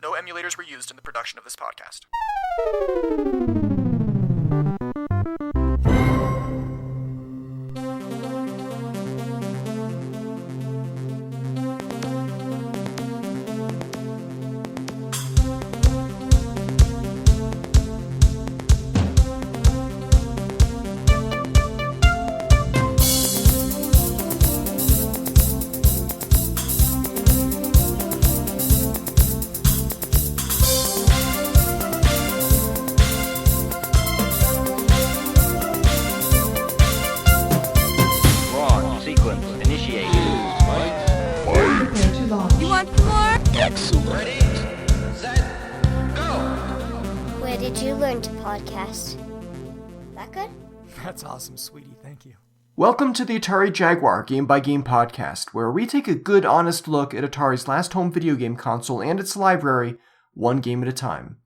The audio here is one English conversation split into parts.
No emulators were used in the production of this podcast. That's awesome, sweetie. Thank you. Welcome to the Atari Jaguar Game by Game podcast, where we take a good, honest look at Atari's last home video game console and its library, one game at a time.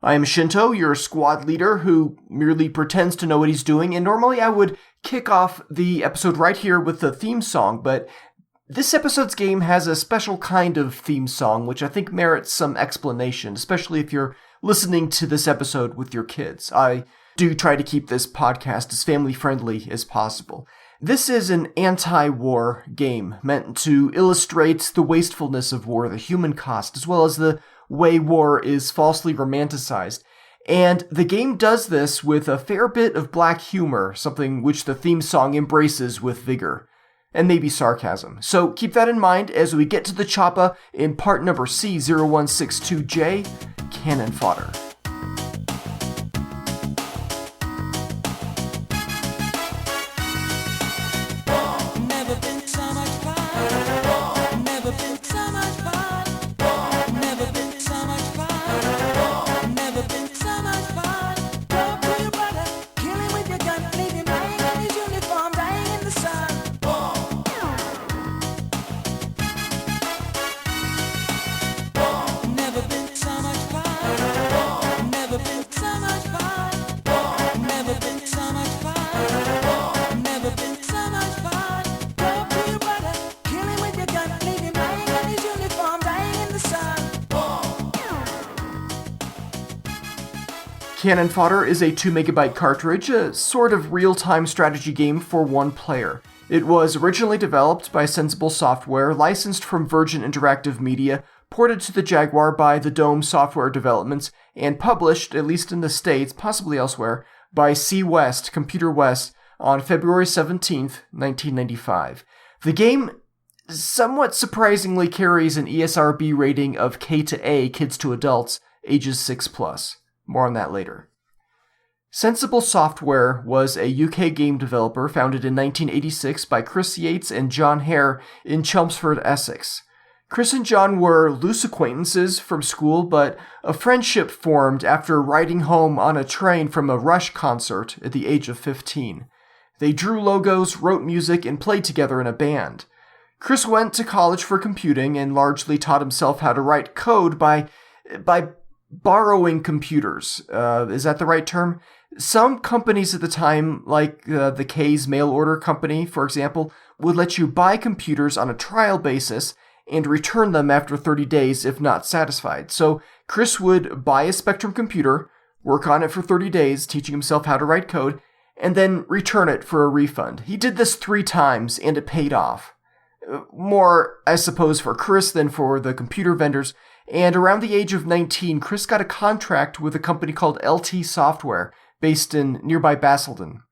I am Shinto, your squad leader who merely pretends to know what he's doing, and normally I would kick off the episode right here with the theme song, but this episode's game has a special kind of theme song, which I think merits some explanation, especially if you're listening to this episode with your kids. I do try to keep this podcast as family-friendly as possible. This is an anti-war game meant to illustrate the wastefulness of war, the human cost, as well as the way war is falsely romanticized. And the game does this with a fair bit of black humor, something which the theme song embraces with vigor, and maybe sarcasm. So keep that in mind as we get to the choppa in part number C0162J, Cannon Fodder. Cannon Fodder is a 2 MB cartridge, a sort of real-time strategy game for one player. It was originally developed by Sensible Software, licensed from Virgin Interactive Media, ported to the Jaguar by the Dome Software Developments, and published, at least in the States, possibly elsewhere, by C West, Computer West, on February 17th, 1995. The game somewhat surprisingly carries an ESRB rating of K to A, kids to adults, ages 6+. More on that later. Sensible Software was a UK game developer founded in 1986 by Chris Yates and John Hare in Chelmsford, Essex. Chris and John were loose acquaintances from school, but a friendship formed after riding home on a train from a Rush concert at the age of 15. They drew logos, wrote music, and played together in a band. Chris went to college for computing and largely taught himself how to write code by borrowing computers. Is that the right term? Some companies at the time, like the K's mail order company, for example, would let you buy computers on a trial basis and return them after 30 days if not satisfied. So Chris would buy a Spectrum computer, work on it for 30 days, teaching himself how to write code, and then return it for a refund. He did this 3 times, and it paid off. More, I suppose, for Chris than for the computer vendors. And around the age of 19, Chris got a contract with a company called LT Software, based in nearby Basildon.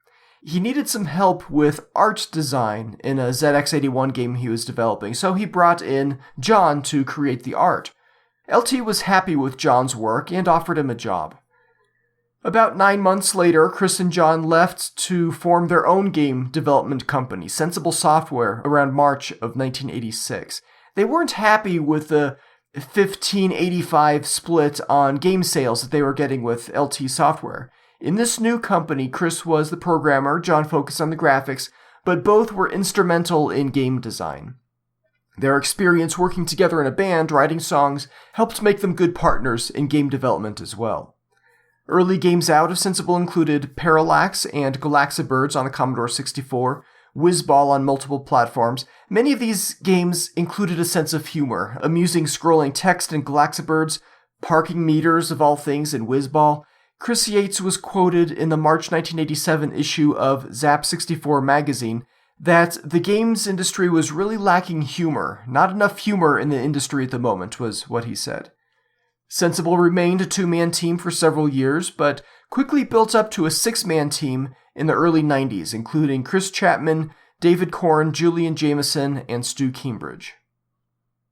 He needed some help with art design in a ZX81 game he was developing, so he brought in John to create the art. LT was happy with John's work and offered him a job. About 9 months later, Chris and John left to form their own game development company, Sensible Software, around March of 1986. They weren't happy with the 1585 split on game sales that they were getting with LT Software. In this new company, Chris was the programmer, John focused on the graphics, but both were instrumental in game design. Their experience working together in a band, writing songs, helped make them good partners in game development as well. Early games out of Sensible included Parallax and Galaxibirds on the Commodore 64, Whizball on multiple platforms. Many of these games included a sense of humor, amusing scrolling text in Galaxibirds, parking meters of all things in Whizball. Chris Yates was quoted in the March 1987 issue of Zap 64 magazine that the games industry was really lacking humor. Not enough humor in the industry at the moment, was what he said. Sensible remained a two-man team for several years, but quickly built up to a six-man team in the early 90s, including Chris Chapman, David Korn, Julian Jameson, and Stu Cambridge.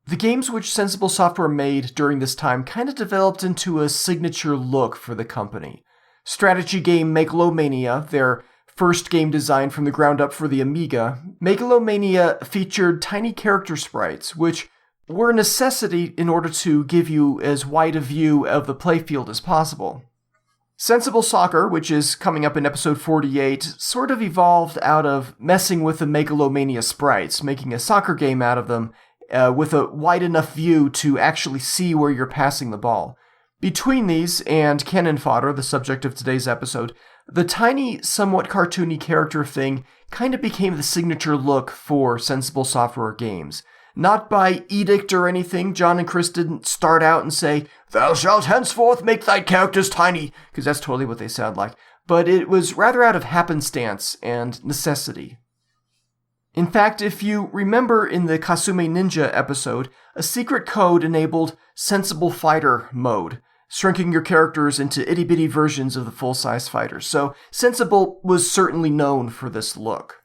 The games which Sensible Software made during this time kind of developed into a signature look for the company. Strategy game Megalomania, their first game designed from the ground up for the Amiga, Megalomania featured tiny character sprites, which were a necessity in order to give you as wide a view of the playfield as possible. Sensible Soccer, which is coming up in episode 48, sort of evolved out of messing with the Megalomania sprites, making a soccer game out of them with a wide enough view to actually see where you're passing the ball. Between these and Cannon Fodder, the subject of today's episode, the tiny, somewhat cartoony character thing kind of became the signature look for Sensible Software games. Not by edict or anything. John and Chris didn't start out and say, "Thou shalt henceforth make thy characters tiny," because that's totally what they sound like. But it was rather out of happenstance and necessity. In fact, if you remember in the Kasume Ninja episode, a secret code enabled Sensible Fighter mode, shrinking your characters into itty-bitty versions of the full-size fighters. So Sensible was certainly known for this look.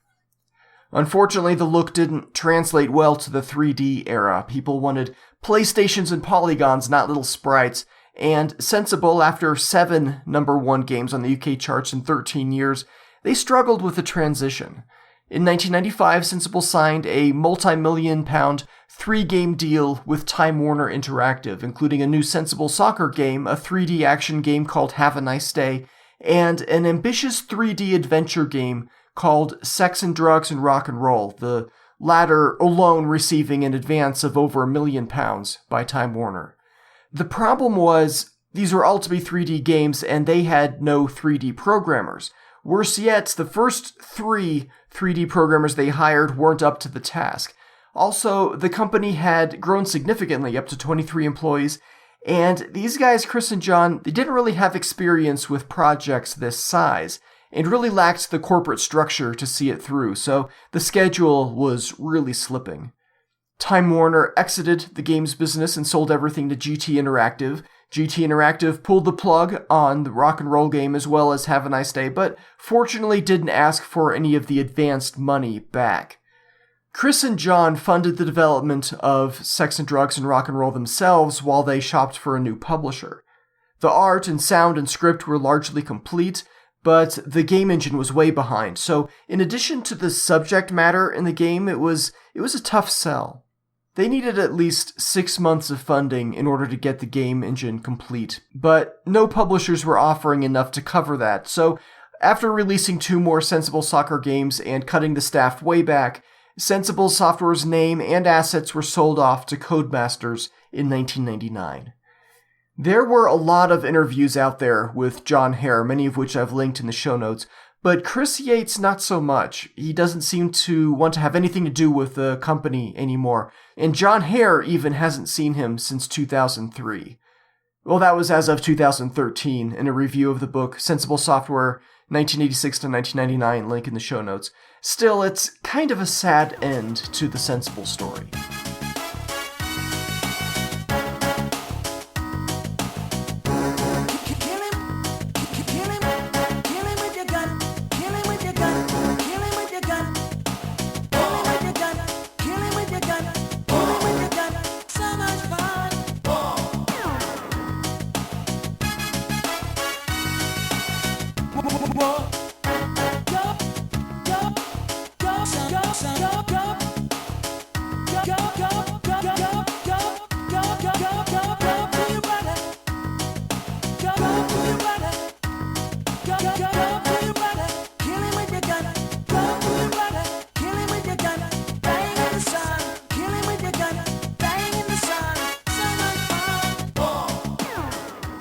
Unfortunately, the look didn't translate well to the 3D era. People wanted PlayStations and polygons, not little sprites, and Sensible, after 7 number 1 games on the UK charts in 13 years, they struggled with the transition. In 1995, Sensible signed a multi-million-pound 3-game deal with Time Warner Interactive, including a new Sensible Soccer game, a 3D action game called Have a Nice Day, and an ambitious 3D adventure game called Sex and Drugs and Rock and Roll, the latter alone receiving an advance of over £1 million by Time Warner. The problem was, these were all to be 3D games and they had no 3D programmers. Worse yet, the first 3 3D programmers they hired weren't up to the task. Also, the company had grown significantly, up to 23 employees, and these guys, Chris and John, they didn't really have experience with projects this size, and really lacked the corporate structure to see it through, so the schedule was really slipping. Time Warner exited the games business and sold everything to GT Interactive. GT Interactive pulled the plug on the rock and roll game as well as Have a Nice Day, but fortunately didn't ask for any of the advanced money back. Chris and John funded the development of Sex and Drugs and Rock and Roll themselves while they shopped for a new publisher. The art and sound and script were largely complete, but the game engine was way behind, so in addition to the subject matter in the game, it was a tough sell. They needed at least 6 months of funding in order to get the game engine complete, but no publishers were offering enough to cover that, so after releasing 2 more Sensible Soccer games and cutting the staff way back, Sensible Software's name and assets were sold off to Codemasters in 1999. There were a lot of interviews out there with John Hare, many of which I've linked in the show notes, but Chris Yates not so much. He doesn't seem to want to have anything to do with the company anymore, and John Hare even hasn't seen him since 2003. Well, that was as of 2013 in a review of the book Sensible Software 1986 to 1999, link in the show notes. Still, it's kind of a sad end to the Sensible story. Go,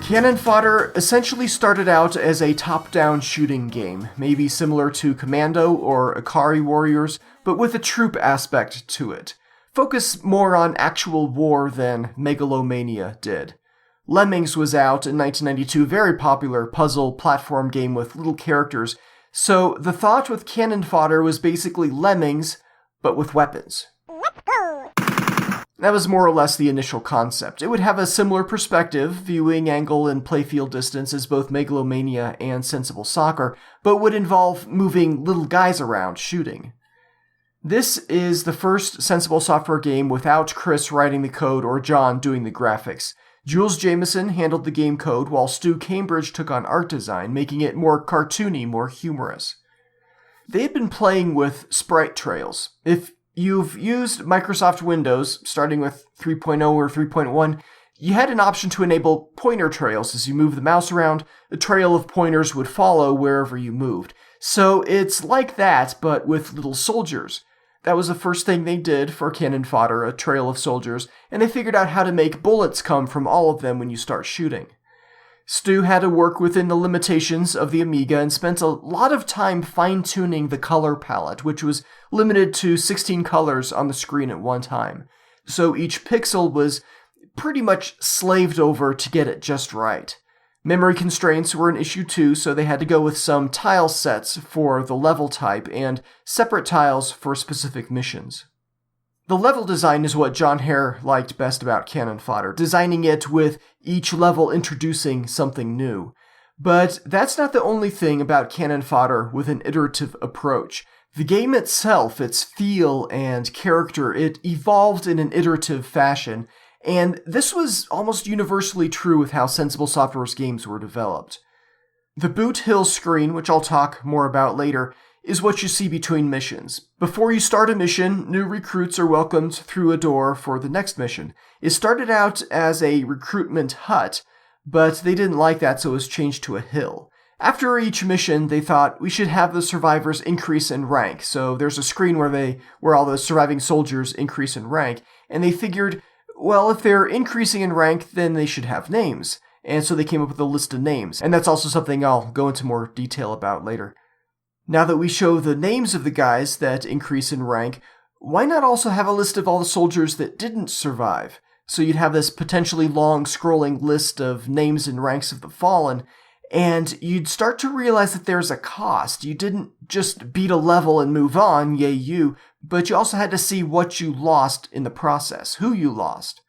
Cannon Fodder essentially started out as a top-down shooting game, maybe similar to Commando or Ikari Warriors, but with a troop aspect to it. Focus more on actual war than Megalomania did. Lemmings was out in 1992, very popular puzzle platform game with little characters, so the thought with Cannon Fodder was basically Lemmings, but with weapons. That was more or less the initial concept. It would have a similar perspective, viewing angle and playfield distance as both Megalomania and Sensible Soccer, but would involve moving little guys around, shooting. This is the first Sensible Software game without Chris writing the code or John doing the graphics. Jules Jameson handled the game code while Stu Cambridge took on art design, making it more cartoony, more humorous. They had been playing with sprite trails. If you've used Microsoft Windows, starting with 3.0 or 3.1, you had an option to enable pointer trails. As you move the mouse around, a trail of pointers would follow wherever you moved. So it's like that, but with little soldiers. That was the first thing they did for Cannon Fodder, a trail of soldiers, and they figured out how to make bullets come from all of them when you start shooting. Stu had to work within the limitations of the Amiga and spent a lot of time fine-tuning the color palette, which was limited to 16 colors on the screen at one time. So each pixel was pretty much slaved over to get it just right. Memory constraints were an issue too, so they had to go with some tile sets for the level type and separate tiles for specific missions. The level design is what John Hare liked best about Cannon Fodder, designing it with each level introducing something new. But that's not the only thing about Cannon Fodder with an iterative approach. The game itself, its feel and character, it evolved in an iterative fashion, and this was almost universally true with how Sensible Software's games were developed. The Boot Hill screen, which I'll talk more about later, is what you see between missions. Before you start a mission, new recruits are welcomed through a door for the next mission. It started out as a recruitment hut, but they didn't like that, so it was changed to a hill. After each mission, they thought we should have the survivors increase in rank, so there's a screen where all the surviving soldiers increase in rank, and they figured, well, if they're increasing in rank, then they should have names. And so they came up with a list of names, and that's also something I'll go into more detail about later. Now that we show the names of the guys that increase in rank, why not also have a list of all the soldiers that didn't survive? So you'd have this potentially long scrolling list of names and ranks of the fallen, and you'd start to realize that there's a cost. You didn't just beat a level and move on, yay you, but you also had to see what you lost in the process, who you lost.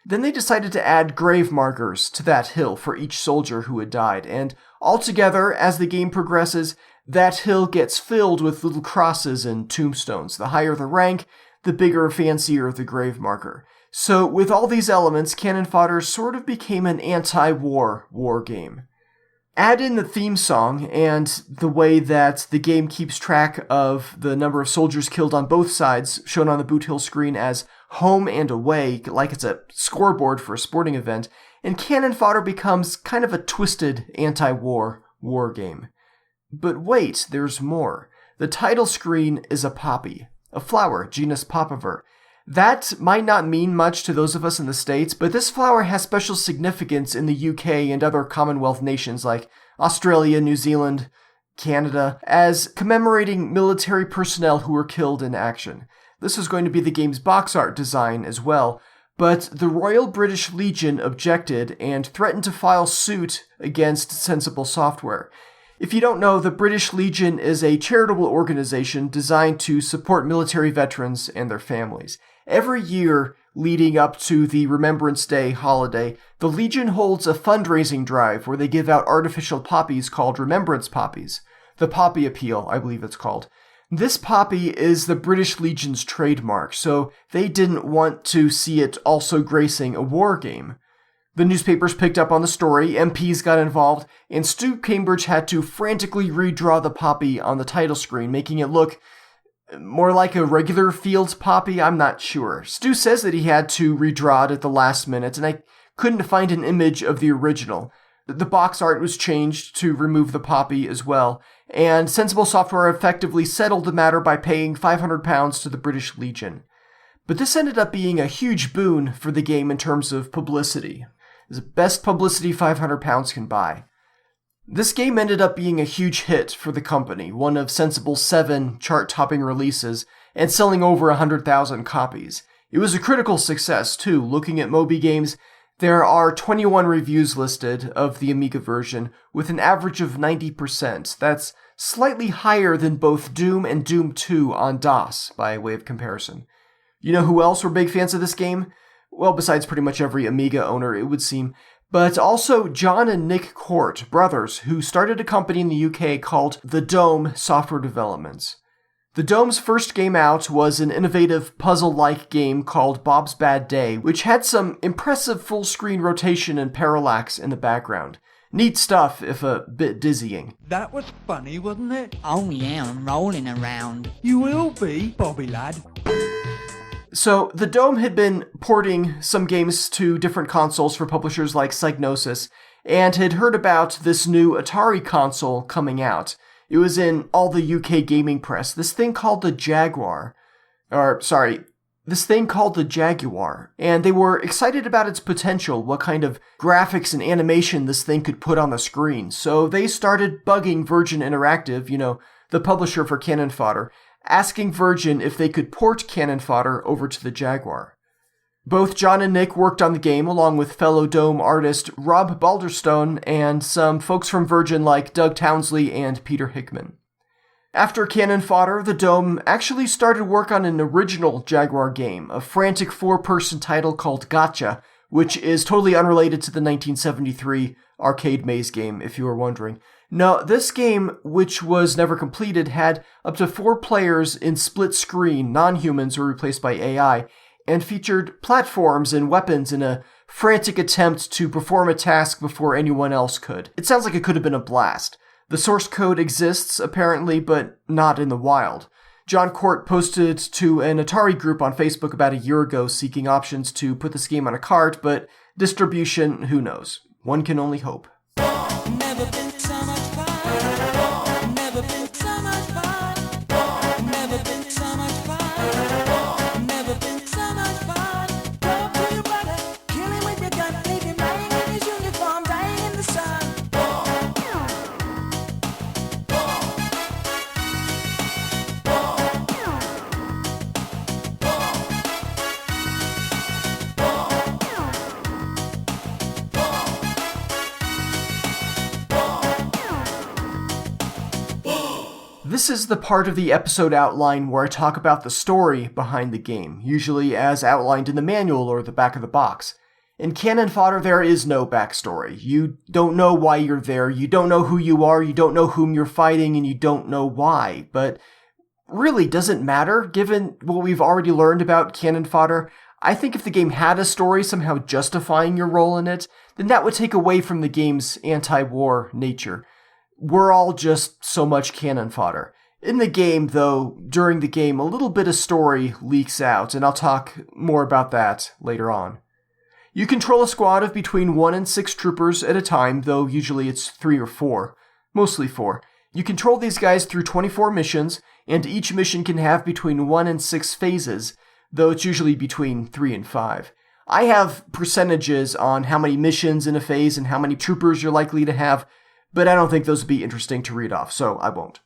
Then they decided to add grave markers to that hill for each soldier who had died, and altogether, as the game progresses, that hill gets filled with little crosses and tombstones. The higher the rank, the bigger, fancier the grave marker. So with all these elements, Cannon Fodder sort of became an anti-war war game. Add in the theme song and the way that the game keeps track of the number of soldiers killed on both sides, shown on the Boot Hill screen as home and away, like it's a scoreboard for a sporting event, and Cannon Fodder becomes kind of a twisted anti-war war game. But wait, there's more. The title screen is a poppy, a flower, genus Papaver. That might not mean much to those of us in the States, but this flower has special significance in the UK and other Commonwealth nations like Australia, New Zealand, Canada, as commemorating military personnel who were killed in action. This is going to be the game's box art design as well, but the Royal British Legion objected and threatened to file suit against Sensible Software. If you don't know, the British Legion is a charitable organization designed to support military veterans and their families. Every year leading up to the Remembrance Day holiday, the Legion holds a fundraising drive where they give out artificial poppies called Remembrance Poppies. The Poppy Appeal, I believe it's called. This poppy is the British Legion's trademark, so they didn't want to see it also gracing a war game. The newspapers picked up on the story, MPs got involved, and Stu Cambridge had to frantically redraw the poppy on the title screen, making it look more like a regular field poppy. I'm not sure. Stu says that he had to redraw it at the last minute, and I couldn't find an image of the original. The box art was changed to remove the poppy as well, and Sensible Software effectively settled the matter by paying £500 to the British Legion. But this ended up being a huge boon for the game in terms of publicity. It's the best publicity 500 pounds can buy. This game ended up being a huge hit for the company, one of Sensible's 7 chart-topping releases, and selling over 100,000 copies. It was a critical success, too. Looking at Moby Games, there are 21 reviews listed of the Amiga version, with an average of 90%. That's slightly higher than both Doom and Doom 2 on DOS, by way of comparison. You know who else were big fans of this game? Well, besides pretty much every Amiga owner, it would seem, but also John and Nick Court, brothers, who started a company in the UK called The Dome Software Developments. The Dome's first game out was an innovative puzzle-like game called Bob's Bad Day, which had some impressive full-screen rotation and parallax in the background. Neat stuff, if a bit dizzying. That was funny, wasn't it? Oh yeah, I'm rolling around. You will be, Bobby lad. So, the Dome had been porting some games to different consoles for publishers like Psygnosis, and had heard about this new Atari console coming out. It was in all the UK gaming press, this thing called the Jaguar, and they were excited about its potential, what kind of graphics and animation this thing could put on the screen. So they started bugging Virgin Interactive, the publisher for Cannon Fodder, asking Virgin if they could port Cannon Fodder over to the Jaguar. Both John and Nick worked on the game along with fellow Dome artist Rob Balderstone and some folks from Virgin like Doug Townsley and Peter Hickman. After Cannon Fodder, the Dome actually started work on an original Jaguar game, a frantic 4-person title called Gotcha, which is totally unrelated to the 1973 arcade maze game, if you were wondering. No, this game, which was never completed, had up to 4 players in split screen, non-humans were replaced by AI, and featured platforms and weapons in a frantic attempt to perform a task before anyone else could. It sounds like it could have been a blast. The source code exists, apparently, but not in the wild. John Court posted to an Atari group on Facebook about a year ago seeking options to put this game on a cart, but distribution, who knows? One can only hope. Never been so much fun. Never been so much fun. Never been so much fun. Never been so much fun. Go to your brother, kill him with your gun, leave him lying in his uniform, dying in the sun. This is the part of the episode outline where I talk about the story behind the game, usually as outlined in the manual or the back of the box. In Cannon Fodder, there is no backstory. You don't know why you're there, you don't know who you are, you don't know whom you're fighting, and you don't know why. But really doesn't matter, given what we've already learned about Cannon Fodder. I think if the game had a story somehow justifying your role in it, then that would take away from the game's anti-war nature. We're all just so much cannon fodder. In the game, though, during the game, a little bit of story leaks out, and I'll talk more about that later on. You control a squad of between 1 and 6 troopers at a time, though usually it's 3 or 4. Mostly 4. You control these guys through 24 missions, and each mission can have between 1 and 6 phases, though it's usually between 3 and 5. I have percentages on how many missions in a phase and how many troopers you're likely to have, but I don't think those would be interesting to read off, so I won't.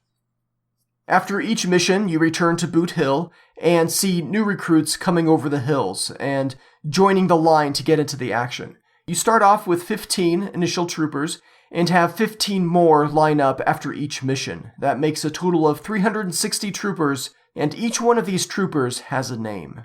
After each mission, you return to Boot Hill and see new recruits coming over the hills and joining the line to get into the action. You start off with 15 initial troopers and have 15 more line up after each mission. That makes a total of 360 troopers, and each one of these troopers has a name.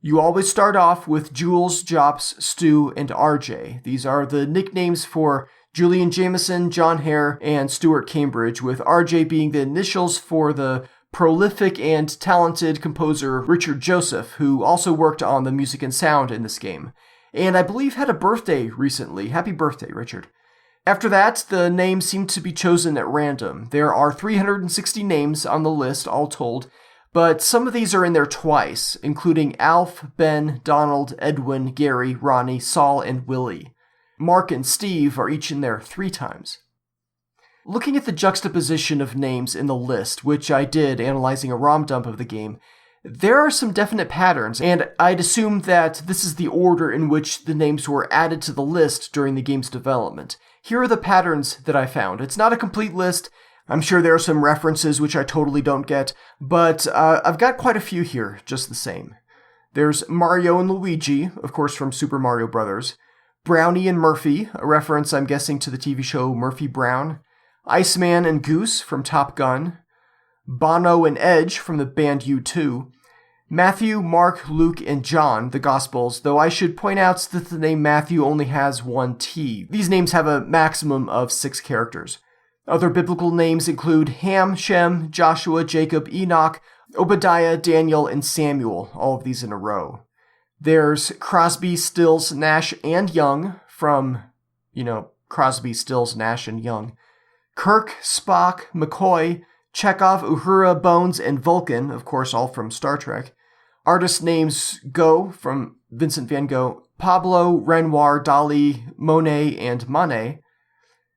You always start off with Jules, Jops, Stu, and RJ. These are the nicknames for Julian Jameson, John Hare, and Stuart Cambridge, with RJ being the initials for the prolific and talented composer Richard Joseph, who also worked on the music and sound in this game, and I believe had a birthday recently. Happy birthday, Richard. After that, the names seem to be chosen at random. There are 360 names on the list, all told, but some of these are in there twice, including Alf, Ben, Donald, Edwin, Gary, Ronnie, Saul, and Willie. Mark and Steve are each in there 3 times. Looking at the juxtaposition of names in the list, which I did analyzing a ROM dump of the game, There are some definite patterns, and I'd assume that this is the order in which the names were added to the list during the game's development. Here are the patterns that I found. It's not a complete list. I'm sure there are some references which I totally don't get, but I've got quite a few here, just the same. There's Mario and Luigi, of course from Super Mario Bros., Brownie and Murphy, a reference I'm guessing to the TV show Murphy Brown, Iceman and Goose from Top Gun, Bono and Edge from the band U2, Matthew, Mark, Luke, and John, the Gospels, though I should point out that the name Matthew only has one T. These names have a maximum of 6 characters. Other biblical names include Ham, Shem, Joshua, Jacob, Enoch, Obadiah, Daniel, and Samuel, all of these in a row. There's Crosby, Stills, Nash, and Young from, Crosby, Stills, Nash, and Young. Kirk, Spock, McCoy, Chekhov, Uhura, Bones, and Vulcan, of course all from Star Trek. Artist names Go from Vincent van Gogh, Pablo, Renoir, Dali, Monet, and Manet.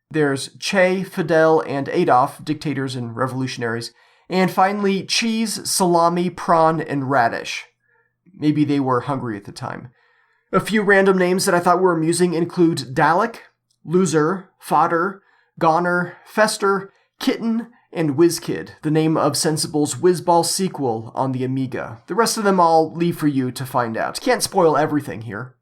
There's Che, Fidel, and Adolf, dictators and revolutionaries. And finally, cheese, salami, prawn, and radish. Maybe they were hungry at the time. A few random names that I thought were amusing include Dalek, Loser, Fodder, Goner, Fester, Kitten, and WizKid, the name of Sensible's Whizball sequel on the Amiga. The rest of them I'll leave for you to find out. Can't spoil everything here.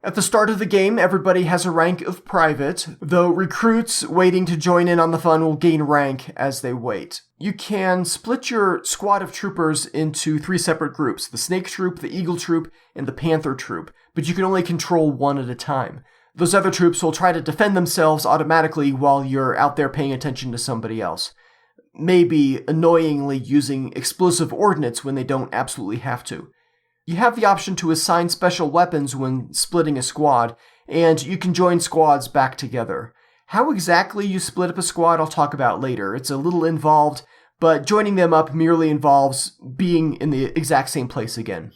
At the start of the game, everybody has a rank of private, though recruits waiting to join in on the fun will gain rank as they wait. You can split your squad of troopers into 3 separate groups, the Snake Troop, the Eagle Troop, and the Panther Troop, but you can only control one at a time. Those other troops will try to defend themselves automatically while you're out there paying attention to somebody else. Maybe annoyingly using explosive ordnance when they don't absolutely have to. You have the option to assign special weapons when splitting a squad, and you can join squads back together. How exactly you split up a squad I'll talk about later. It's a little involved, but joining them up merely involves being in the exact same place again.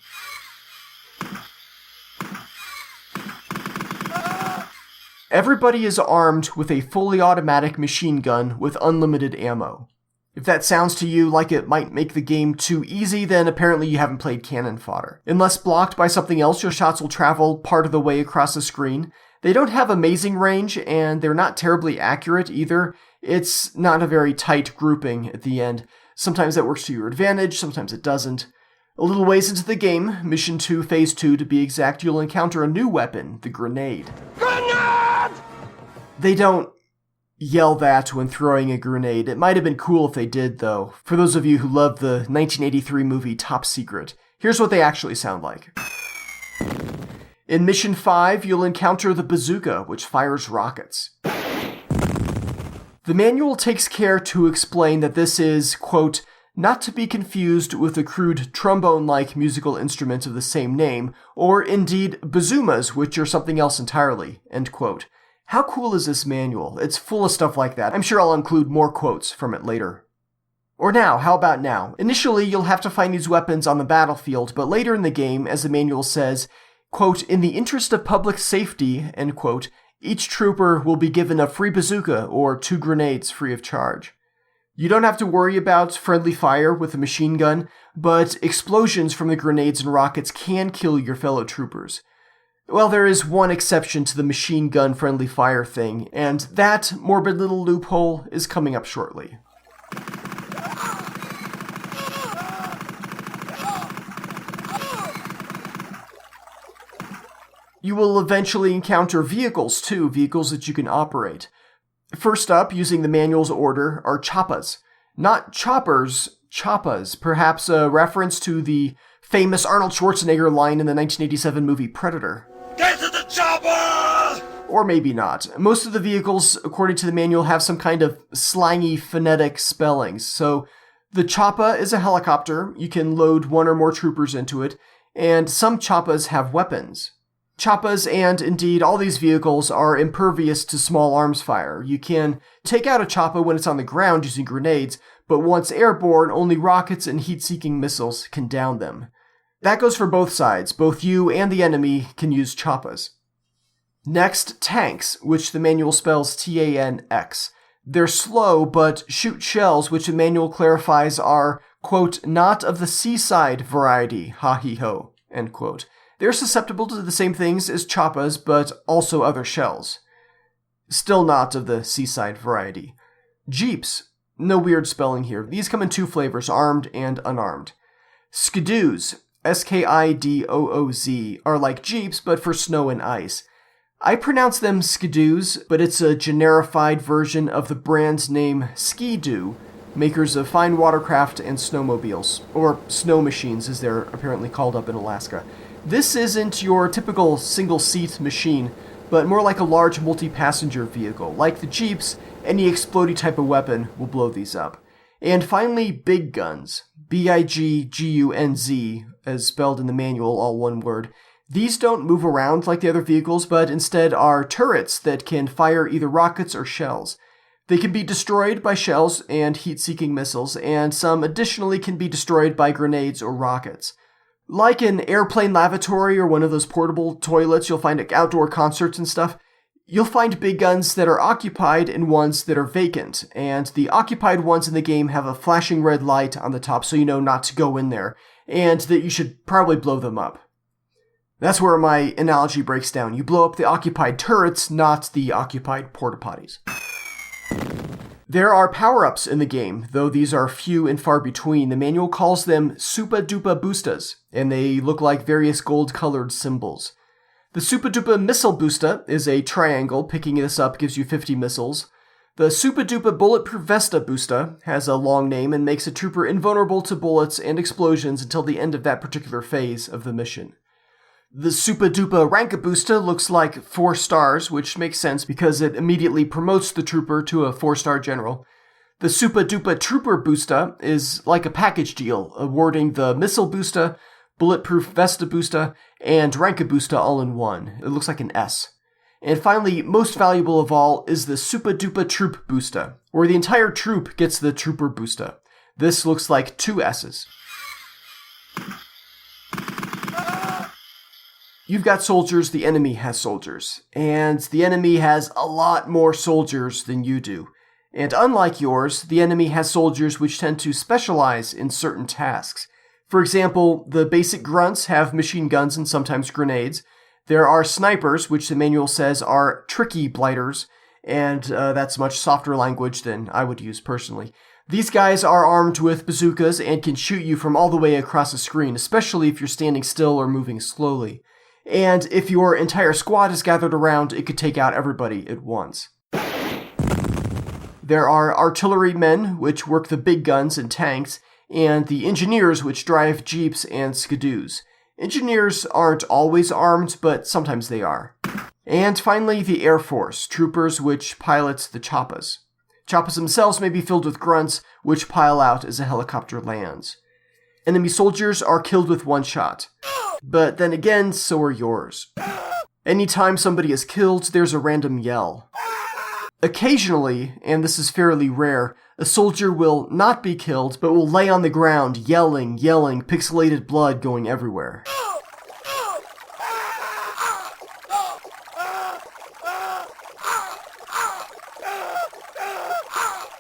Everybody is armed with a fully automatic machine gun with unlimited ammo. If that sounds to you like it might make the game too easy, then apparently you haven't played Cannon Fodder. Unless blocked by something else, your shots will travel part of the way across the screen. They don't have amazing range, and they're not terribly accurate either. It's not a very tight grouping at the end. Sometimes that works to your advantage, sometimes it doesn't. A little ways into the game, Mission 2, Phase 2 to be exact, you'll encounter a new weapon, the grenade. Grenade! They don't yell that when throwing a grenade. It might have been cool if they did, though. For those of you who love the 1983 movie Top Secret, here's what they actually sound like. In Mission 5, you'll encounter the bazooka, which fires rockets. The manual takes care to explain that this is, quote, not to be confused with the crude trombone-like musical instrument of the same name, or indeed bazoomas, which are something else entirely, end quote. How cool is this manual? It's full of stuff like that. I'm sure I'll include more quotes from it later. Or now, how about now? Initially, you'll have to find these weapons on the battlefield, but later in the game, as the manual says, quote, in the interest of public safety, end quote, each trooper will be given a free bazooka or 2 grenades free of charge. You don't have to worry about friendly fire with a machine gun, but explosions from the grenades and rockets can kill your fellow troopers. Well, there is one exception to the machine gun friendly fire thing, and that morbid little loophole is coming up shortly. You will eventually encounter vehicles too, vehicles that you can operate. First up, using the manual's order, are choppas. Not choppers, choppas, perhaps a reference to the famous Arnold Schwarzenegger line in the 1987 movie Predator. Get to the chopper! Or maybe not. Most of the vehicles, according to the manual, have some kind of slangy phonetic spellings. So the choppa is a helicopter, you can load 1 or more troopers into it, and some choppas have weapons. Choppas and, indeed, all these vehicles are impervious to small arms fire. You can take out a choppa when it's on the ground using grenades, but once airborne, only rockets and heat-seeking missiles can down them. That goes for both sides. Both you and the enemy can use choppas. Next, tanks, which the manual spells T-A-N-X. They're slow, but shoot shells, which the manual clarifies are, quote, not of the seaside variety, ha-he-ho, end quote. They're susceptible to the same things as choppas, but also other shells. Still not of the seaside variety. Jeeps. No weird spelling here. These come in two flavors, armed and unarmed. Skidoos, S-K-I-D-O-O-Z, are like Jeeps, but for snow and ice. I pronounce them Skidoos, but it's a generified version of the brand's name Ski-Doo, makers of fine watercraft and snowmobiles, or snow machines as they're apparently called up in Alaska. This isn't your typical single-seat machine, but more like a large multi-passenger vehicle. Like the Jeeps, any explodey type of weapon will blow these up. And finally, big guns. B-I-G-G-U-N-Z, as spelled in the manual, all one word. These don't move around like the other vehicles, but instead are turrets that can fire either rockets or shells. They can be destroyed by shells and heat-seeking missiles, and some additionally can be destroyed by grenades or rockets. Like an airplane lavatory or one of those portable toilets you'll find at outdoor concerts and stuff, you'll find big guns that are occupied and ones that are vacant, and the occupied ones in the game have a flashing red light on the top so you know not to go in there, and that you should probably blow them up. That's where my analogy breaks down. You blow up the occupied turrets, not the occupied porta-potties. There are power-ups in the game, though these are few and far between. The manual calls them Supa Dupa Boostas, and they look like various gold-colored symbols. The Supa Dupa Missile Boosta is a triangle. Picking this up gives you 50 missiles. The Supa Dupa Bulletproof Vesta Boosta has a long name and makes a trooper invulnerable to bullets and explosions until the end of that particular phase of the mission. The Supa Dupa Ranka Boosta looks like 4 stars, which makes sense because it immediately promotes the trooper to a 4-star general. The Supa Dupa Trooper Boosta is like a package deal, awarding the Missile Boosta, Bulletproof Vesta Boosta, and Ranka Boosta all in one. It looks like an S. And finally, most valuable of all is the Supa Dupa Troop Boosta, where the entire troop gets the Trooper Boosta. This looks like 2 S's. You've got soldiers, the enemy has soldiers, and the enemy has a lot more soldiers than you do. And unlike yours, the enemy has soldiers which tend to specialize in certain tasks. For example, the basic grunts have machine guns and sometimes grenades. There are snipers, which the manual says are tricky blighters, and that's much softer language than I would use personally. These guys are armed with bazookas and can shoot you from all the way across the screen, especially if you're standing still or moving slowly. And if your entire squad is gathered around, it could take out everybody at once. There are artillerymen, which work the big guns and tanks, and the engineers, which drive jeeps and skidoos. Engineers aren't always armed, but sometimes they are. And finally, the Air Force, troopers which pilot the choppas. Choppas themselves may be filled with grunts, which pile out as a helicopter lands. Enemy soldiers are killed with one shot. But then again, so are yours. Anytime somebody is killed, there's a random yell. Occasionally, and this is fairly rare, a soldier will not be killed, but will lay on the ground, yelling, pixelated blood going everywhere.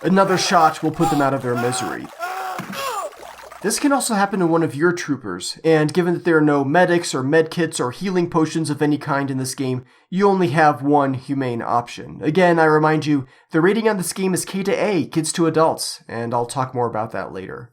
Another shot will put them out of their misery. This can also happen to one of your troopers, and given that there are no medics or medkits or healing potions of any kind in this game, you only have one humane option. Again, I remind you, the rating on this game is K to A, kids to adults, and I'll talk more about that later.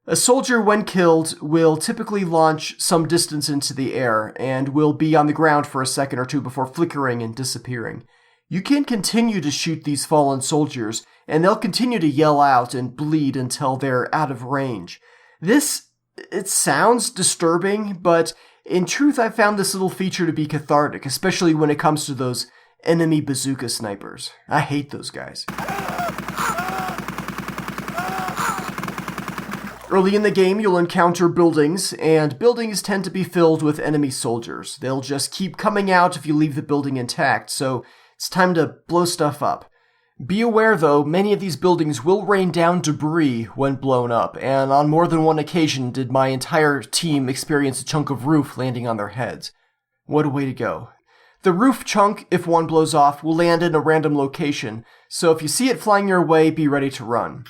A soldier, when killed, will typically launch some distance into the air, and will be on the ground for a second or two before flickering and disappearing. You can continue to shoot these fallen soldiers, and they'll continue to yell out and bleed until they're out of range. It sounds disturbing, but in truth I found this little feature to be cathartic, especially when it comes to those enemy bazooka snipers. I hate those guys. Early in the game, you'll encounter buildings, and buildings tend to be filled with enemy soldiers. They'll just keep coming out if you leave the building intact, so it's time to blow stuff up. Be aware, though, many of these buildings will rain down debris when blown up, and on more than one occasion did my entire team experience a chunk of roof landing on their heads. What a way to go. The roof chunk, if one blows off, will land in a random location, so if you see it flying your way, be ready to run.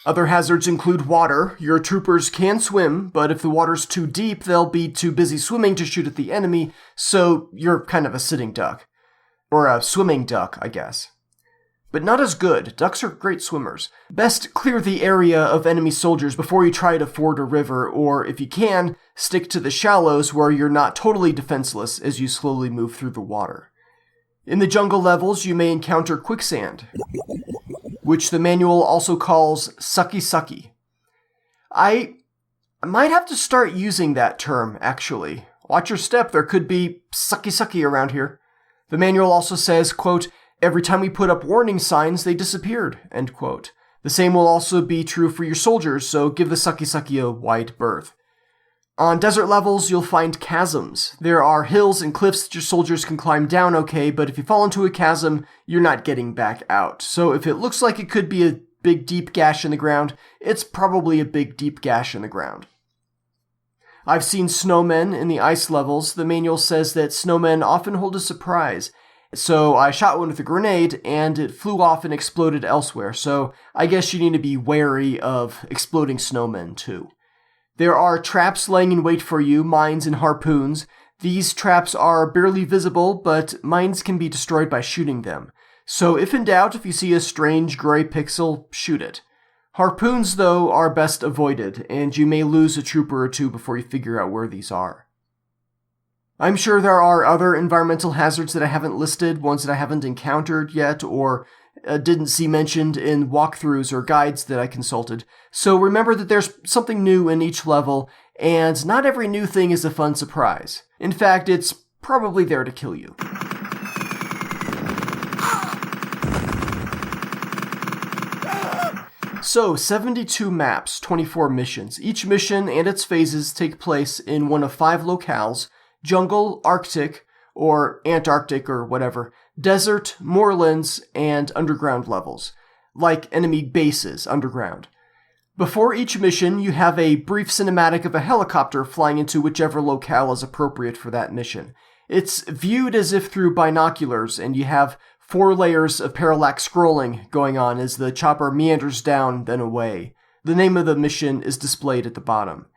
Other hazards include water. Your troopers can swim, but if the water's too deep, they'll be too busy swimming to shoot at the enemy, so you're kind of a sitting duck. Or a swimming duck, I guess. But not as good. Ducks are great swimmers. Best clear the area of enemy soldiers before you try to ford a river, or if you can, stick to the shallows where you're not totally defenseless as you slowly move through the water. In the jungle levels, you may encounter quicksand, which the manual also calls sucky sucky. I might have to start using that term, actually. Watch your step, there could be sucky sucky around here. The manual also says, quote, every time we put up warning signs, they disappeared, end quote. The same will also be true for your soldiers, so give the sucky sucky a wide berth. On desert levels, you'll find chasms. There are hills and cliffs that your soldiers can climb down okay, but if you fall into a chasm, you're not getting back out. So if it looks like it could be a big deep gash in the ground, it's probably a big deep gash in the ground. I've seen snowmen in the ice levels. The manual says that snowmen often hold a surprise. So I shot one with a grenade, and it flew off and exploded elsewhere, so I guess you need to be wary of exploding snowmen too. There are traps laying in wait for you, mines and harpoons. These traps are barely visible, but mines can be destroyed by shooting them. So if in doubt, if you see a strange gray pixel, shoot it. Harpoons, though, are best avoided, and you may lose a trooper or two before you figure out where these are. I'm sure there are other environmental hazards that I haven't listed, ones that I haven't encountered yet, or didn't see mentioned in walkthroughs or guides that I consulted. So remember that there's something new in each level, and not every new thing is a fun surprise. In fact, it's probably there to kill you. So, 72 maps, 24 missions. Each mission and its phases take place in one of 5 locales: jungle, Arctic, or Antarctic, or whatever, desert, moorlands, and underground levels, like enemy bases underground. Before each mission, you have a brief cinematic of a helicopter flying into whichever locale is appropriate for that mission. It's viewed as if through binoculars, and you have 4 layers of parallax scrolling going on as the chopper meanders down, then away. The name of the mission is displayed at the bottom.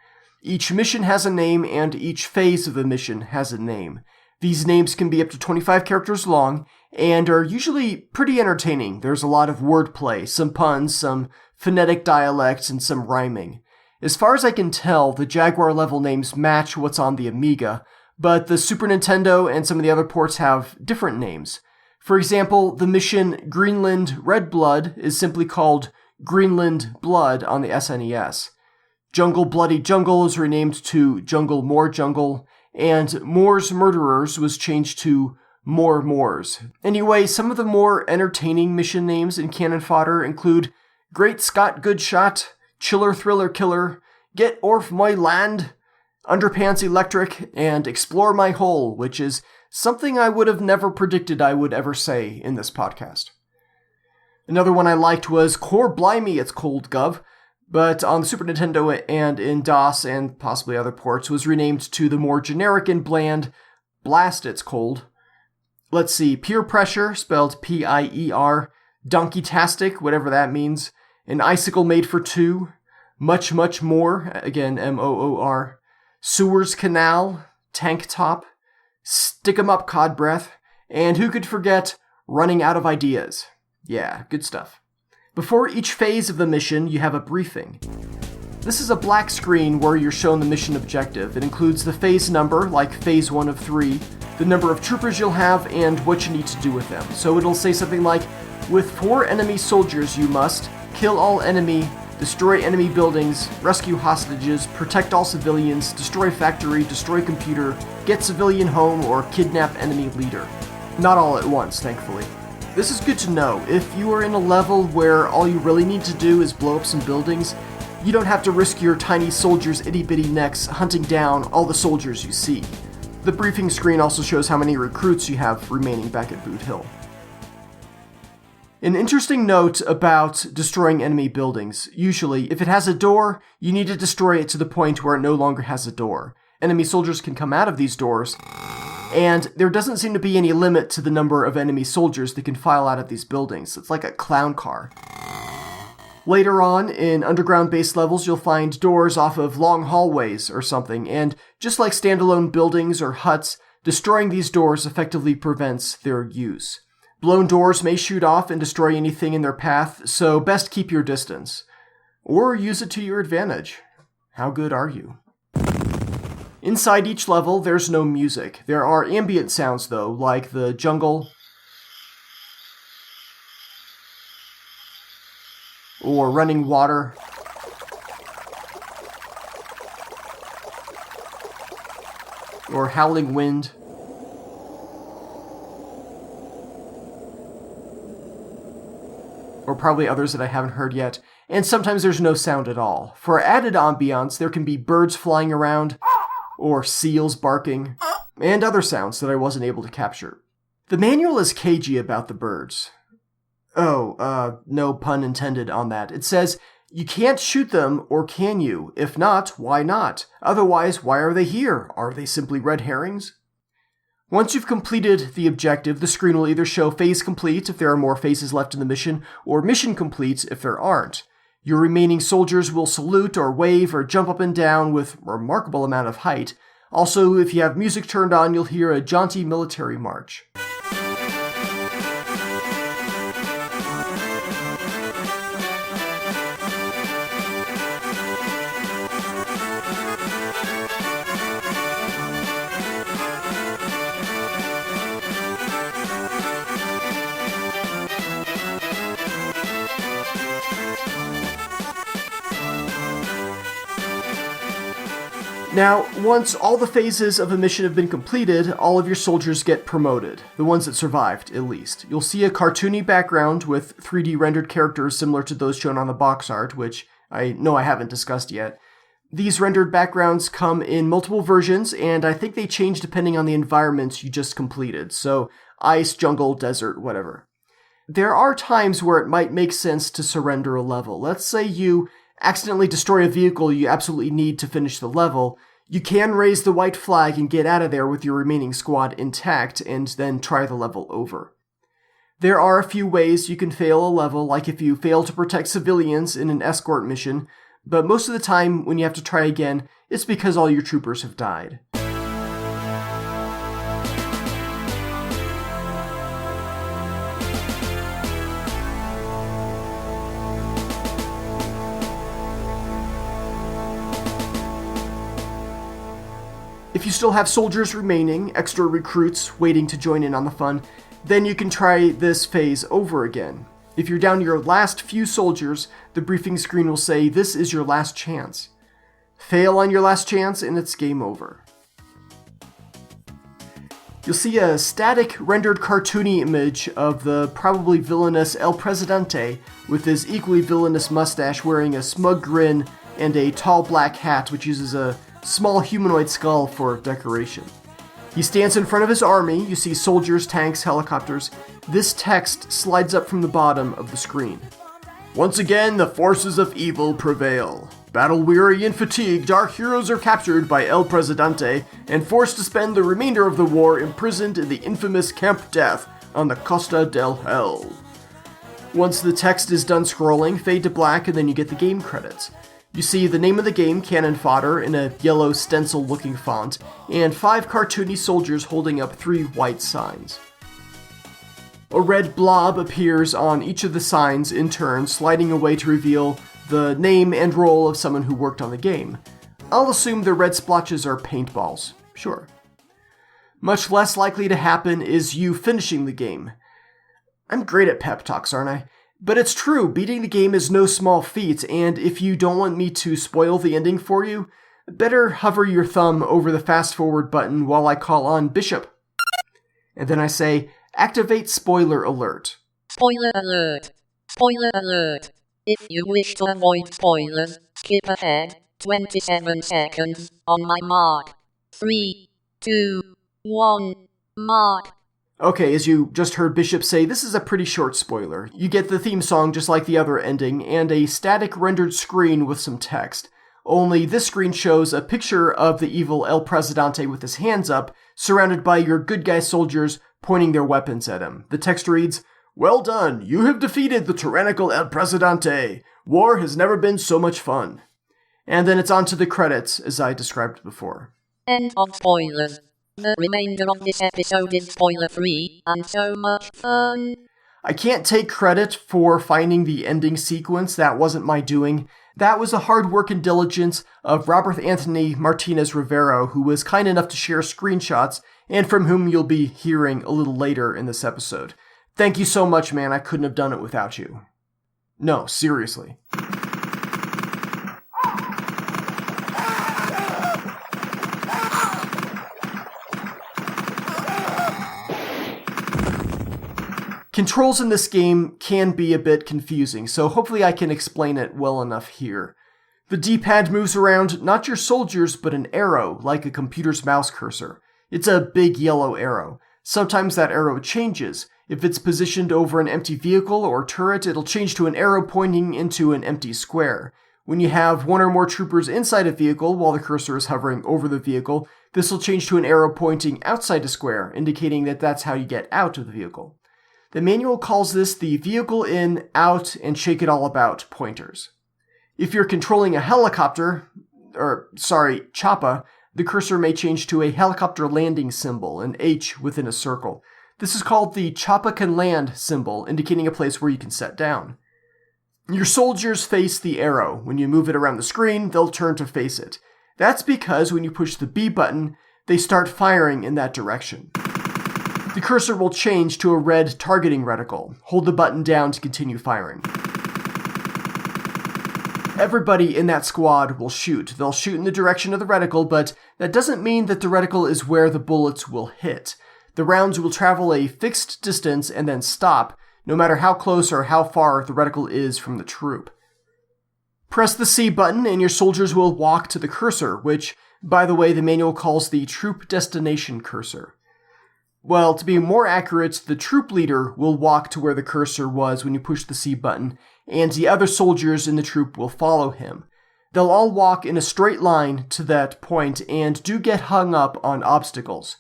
Each mission has a name, and each phase of the mission has a name. These names can be up to 25 characters long, and are usually pretty entertaining. There's a lot of wordplay, some puns, some phonetic dialects, and some rhyming. As far as I can tell, the Jaguar level names match what's on the Amiga, but the Super Nintendo and some of the other ports have different names. For example, the mission Greenland Red Blood is simply called Greenland Blood on the SNES. Jungle Bloody Jungle is renamed to Jungle More Jungle, and Moore's Murderers was changed to More Moors. Anyway, some of the more entertaining mission names in Cannon Fodder include Great Scott Good Shot, Chiller Thriller Killer, Get Orf My Land, Underpants Electric, and Explore My Hole, which is something I would have never predicted I would ever say in this podcast. Another one I liked was Core Blimey It's Cold Gov, but on the Super Nintendo and in DOS and possibly other ports was renamed to the more generic and bland Blast It's Cold. Let's see, Peer Pressure, spelled P-I-E-R, Donkey-tastic, whatever that means, An Icicle Made for Two, Much Much More, again M-O-O-R, Sewers Canal, Tank Top, Stick 'em Up Cod Breath, and who could forget Running Out of Ideas. Yeah, good stuff. Before each phase of the mission, you have a briefing. This is a black screen where you're shown the mission objective. It includes the phase number, like phase 1 of 3, the number of troopers you'll have, and what you need to do with them. So it'll say something like, with 4 enemy soldiers you must kill all enemy, destroy enemy buildings, rescue hostages, protect all civilians, destroy factory, destroy computer, get civilian home, or kidnap enemy leader. Not all at once, thankfully. This is good to know. If you are in a level where all you really need to do is blow up some buildings, you don't have to risk your tiny soldiers' itty-bitty necks hunting down all the soldiers you see. The briefing screen also shows how many recruits you have remaining back at Boot Hill. An interesting note about destroying enemy buildings. Usually, if it has a door, you need to destroy it to the point where it no longer has a door. Enemy soldiers can come out of these doors, and there doesn't seem to be any limit to the number of enemy soldiers that can file out of these buildings. It's like a clown car. Later on, in underground-based levels, you'll find doors off of long hallways or something, and just like standalone buildings or huts, destroying these doors effectively prevents their use. Blown doors may shoot off and destroy anything in their path, so best keep your distance. Or use it to your advantage. How good are you? Inside each level, there's no music. There are ambient sounds, though, like the jungle, or running water, or howling wind, or probably others that I haven't heard yet, and sometimes there's no sound at all. For added ambiance, there can be birds flying around, or seals barking, and other sounds that I wasn't able to capture. The manual is cagey about the birds. Oh, no pun intended on that. It says, you can't shoot them, or can you? If not, why not? Otherwise, why are they here? Are they simply red herrings? Once you've completed the objective, the screen will either show phase complete if there are more phases left in the mission, or mission complete if there aren't. Your remaining soldiers will salute or wave or jump up and down with a remarkable amount of height. Also, if you have music turned on, you'll hear a jaunty military march. Now, once all the phases of a mission have been completed, all of your soldiers get promoted. The ones that survived, at least. You'll see a cartoony background with 3D rendered characters similar to those shown on the box art, which I know I haven't discussed yet. These rendered backgrounds come in multiple versions, and I think they change depending on the environments you just completed. So, ice, jungle, desert, whatever. There are times where it might make sense to surrender a level. Let's say you accidentally destroy a vehicle you absolutely need to finish the level. You can raise the white flag and get out of there with your remaining squad intact, and then try the level over. There are a few ways you can fail a level, like if you fail to protect civilians in an escort mission, but most of the time when you have to try again, it's because all your troopers have died. If you still have soldiers remaining, extra recruits waiting to join in on the fun, then you can try this phase over again. If you're down to your last few soldiers, the briefing screen will say, "This is your last chance." Fail on your last chance and it's game over. You'll see a static rendered cartoony image of the probably villainous El Presidente with his equally villainous mustache, wearing a smug grin and a tall black hat which uses a small humanoid skull for decoration. He stands in front of his army. You see soldiers, tanks, helicopters. This text slides up from the bottom of the screen. Once again, the forces of evil prevail. Battle-weary and fatigued, our heroes are captured by El Presidente and forced to spend the remainder of the war imprisoned in the infamous Camp Death on the Costa del Hell. Once the text is done scrolling, fade to black, and then you get the game credits. You see the name of the game, Cannon Fodder, in a yellow stencil-looking font, and 5 cartoony soldiers holding up 3 white signs. A red blob appears on each of the signs in turn, sliding away to reveal the name and role of someone who worked on the game. I'll assume the red splotches are paintballs. Sure. Much less likely to happen is you finishing the game. I'm great at pep talks, aren't I? But it's true, beating the game is no small feat, and if you don't want me to spoil the ending for you, better hover your thumb over the fast-forward button while I call on Bishop. And then I say, activate spoiler alert. Spoiler alert. Spoiler alert. If you wish to avoid spoilers, skip ahead 27 seconds on my mark. 3, 2, 1, mark. Okay, as you just heard Bishop say, this is a pretty short spoiler. You get the theme song just like the other ending, and a static rendered screen with some text. Only this screen shows a picture of the evil El Presidente with his hands up, surrounded by your good guy soldiers pointing their weapons at him. The text reads, Well done, you have defeated the tyrannical El Presidente. War has never been so much fun. And then it's on to the credits, as I described before. End of spoilers. The remainder of this episode is spoiler-free, and so much fun. I can't take credit for finding the ending sequence. That wasn't my doing. That was the hard work and diligence of Roberth Anthony Martinez Rivero, who was kind enough to share screenshots, and from whom you'll be hearing a little later in this episode. Thank you so much, man. I couldn't have done it without you. No, seriously. Controls in this game can be a bit confusing, so hopefully I can explain it well enough here. The D-pad moves around not your soldiers, but an arrow, like a computer's mouse cursor. It's a big yellow arrow. Sometimes that arrow changes. If it's positioned over an empty vehicle or turret, it'll change to an arrow pointing into an empty square. When you have one or more troopers inside a vehicle while the cursor is hovering over the vehicle, this will change to an arrow pointing outside a square, indicating that that's how you get out of the vehicle. The manual calls this the vehicle in, out, and shake it all about pointers. If you're controlling a helicopter, choppa, the cursor may change to a helicopter landing symbol, an H within a circle. This is called the choppa can land symbol, indicating a place where you can set down. Your soldiers face the arrow. When you move it around the screen, they'll turn to face it. That's because when you push the B button, they start firing in that direction. The cursor will change to a red targeting reticle. Hold the button down to continue firing. Everybody in that squad will shoot. They'll shoot in the direction of the reticle, but that doesn't mean that the reticle is where the bullets will hit. The rounds will travel a fixed distance and then stop, no matter how close or how far the reticle is from the troop. Press the C button and your soldiers will walk to the cursor, which, by the way, the manual calls the troop destination cursor. Well, to be more accurate, the troop leader will walk to where the cursor was when you push the C button, and the other soldiers in the troop will follow him. They'll all walk in a straight line to that point and do get hung up on obstacles.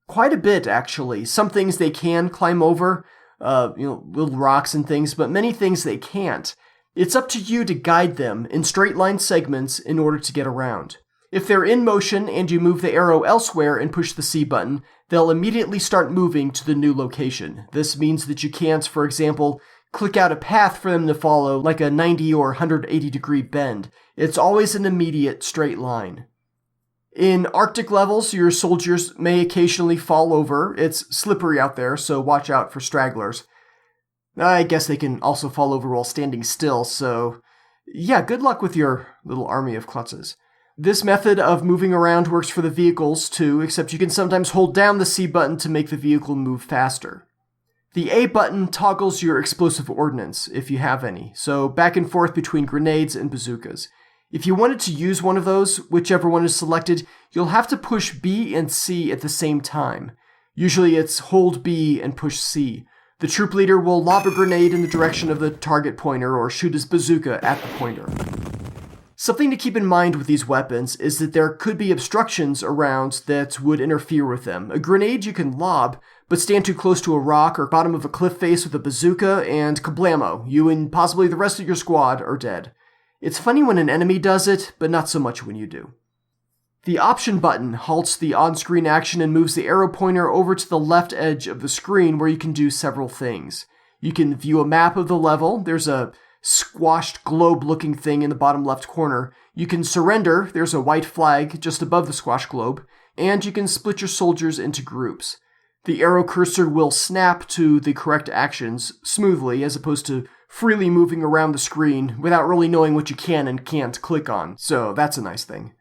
Quite a bit, actually. Some things they can climb over, little rocks and things, but many things they can't. It's up to you to guide them in straight line segments in order to get around. If they're in motion and you move the arrow elsewhere and push the C button, they'll immediately start moving to the new location. This means that you can't, for example, click out a path for them to follow like a 90 or 180 degree bend. It's always an immediate straight line. In Arctic levels, your soldiers may occasionally fall over. It's slippery out there, so watch out for stragglers. I guess they can also fall over while standing still, so yeah, good luck with your little army of klutzes. This method of moving around works for the vehicles too, except you can sometimes hold down the C button to make the vehicle move faster. The A button toggles your explosive ordnance, if you have any, so back and forth between grenades and bazookas. If you wanted to use one of those, whichever one is selected, you'll have to push B and C at the same time. Usually it's hold B and push C. The troop leader will lob a grenade in the direction of the target pointer or shoot his bazooka at the pointer. Something to keep in mind with these weapons is that there could be obstructions around that would interfere with them. A grenade you can lob, but stand too close to a rock or bottom of a cliff face with a bazooka, and kablamo, you and possibly the rest of your squad are dead. It's funny when an enemy does it, but not so much when you do. The option button halts the on-screen action and moves the arrow pointer over to the left edge of the screen where you can do several things. You can view a map of the level. There's a squashed globe-looking thing in the bottom left corner. You can surrender. There's a white flag just above the squashed globe. And you can split your soldiers into groups. The arrow cursor will snap to the correct actions smoothly, as opposed to freely moving around the screen without really knowing what you can and can't click on. So that's a nice thing.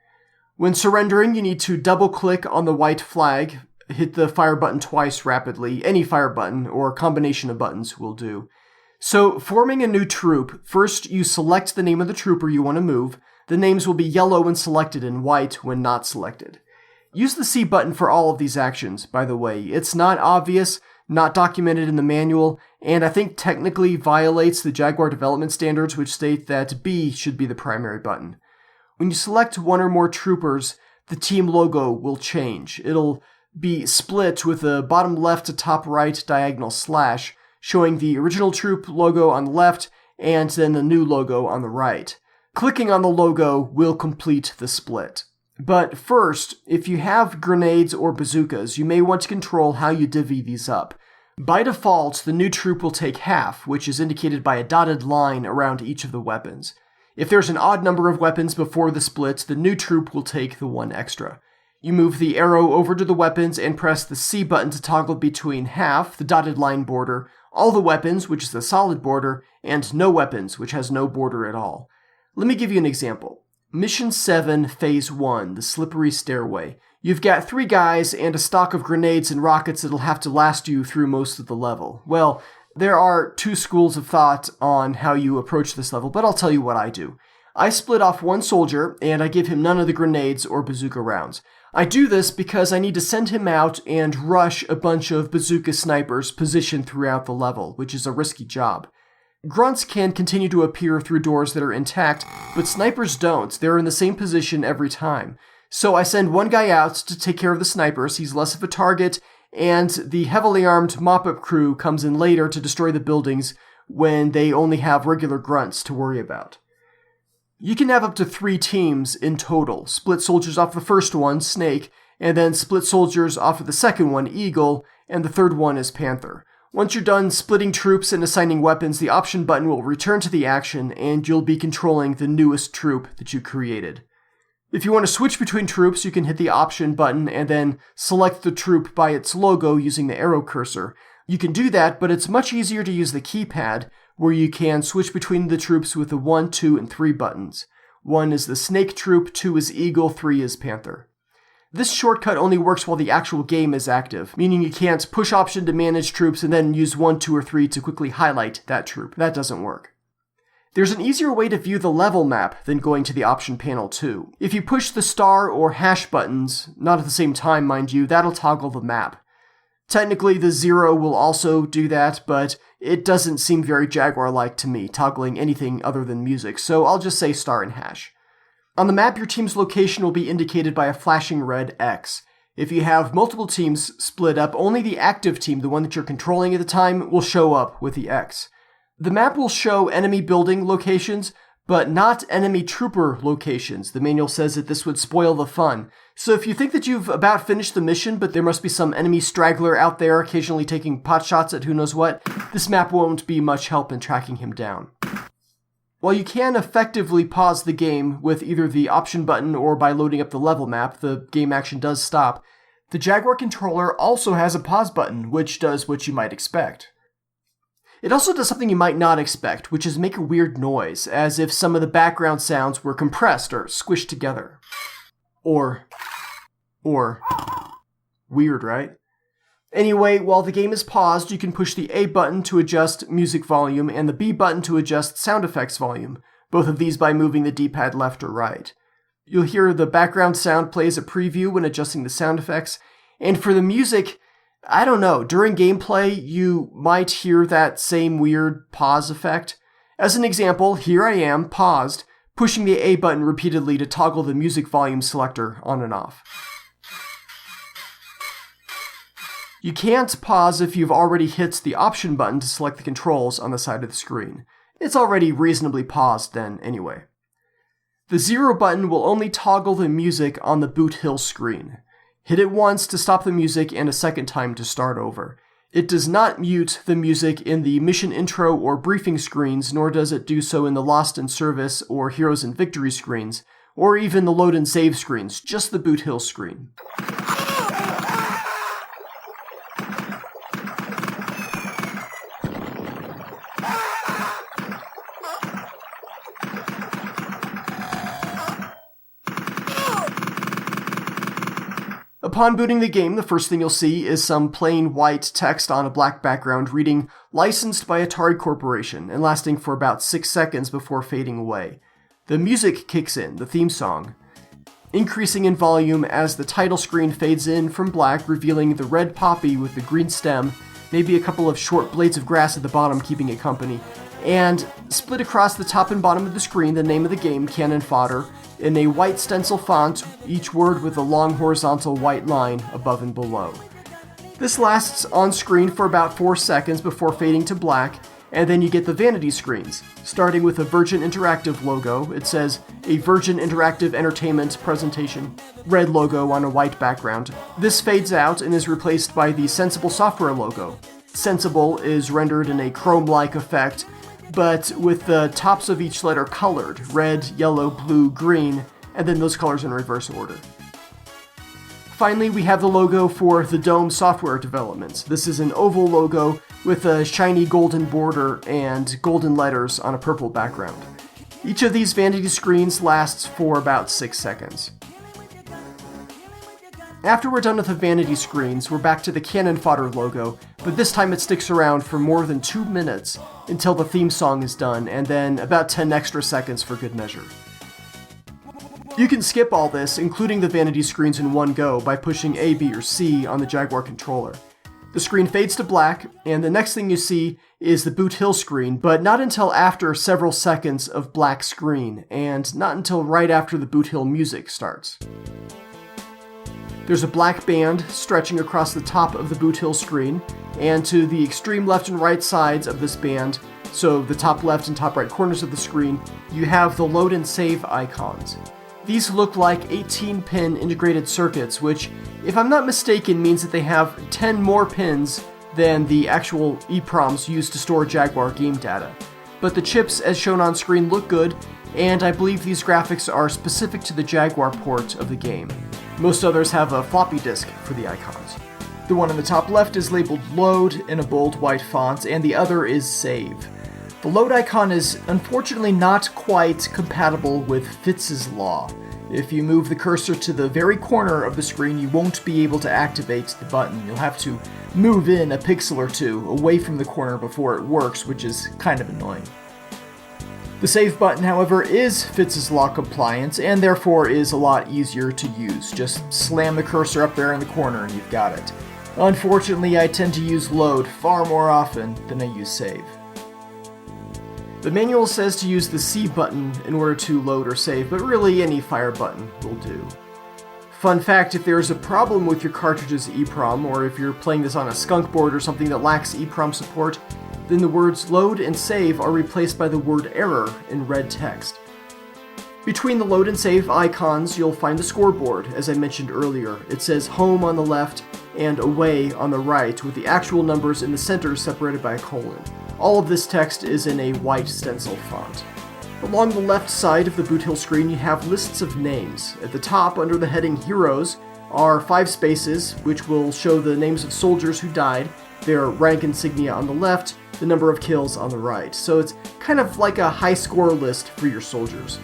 When surrendering, you need to double-click on the white flag, hit the fire button twice rapidly. Any fire button or combination of buttons will do. So, forming a new troop, first you select the name of the trooper you want to move. The names will be yellow when selected and white when not selected. Use the C button for all of these actions, by the way. It's not obvious, not documented in the manual, and I think technically violates the Jaguar development standards, which state that B should be the primary button. When you select one or more troopers, the team logo will change. It'll be split with a bottom left to top right diagonal slash. showing the original troop logo on the left and then the new logo on the right. Clicking on the logo will complete the split. But first, if you have grenades or bazookas, you may want to control how you divvy these up. By default, the new troop will take half, which is indicated by a dotted line around each of the weapons. If there's an odd number of weapons before the split, the new troop will take the one extra. You move the arrow over to the weapons and press the C button to toggle between half, the dotted line border, all the weapons, which is the solid border, and no weapons, which has no border at all. Let me give you an example. Mission 7, Phase 1, the Slippery Stairway. You've got 3 guys and a stock of grenades and rockets that'll have to last you through most of the level. Well, there are 2 schools of thought on how you approach this level, but I'll tell you what I do. I split off one soldier, and I give him none of the grenades or bazooka rounds. I do this because I need to send him out and rush a bunch of bazooka snipers positioned throughout the level, which is a risky job. Grunts can continue to appear through doors that are intact, but snipers don't. They're in the same position every time. So I send one guy out to take care of the snipers, he's less of a target, and the heavily armed mop-up crew comes in later to destroy the buildings when they only have regular grunts to worry about. You can have up to 3 teams in total. Split soldiers off the first one, Snake, and then split soldiers off of the second one, Eagle, and the third one is Panther. Once you're done splitting troops and assigning weapons, the option button will return to the action, and you'll be controlling the newest troop that you created. If you want to switch between troops, you can hit the option button and then select the troop by its logo using the arrow cursor. You can do that, but it's much easier to use the keypad, where you can switch between the troops with the 1, 2, and 3 buttons. 1 is the Snake troop, 2 is Eagle, 3 is Panther. This shortcut only works while the actual game is active, meaning you can't push option to manage troops and then use 1, 2, or 3 to quickly highlight that troop. That doesn't work. There's an easier way to view the level map than going to the option panel too. If you push the star or hash buttons, not at the same time mind you, that'll toggle the map. Technically the 0 will also do that, but it doesn't seem very Jaguar-like to me, toggling anything other than music, so I'll just say star and hash. On the map, your team's location will be indicated by a flashing red X. If you have multiple teams split up, only the active team, the one that you're controlling at the time, will show up with the X. The map will show enemy building locations, but not enemy trooper locations. The manual says that this would spoil the fun. So if you think that you've about finished the mission, but there must be some enemy straggler out there occasionally taking pot shots at who knows what, this map won't be much help in tracking him down. While you can effectively pause the game with either the option button or by loading up the level map, the game action does stop. The Jaguar controller also has a pause button, which does what you might expect. It also does something you might not expect, which is make a weird noise, as if some of the background sounds were compressed or squished together. Or weird, right? Anyway, while the game is paused, you can push the A button to adjust music volume and the B button to adjust sound effects volume, both of these by moving the D-pad left or right. You'll hear the background sound play as a preview when adjusting the sound effects, and for the music, I don't know, during gameplay, you might hear that same weird pause effect. As an example, here I am, paused, pushing the A button repeatedly to toggle the music volume selector on and off. You can't pause if you've already hit the option button to select the controls on the side of the screen. It's already reasonably paused then, anyway. The 0 button will only toggle the music on the boot hill screen. Hit it once to stop the music and a second time to start over. It does not mute the music in the mission intro or briefing screens, nor does it do so in the Lost in Service or Heroes in Victory screens, or even the load and save screens, just the boot hill screen. Upon booting the game, the first thing you'll see is some plain white text on a black background reading "Licensed by Atari Corporation" and lasting for about 6 seconds before fading away. The music kicks in, the theme song, increasing in volume as the title screen fades in from black, revealing the red poppy with the green stem, maybe a couple of short blades of grass at the bottom keeping it company, and split across the top and bottom of the screen the name of the game, Cannon Fodder, in a white stencil font, each word with a long horizontal white line above and below. This lasts on screen for about 4 seconds before fading to black, and then you get the vanity screens. Starting with a Virgin Interactive logo, it says, a Virgin Interactive Entertainment presentation, red logo on a white background. This fades out and is replaced by the Sensible Software logo. Sensible is rendered in a chrome-like effect, but with the tops of each letter colored, red, yellow, blue, green, and then those colors in reverse order. Finally, we have the logo for the Dome Software Developments. This is an oval logo with a shiny golden border and golden letters on a purple background. Each of these vanity screens lasts for about 6 seconds. After we're done with the vanity screens, we're back to the Cannon Fodder logo, but this time it sticks around for more than 2 minutes until the theme song is done, and then about 10 extra seconds for good measure. You can skip all this, including the vanity screens in one go, by pushing A, B, or C on the Jaguar controller. The screen fades to black, and the next thing you see is the Boot Hill screen, but not until after several seconds of black screen, and not until right after the Boot Hill music starts. There's a black band stretching across the top of the Boot Hill screen, and to the extreme left and right sides of this band, so the top left and top right corners of the screen, you have the load and save icons. These look like 18-pin integrated circuits, which, if I'm not mistaken, means that they have 10 more pins than the actual EPROMs used to store Jaguar game data. But the chips, as shown on screen, look good, and I believe these graphics are specific to the Jaguar port of the game. Most others have a floppy disk for the icons. The one in the top left is labeled Load in a bold white font, and the other is Save. The load icon is unfortunately not quite compatible with Fitz's law. If you move the cursor to the very corner of the screen, you won't be able to activate the button. You'll have to move in a pixel or two away from the corner before it works, which is kind of annoying. The save button, however, is Fitz's law compliant, and therefore is a lot easier to use. Just slam the cursor up there in the corner and you've got it. Unfortunately, I tend to use load far more often than I use save. The manual says to use the C button in order to load or save, but really any fire button will do. Fun fact, if there's a problem with your cartridge's EPROM, or if you're playing this on a skunk board or something that lacks EPROM support, then the words load and save are replaced by the word error in red text. Between the load and save icons, you'll find the scoreboard, as I mentioned earlier. It says home on the left and away on the right, with the actual numbers in the center separated by a colon. All of this text is in a white stencil font. Along the left side of the Boot Hill screen, you have lists of names. At the top, under the heading Heroes, are 5 spaces, which will show the names of soldiers who died, their rank insignia on the left, the number of kills on the right. So it's kind of like a high score list for your soldiers,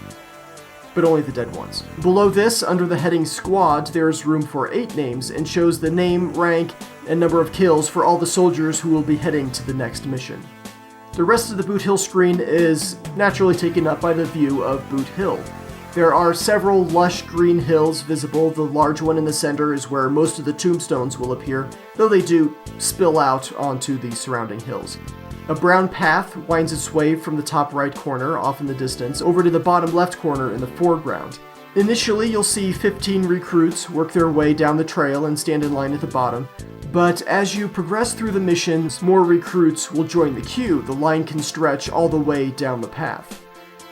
but only the dead ones. Below this, under the heading Squad, there's room for 8 names and shows the name, rank, and number of kills for all the soldiers who will be heading to the next mission. The rest of the Boot Hill screen is naturally taken up by the view of Boot Hill. There are several lush green hills visible. The large one in the center is where most of the tombstones will appear, though they do spill out onto the surrounding hills. A brown path winds its way from the top right corner, off in the distance, over to the bottom left corner in the foreground. Initially, you'll see 15 recruits work their way down the trail and stand in line at the bottom, but as you progress through the missions, more recruits will join the queue. The line can stretch all the way down the path.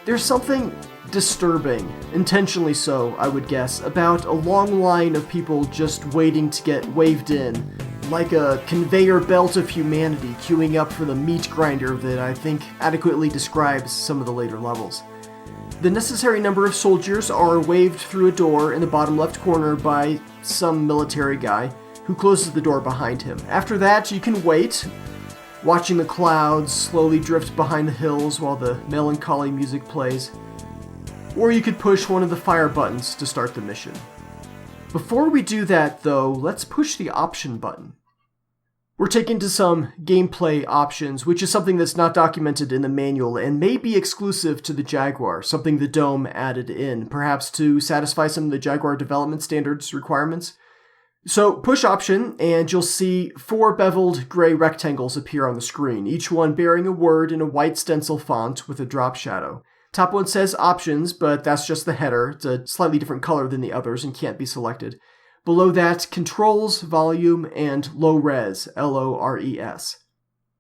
There's something disturbing, intentionally so, I would guess, about a long line of people just waiting to get waved in, like a conveyor belt of humanity queuing up for the meat grinder that I think adequately describes some of the later levels. The necessary number of soldiers are waved through a door in the bottom left corner by some military guy, who closes the door behind him. After that, you can wait, watching the clouds slowly drift behind the hills while the melancholy music plays. Or you could push one of the fire buttons to start the mission. Before we do that, though, let's push the option button. We're taken to some gameplay options, which is something that's not documented in the manual and may be exclusive to the Jaguar, something the Dome added in, perhaps to satisfy some of the Jaguar development standards requirements. So push option, and you'll see 4 beveled gray rectangles appear on the screen, each one bearing a word in a white stencil font with a drop shadow. Top one says options, but that's just the header. It's a slightly different color than the others and can't be selected. Below that, Controls, Volume, and Low Res, LORES.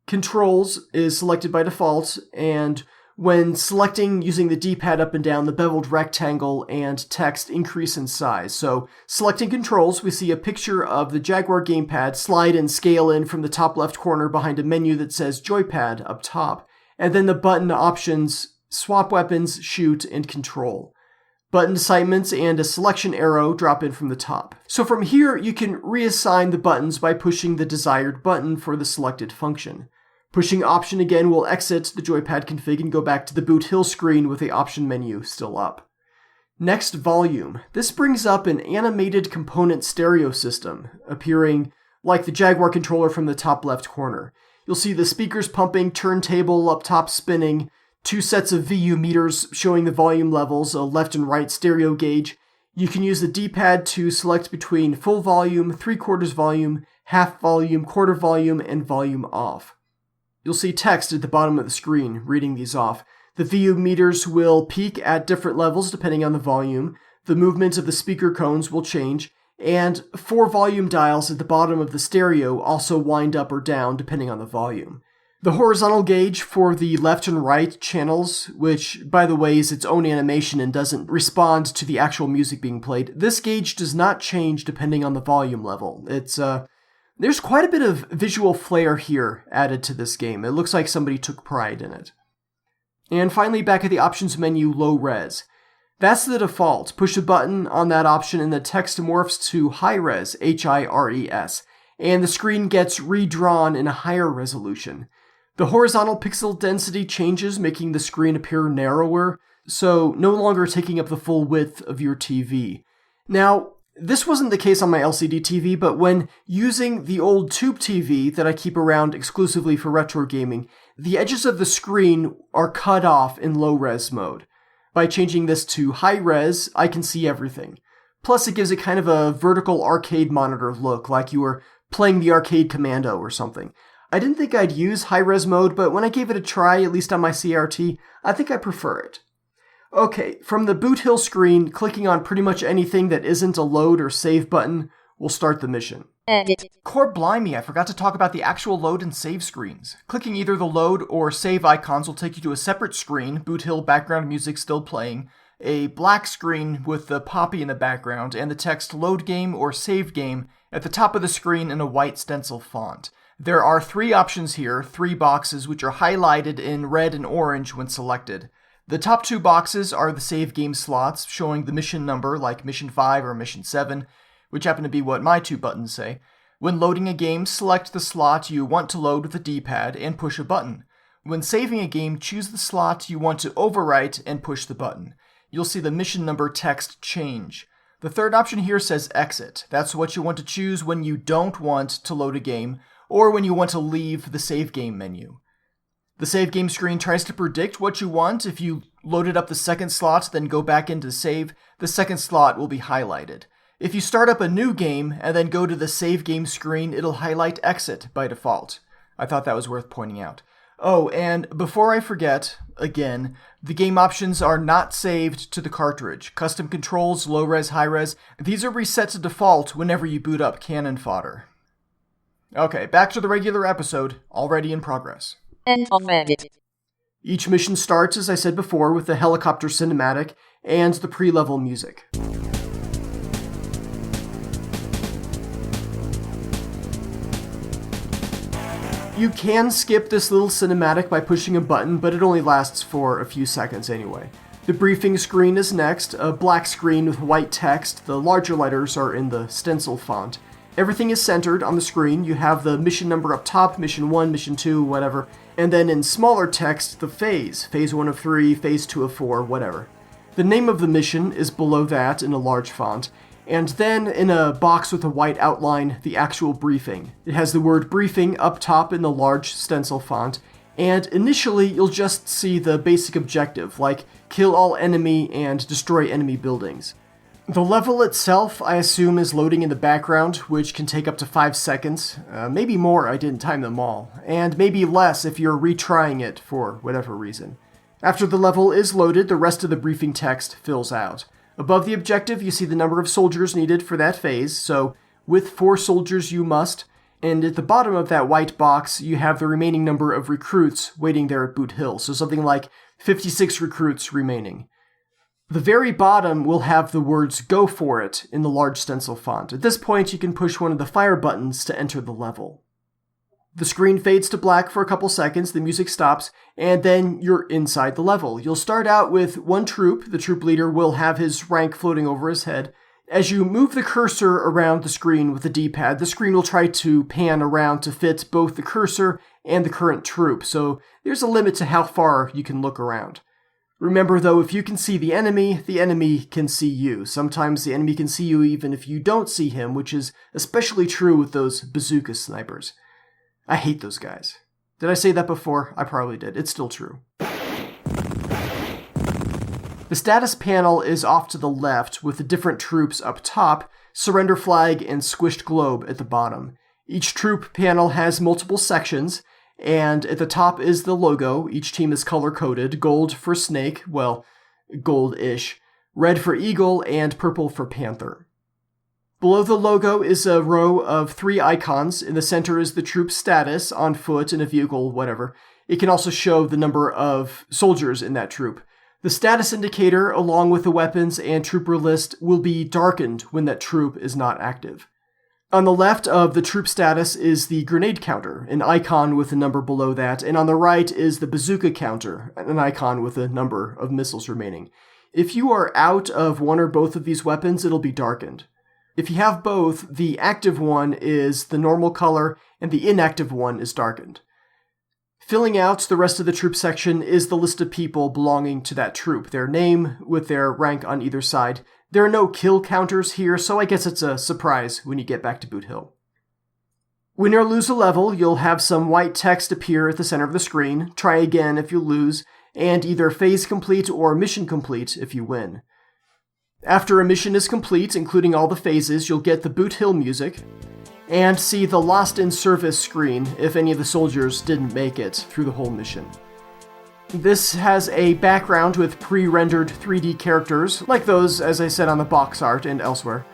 Controls is selected by default, and when selecting using the D-pad up and down, the beveled rectangle and text increase in size. So, selecting Controls, we see a picture of the Jaguar gamepad slide and scale in from the top left corner behind a menu that says Joypad up top, and then the button options Swap Weapons, Shoot, and Control. Button assignments and a selection arrow drop in from the top. So from here, you can reassign the buttons by pushing the desired button for the selected function. Pushing Option again will exit the joypad config and go back to the Boot Hill screen with the option menu still up. Next, Volume. This brings up an animated component stereo system, appearing like the Jaguar controller from the top left corner. You'll see the speakers pumping, turntable up top spinning, 2 sets of VU meters showing the volume levels, a left and right stereo gauge. You can use the D-pad to select between full volume, 3/4 volume, half volume, quarter volume, and volume off. You'll see text at the bottom of the screen reading these off. The VU meters will peak at different levels depending on the volume. The movement of the speaker cones will change, and 4 volume dials at the bottom of the stereo also wind up or down depending on the volume. The horizontal gauge for the left and right channels, which, by the way, is its own animation and doesn't respond to the actual music being played, this gauge does not change depending on the volume level. There's quite a bit of visual flair here added to this game. It looks like somebody took pride in it. And finally, back at the options menu, Low Res. That's the default. Push a button on that option and the text morphs to High Res, HIRES, and the screen gets redrawn in a higher resolution. The horizontal pixel density changes, making the screen appear narrower, so no longer taking up the full width of your TV. Now, this wasn't the case on my LCD TV, but when using the old tube TV that I keep around exclusively for retro gaming, the edges of the screen are cut off in low-res mode. By changing this to high-res, I can see everything. Plus, it gives it kind of a vertical arcade monitor look, like you were playing the Arcade Commando or something. I didn't think I'd use high-res mode, but when I gave it a try, at least on my CRT, I think I prefer it. Okay, from the Boot Hill screen, clicking on pretty much anything that isn't a load or save button will start the mission. Edit. Core blimey, I forgot to talk about the actual load and save screens. Clicking either the load or save icons will take you to a separate screen, Boot Hill background music still playing, a black screen with the poppy in the background, and the text load game or save game at the top of the screen in a white stencil font. There are 3 options here, 3 boxes, which are highlighted in red and orange when selected. The top 2 boxes are the save game slots, showing the mission number, like Mission 5 or Mission 7, which happen to be what my 2 buttons say. When loading a game, select the slot you want to load with the D-pad and push a button. When saving a game, choose the slot you want to overwrite and push the button. You'll see the mission number text change. The third option here says Exit. That's what you want to choose when you don't want to load a game, or when you want to leave the save game menu. The save game screen tries to predict what you want. If you loaded up the second slot, then go back into save, the second slot will be highlighted. If you start up a new game and then go to the save game screen, it'll highlight Exit by default. I thought that was worth pointing out. Oh, and before I forget, again, the game options are not saved to the cartridge. Custom controls, low-res, high-res, these are reset to default whenever you boot up Cannon Fodder. Okay, back to the regular episode, already in progress. End of edit. Each mission starts, as I said before, with the helicopter cinematic and the pre-level music. You can skip this little cinematic by pushing a button, but it only lasts for a few seconds anyway. The briefing screen is next, a black screen with white text. The larger letters are in the stencil font. Everything is centered on the screen. You have the mission number up top, mission 1, mission 2, whatever, and then in smaller text, the phase 1 of 3, phase 2 of 4, whatever. The name of the mission is below that in a large font, and then in a box with a white outline, the actual briefing. It has the word briefing up top in the large stencil font, and initially you'll just see the basic objective, like kill all enemy and destroy enemy buildings. The level itself, I assume, is loading in the background, which can take up to 5 seconds. Maybe more, I didn't time them all. And maybe less if you're retrying it for whatever reason. After the level is loaded, the rest of the briefing text fills out. Above the objective, you see the number of soldiers needed for that phase, so with 4 soldiers you must, and at the bottom of that white box, you have the remaining number of recruits waiting there at Boot Hill, so something like 56 recruits remaining. The very bottom will have the words "Go for it" in the large stencil font. At this point, you can push one of the fire buttons to enter the level. The screen fades to black for a couple seconds, the music stops, and then you're inside the level. You'll start out with 1 troop. The troop leader will have his rank floating over his head. As you move the cursor around the screen with the D-pad, the screen will try to pan around to fit both the cursor and the current troop, so there's a limit to how far you can look around. Remember though, if you can see the enemy can see you. Sometimes the enemy can see you even if you don't see him, which is especially true with those bazooka snipers. I hate those guys. Did I say that before? I probably did. It's still true. The status panel is off to the left with the different troops up top, surrender flag and squished globe at the bottom. Each troop panel has multiple sections, and at the top is the logo. Each team is color-coded, gold for snake, well, gold-ish, red for eagle, and purple for panther. Below the logo is a row of 3 icons. In the center is the troop's status, on foot, in a vehicle, whatever. It can also show the number of soldiers in that troop. The status indicator, along with the weapons and trooper list, will be darkened when that troop is not active. On the left of the troop status is the grenade counter, an icon with a number below that, and on the right is the bazooka counter, an icon with a number of missiles remaining. If you are out of one or both of these weapons, it'll be darkened. If you have both, the active one is the normal color, and the inactive one is darkened. Filling out the rest of the troop section is the list of people belonging to that troop, their name with their rank on either side. There are no kill counters here, so I guess it's a surprise when you get back to Boot Hill. Win or lose a level, you'll have some white text appear at the center of the screen, try again if you lose, and either phase complete or mission complete if you win. After a mission is complete, including all the phases, you'll get the Boot Hill music, and see the Lost in Service screen if any of the soldiers didn't make it through the whole mission. This has a background with pre-rendered 3D characters, like those, as I said, on the box art and elsewhere.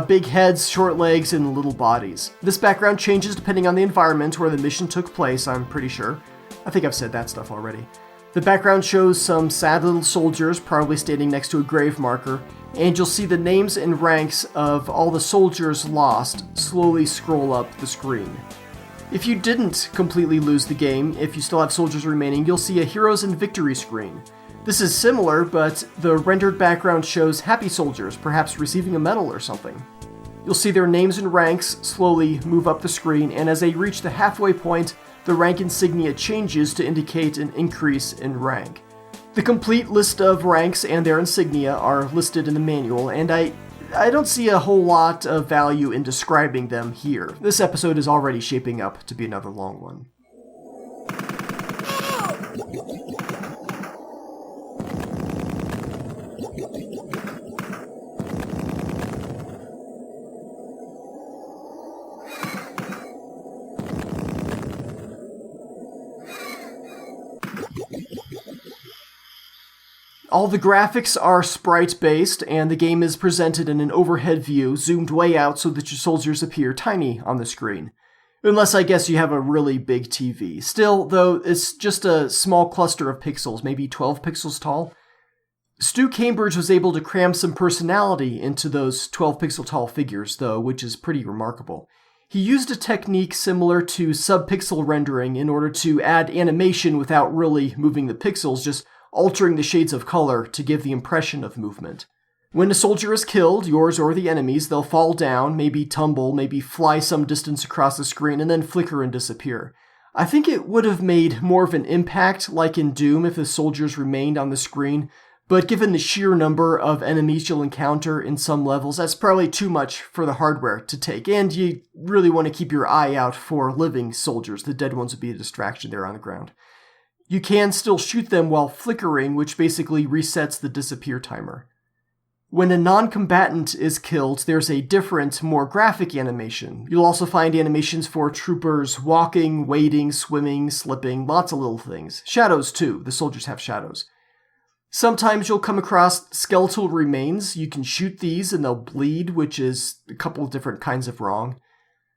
Big heads, short legs, and little bodies. This background changes depending on the environment where the mission took place, I'm pretty sure. I think I've said that stuff already. The background shows some sad little soldiers, probably standing next to a grave marker, and you'll see the names and ranks of all the soldiers lost slowly scroll up the screen. If you didn't completely lose the game, if you still have soldiers remaining, you'll see a Heroes and Victory screen. This is similar, but the rendered background shows happy soldiers, perhaps receiving a medal or something. You'll see their names and ranks slowly move up the screen, and as they reach the halfway point, the rank insignia changes to indicate an increase in rank. The complete list of ranks and their insignia are listed in the manual, and I don't see a whole lot of value in describing them here. This episode is already shaping up to be another long one. All the graphics are sprite-based, and the game is presented in an overhead view, zoomed way out so that your soldiers appear tiny on the screen. Unless I guess you have a really big TV. Still, though, it's just a small cluster of pixels, maybe 12 pixels tall. Stu Cambridge was able to cram some personality into those 12 pixel tall figures, though, which is pretty remarkable. He used a technique similar to sub-pixel rendering in order to add animation without really moving the pixels, just altering the shades of color to give the impression of movement. When a soldier is killed, yours or the enemy's, they'll fall down, maybe tumble, maybe fly some distance across the screen, and then flicker and disappear. I think it would have made more of an impact, like in Doom, if the soldiers remained on the screen, but given the sheer number of enemies you'll encounter in some levels, that's probably too much for the hardware to take, and you really want to keep your eye out for living soldiers. The dead ones would be a distraction there on the ground. You can still shoot them while flickering, which basically resets the disappear timer. When a non-combatant is killed, there's a different, more graphic animation. You'll also find animations for troopers walking, wading, swimming, slipping, lots of little things. Shadows too, the soldiers have shadows. Sometimes you'll come across skeletal remains. You can shoot these and they'll bleed, which is a couple of different kinds of wrong.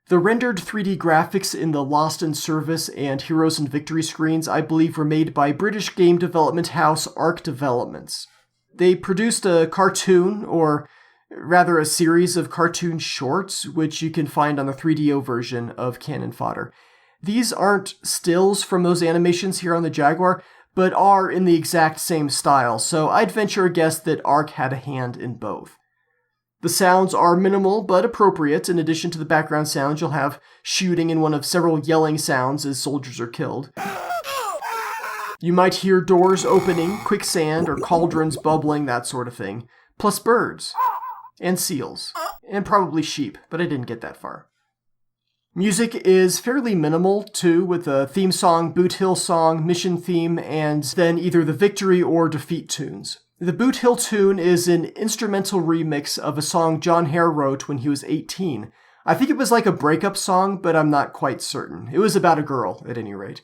The rendered 3D graphics in the Lost in Service and Heroes and Victory screens, I believe, were made by British game development house Arc Developments. They produced a cartoon, or rather a series of cartoon shorts, which you can find on the 3DO version of Cannon Fodder. These aren't stills from those animations here on the Jaguar, but are in the exact same style, so I'd venture a guess that Arc had a hand in both. The sounds are minimal but appropriate. In addition to the background sounds, you'll have shooting and one of several yelling sounds as soldiers are killed. You might hear doors opening, quicksand, or cauldrons bubbling, that sort of thing. Plus birds. And seals. And probably sheep, but I didn't get that far. Music is fairly minimal, too, with a theme song, Boot Hill song, mission theme, and then either the victory or defeat tunes. The Boot Hill tune is an instrumental remix of a song John Hare wrote when he was 18. I think it was like a breakup song, but I'm not quite certain. It was about a girl, at any rate.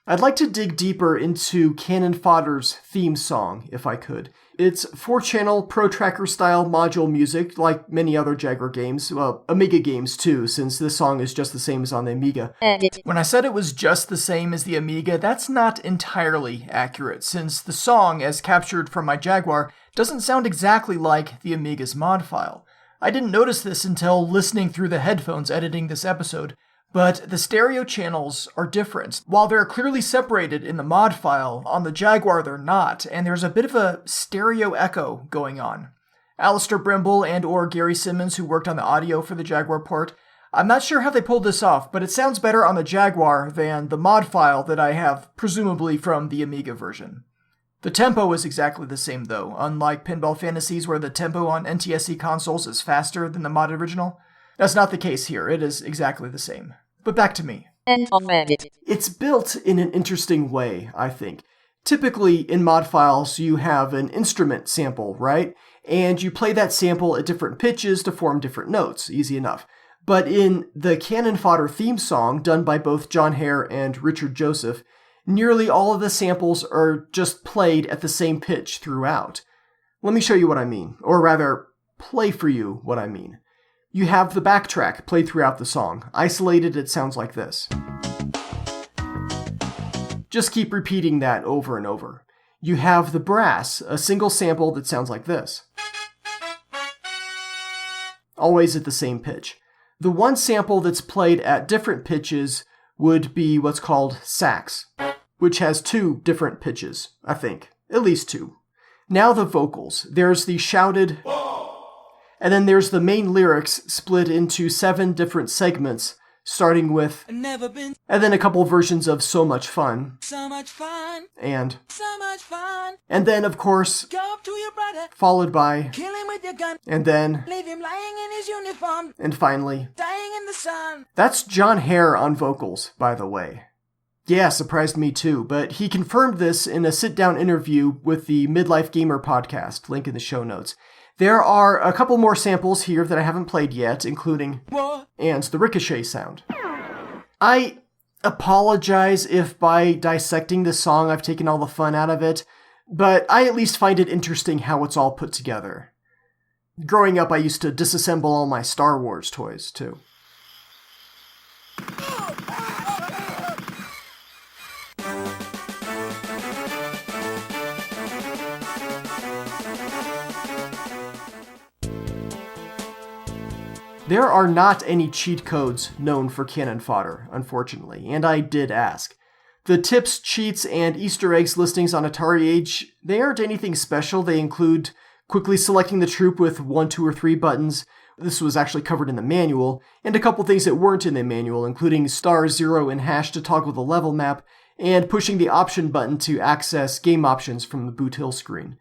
I'd like to dig deeper into Cannon Fodder's theme song, if I could. It's 4-channel Pro Tracker style module music, like many other Jaguar games, well, Amiga games too, since this song is just the same as on the Amiga. Edit. When I said it was just the same as the Amiga, that's not entirely accurate, since the song, as captured from my Jaguar, doesn't sound exactly like the Amiga's mod file. I didn't notice this until listening through the headphones editing this episode, but the stereo channels are different. While they're clearly separated in the mod file, on the Jaguar they're not, and there's a bit of a stereo echo going on. Alistair Brimble and or Gary Simmons, who worked on the audio for the Jaguar port, I'm not sure how they pulled this off, but it sounds better on the Jaguar than the mod file that I have, presumably from the Amiga version. The tempo is exactly the same though, unlike Pinball Fantasies where the tempo on NTSC consoles is faster than the mod original. That's not the case here, it is exactly the same. But back to me. End of edit. It's built in an interesting way, I think. Typically, in mod files, you have an instrument sample, right? And you play that sample at different pitches to form different notes. Easy enough. But in the Cannon Fodder theme song, done by both John Hare and Richard Joseph, nearly all of the samples are just played at the same pitch throughout. Let me show you what I mean. Or rather, play for you what I mean. You have the backtrack played throughout the song. Isolated, it sounds like this. Just keep repeating that over and over. You have the brass, a single sample that sounds like this. Always at the same pitch. The one sample that's played at different pitches would be what's called sax, which has 2 different pitches, I think. At least 2. Now the vocals. There's the shouted... And then there's the main lyrics split into 7 different segments, starting with, Never been and then a couple versions of So Much Fun, so much fun, and then, of course, go up to your brother, followed by, kill him with your gun, and then, leave him lying in his uniform, and finally. dying in the sun. That's John Hare on vocals, by the way. Yeah, surprised me too, but he confirmed this in a sit-down interview with the Midlife Gamer podcast, link in the show notes. There are a couple more samples here that I haven't played yet, including What? and the ricochet sound. I apologize if by dissecting this song I've taken all the fun out of it, but I at least find it interesting how it's all put together. Growing up, I used to disassemble all my Star Wars toys, too. There are not any cheat codes known for Cannon Fodder, unfortunately, and I did ask. The tips, cheats, and Easter eggs listings on Atari Age, they aren't anything special. They include quickly selecting the troop with 1, 2, or 3 buttons. This was actually covered in the manual, and a couple things that weren't in the manual, including *0 and hash to toggle the level map, and pushing the option button to access game options from the Boot Hill screen.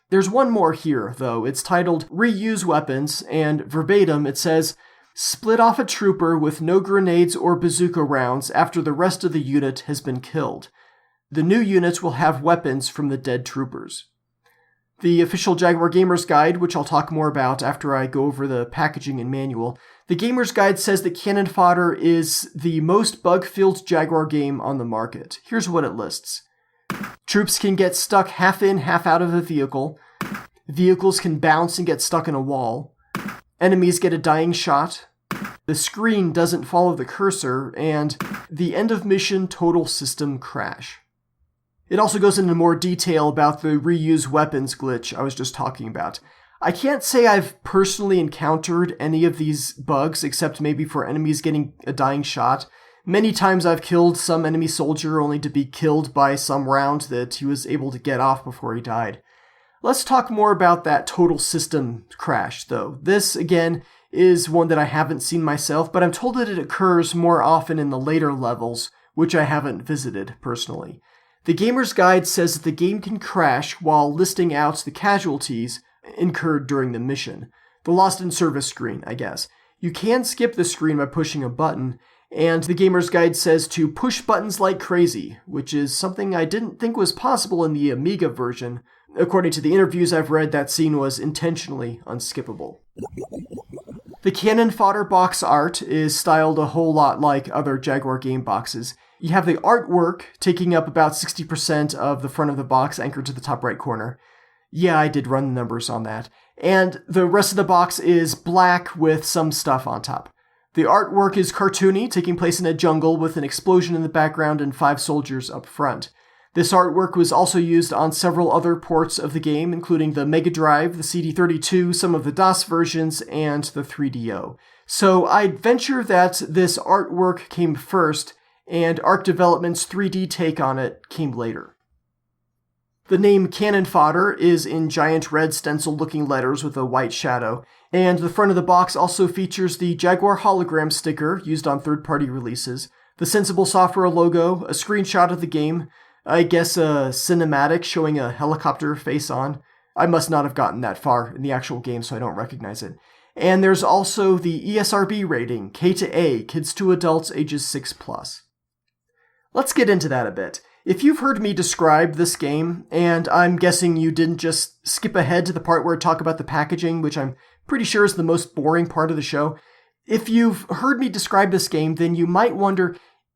There's one more here, though. It's titled Reuse Weapons, and verbatim it says, split off a trooper with no grenades or bazooka rounds after the rest of the unit has been killed. The new units will have weapons from the dead troopers. The official Jaguar Gamer's Guide, which I'll talk more about after I go over the packaging and manual, the Gamer's Guide says that Cannon Fodder is the most bug-filled Jaguar game on the market. Here's what it lists. Troops can get stuck half in, half out of a vehicle. Vehicles can bounce and get stuck in a wall. Enemies get a dying shot. The screen doesn't follow the cursor, and the end of mission total system crash. It also goes into more detail about the reuse weapons glitch I was just talking about. I can't say I've personally encountered any of these bugs, except maybe for enemies getting a dying shot. Many times I've killed some enemy soldier only to be killed by some round that he was able to get off before he died. Let's talk more about that total system crash, though. This, again, is one that I haven't seen myself, but I'm told that it occurs more often in the later levels, which I haven't visited personally. The Gamer's Guide says that the game can crash while listing out the casualties incurred during the mission. The lost in service screen, I guess. You can skip the screen by pushing a button, and the Gamer's Guide says to push buttons like crazy, which is something I didn't think was possible in the Amiga version. According to the interviews I've read, that scene was intentionally unskippable. The Cannon Fodder box art is styled a whole lot like other Jaguar game boxes. You have the artwork taking up about 60% of the front of the box, anchored to the top right corner. Yeah, I did run the numbers on that. And the rest of the box is black with some stuff on top. The artwork is cartoony, taking place in a jungle with an explosion in the background and 5 soldiers up front. This artwork was also used on several other ports of the game, including the Mega Drive, the CD32, some of the DOS versions, and the 3DO. So I'd venture that this artwork came first, and Arc Development's 3D take on it came later. The name Cannon Fodder is in giant red stencil-looking letters with a white shadow, and the front of the box also features the Jaguar hologram sticker used on third-party releases, the Sensible Software logo, a screenshot of the game, I guess a cinematic showing a helicopter face on. I must not have gotten that far in the actual game, so I don't recognize it. And there's also the ESRB rating, K to A, kids to adults ages 6+. Let's get into that a bit. If you've heard me describe this game, and I'm guessing you didn't just skip ahead to the part where I talk about the packaging, which I'm pretty sure is the most boring part of the show, if you've heard me describe this game, then you might wonder,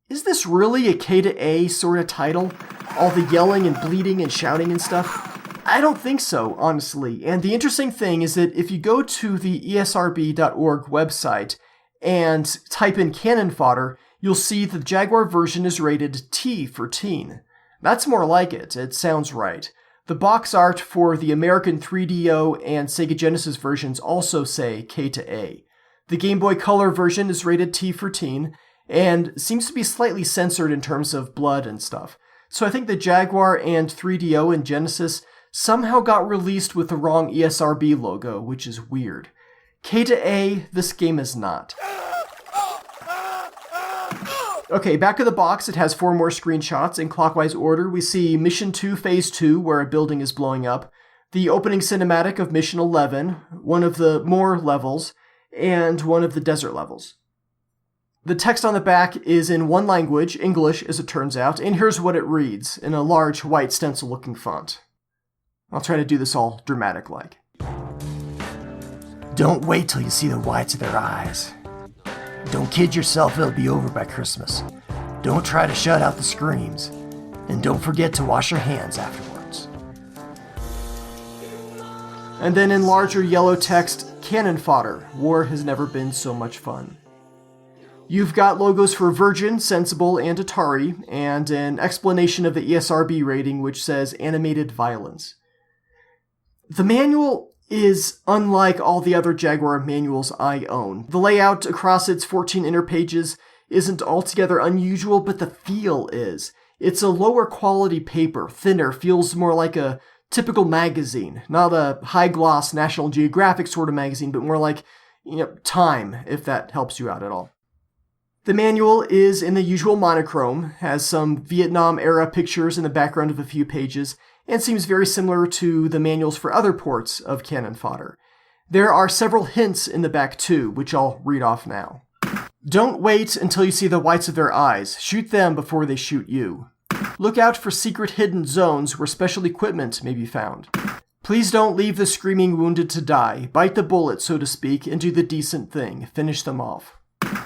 is this really a K to A sort of title? All the yelling and bleeding and shouting and stuff? I don't think so, honestly. And the interesting thing is that if you go to the ESRB.org website and type in Cannon Fodder, you'll see the Jaguar version is rated T for teen. That's more like it. It sounds right. The box art for the American 3DO and Sega Genesis versions also say K to A. The Game Boy Color version is rated T for teen, and seems to be slightly censored in terms of blood and stuff. So I think the Jaguar and 3DO and Genesis somehow got released with the wrong ESRB logo, which is weird. K to A, this game is not. Okay, back of the box, it has 4 more screenshots. In clockwise order, we see Mission 2 Phase 2, where a building is blowing up, the opening cinematic of Mission 11, one of the more levels, and one of the desert levels. The text on the back is in one language, English as it turns out, and here's what it reads, in a large white stencil-looking font. I'll try to do this all dramatic-like. Don't wait till you see the whites of their eyes. Don't kid yourself, it'll be over by Christmas. Don't try to shut out the screams. And don't forget to wash your hands afterwards. And then in larger yellow text, Cannon Fodder. War has never been so much fun. You've got logos for Virgin, Sensible, and Atari, and an explanation of the ESRB rating which says animated violence. The manual is unlike all the other Jaguar manuals I own. The layout across its 14 inner pages isn't altogether unusual, but the feel is. It's a lower quality paper, thinner, feels more like a typical magazine. Not a high-gloss National Geographic sort of magazine, but more like, Time, if that helps you out at all. The manual is in the usual monochrome, has some Vietnam-era pictures in the background of a few pages, and seems very similar to the manuals for other ports of Cannon Fodder. There are several hints in the back too, which I'll read off now. Don't wait until you see the whites of their eyes. Shoot them before they shoot you. Look out for secret hidden zones where special equipment may be found. Please don't leave the screaming wounded to die. Bite the bullet, so to speak, and do the decent thing. Finish them off.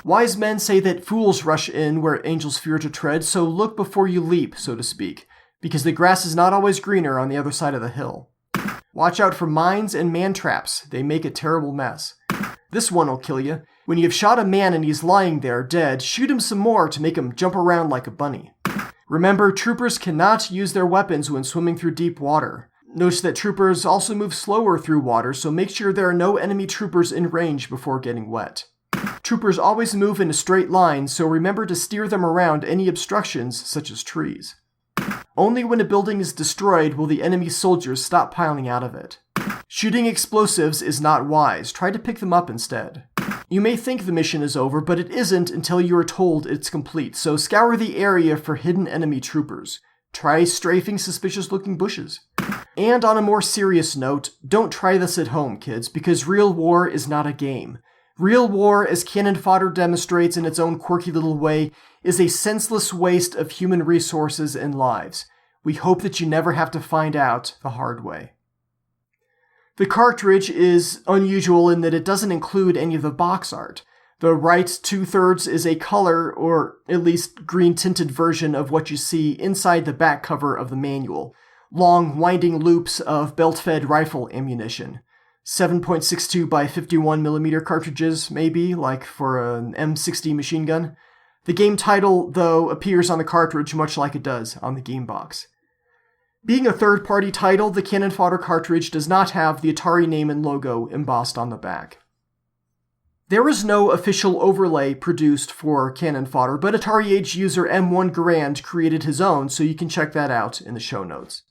Wise men say that fools rush in where angels fear to tread, so look before you leap, so to speak. because the grass is not always greener on the other side of the hill. Watch out for mines and man traps. They make a terrible mess. This one will kill you. When you've shot a man and he's lying there dead, shoot him some more to make him jump around like a bunny. Remember, troopers cannot use their weapons when swimming through deep water. Notice that troopers also move slower through water, so make sure there are no enemy troopers in range before getting wet. Troopers always move in a straight line, so remember to steer them around any obstructions, such as trees. Only when a building is destroyed will the enemy soldiers stop piling out of it. Shooting explosives is not wise. Try to pick them up instead. You may think the mission is over, but it isn't until you are told it's complete, so scour the area for hidden enemy troopers. Try strafing suspicious-looking bushes. And on a more serious note, don't try this at home, kids, because real war is not a game. Real war, as Cannon Fodder demonstrates in its own quirky little way, is a senseless waste of human resources and lives. We hope that you never have to find out the hard way. The cartridge is unusual in that it doesn't include any of the box art. The right 2/3 is a color, or at least green-tinted version of what you see inside the back cover of the manual. Long, winding loops of belt-fed rifle ammunition. 7.62 by 51mm cartridges, maybe, like for an M60 machine gun. The game title, though, appears on the cartridge much like it does on the game box. Being a third-party title, the Cannon Fodder cartridge does not have the Atari name and logo embossed on the back. There is no official overlay produced for Cannon Fodder, but Atari Age user M1 Garand created his own, so you can check that out in the show notes.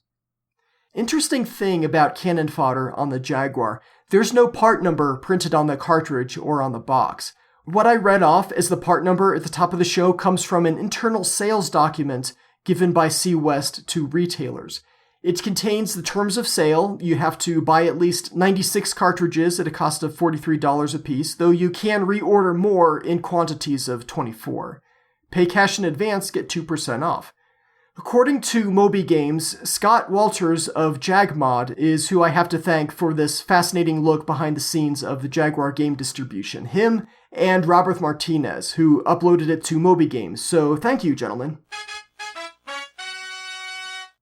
Interesting thing about Cannon Fodder on the Jaguar, there's no part number printed on the cartridge or on the box. What I read off as the part number at the top of the show comes from an internal sales document given by C West to retailers. It contains the terms of sale. You have to buy at least 96 cartridges at a cost of $43 a piece, though you can reorder more in quantities of 24. Pay cash in advance, get 2% off. According to Moby Games, Scott Walters of JagMod is who I have to thank for this fascinating look behind the scenes of the Jaguar game distribution. Him and Roberth Martinez, who uploaded it to Moby Games, so thank you, gentlemen.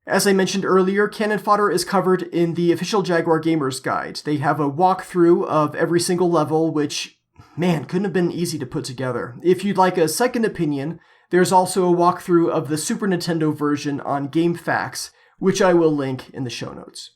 As I mentioned earlier, Cannon Fodder is covered in the official Jaguar Gamer's Guide. They have a walkthrough of every single level, which, man, couldn't have been easy to put together. If you'd like a second opinion, there's also a walkthrough of the Super Nintendo version on GameFAQs, which I will link in the show notes.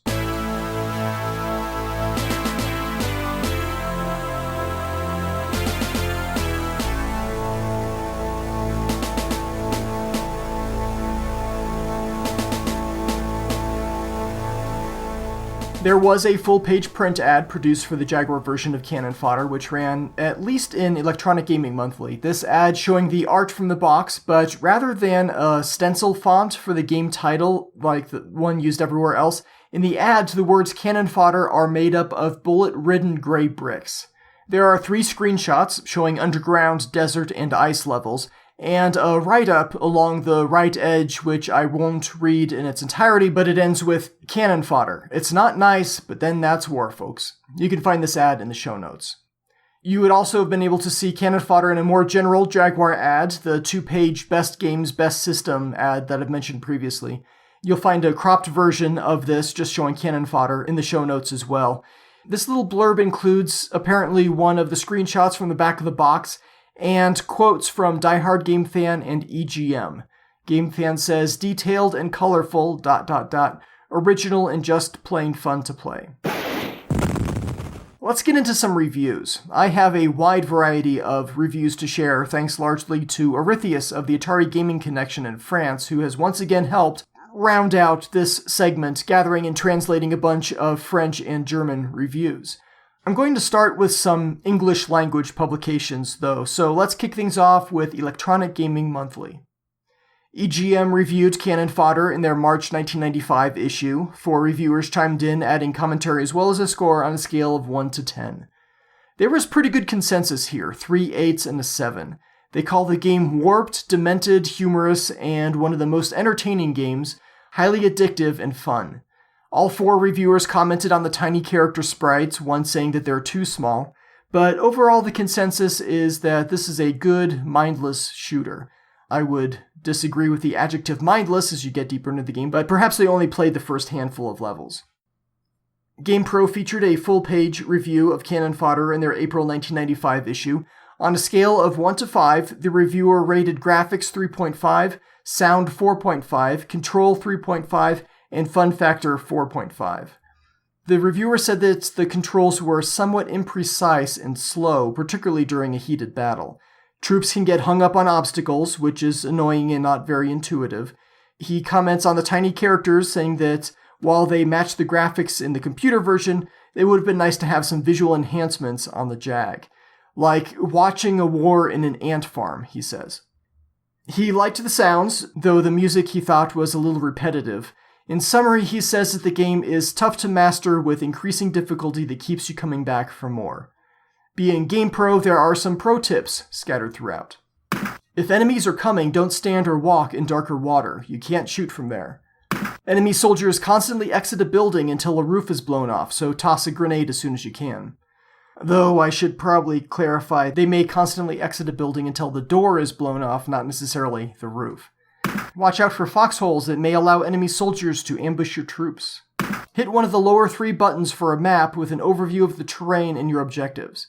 There was a full-page print ad produced for the Jaguar version of Cannon Fodder, which ran at least in Electronic Gaming Monthly. This ad showing the art from the box, but rather than a stencil font for the game title, like the one used everywhere else, in the ad, the words Cannon Fodder are made up of bullet-ridden gray bricks. There are 3 screenshots showing underground, desert, and ice levels, and a write-up along the right edge, which I won't read in its entirety, but it ends with Cannon Fodder. It's not nice, but then that's war, folks. You can find this ad in the show notes. You would also have been able to see Cannon Fodder in a more general Jaguar ad, the 2-page Best Games, Best System ad that I've mentioned previously. You'll find a cropped version of this just showing Cannon Fodder in the show notes as well. This little blurb includes apparently one of the screenshots from the back of the box, and quotes from Die Hard Game Fan and EGM. Game Fan says, detailed and colorful, ... original and just plain fun to play. Let's get into some reviews. I have a wide variety of reviews to share, thanks largely to Arethius of the Atari Gaming Connection in France, who has once again helped round out this segment, gathering and translating a bunch of French and German reviews. I'm going to start with some English language publications, though, so let's kick things off with Electronic Gaming Monthly. EGM reviewed Cannon Fodder in their March 1995 issue. 4 reviewers chimed in, adding commentary as well as a score on a scale of 1 to 10. There was pretty good consensus here, 3 8s and a 7. They call the game warped, demented, humorous, and one of the most entertaining games, highly addictive and fun. All 4 reviewers commented on the tiny character sprites, one saying that they're too small, but overall the consensus is that this is a good, mindless shooter. I would disagree with the adjective mindless as you get deeper into the game, but perhaps they only played the first handful of levels. GamePro featured a full-page review of Cannon Fodder in their April 1995 issue. On a scale of 1 to 5, the reviewer rated graphics 3.5, sound 4.5, control 3.5, and fun factor 4.5. The reviewer said that the controls were somewhat imprecise and slow, particularly during a heated battle. Troops can get hung up on obstacles, which is annoying and not very intuitive. He comments on the tiny characters, saying that while they match the graphics in the computer version, it would have been nice to have some visual enhancements on the Jag. Like watching a war in an ant farm, he says. He liked the sounds, though the music he thought was a little repetitive. In summary, he says that the game is tough to master with increasing difficulty that keeps you coming back for more. Being GamePro, there are some pro tips scattered throughout. If enemies are coming, don't stand or walk in darker water. You can't shoot from there. Enemy soldiers constantly exit a building until a roof is blown off, so toss a grenade as soon as you can. Though I should probably clarify, they may constantly exit a building until the door is blown off, not necessarily the roof. Watch out for foxholes that may allow enemy soldiers to ambush your troops. Hit one of the lower 3 buttons for a map with an overview of the terrain and your objectives.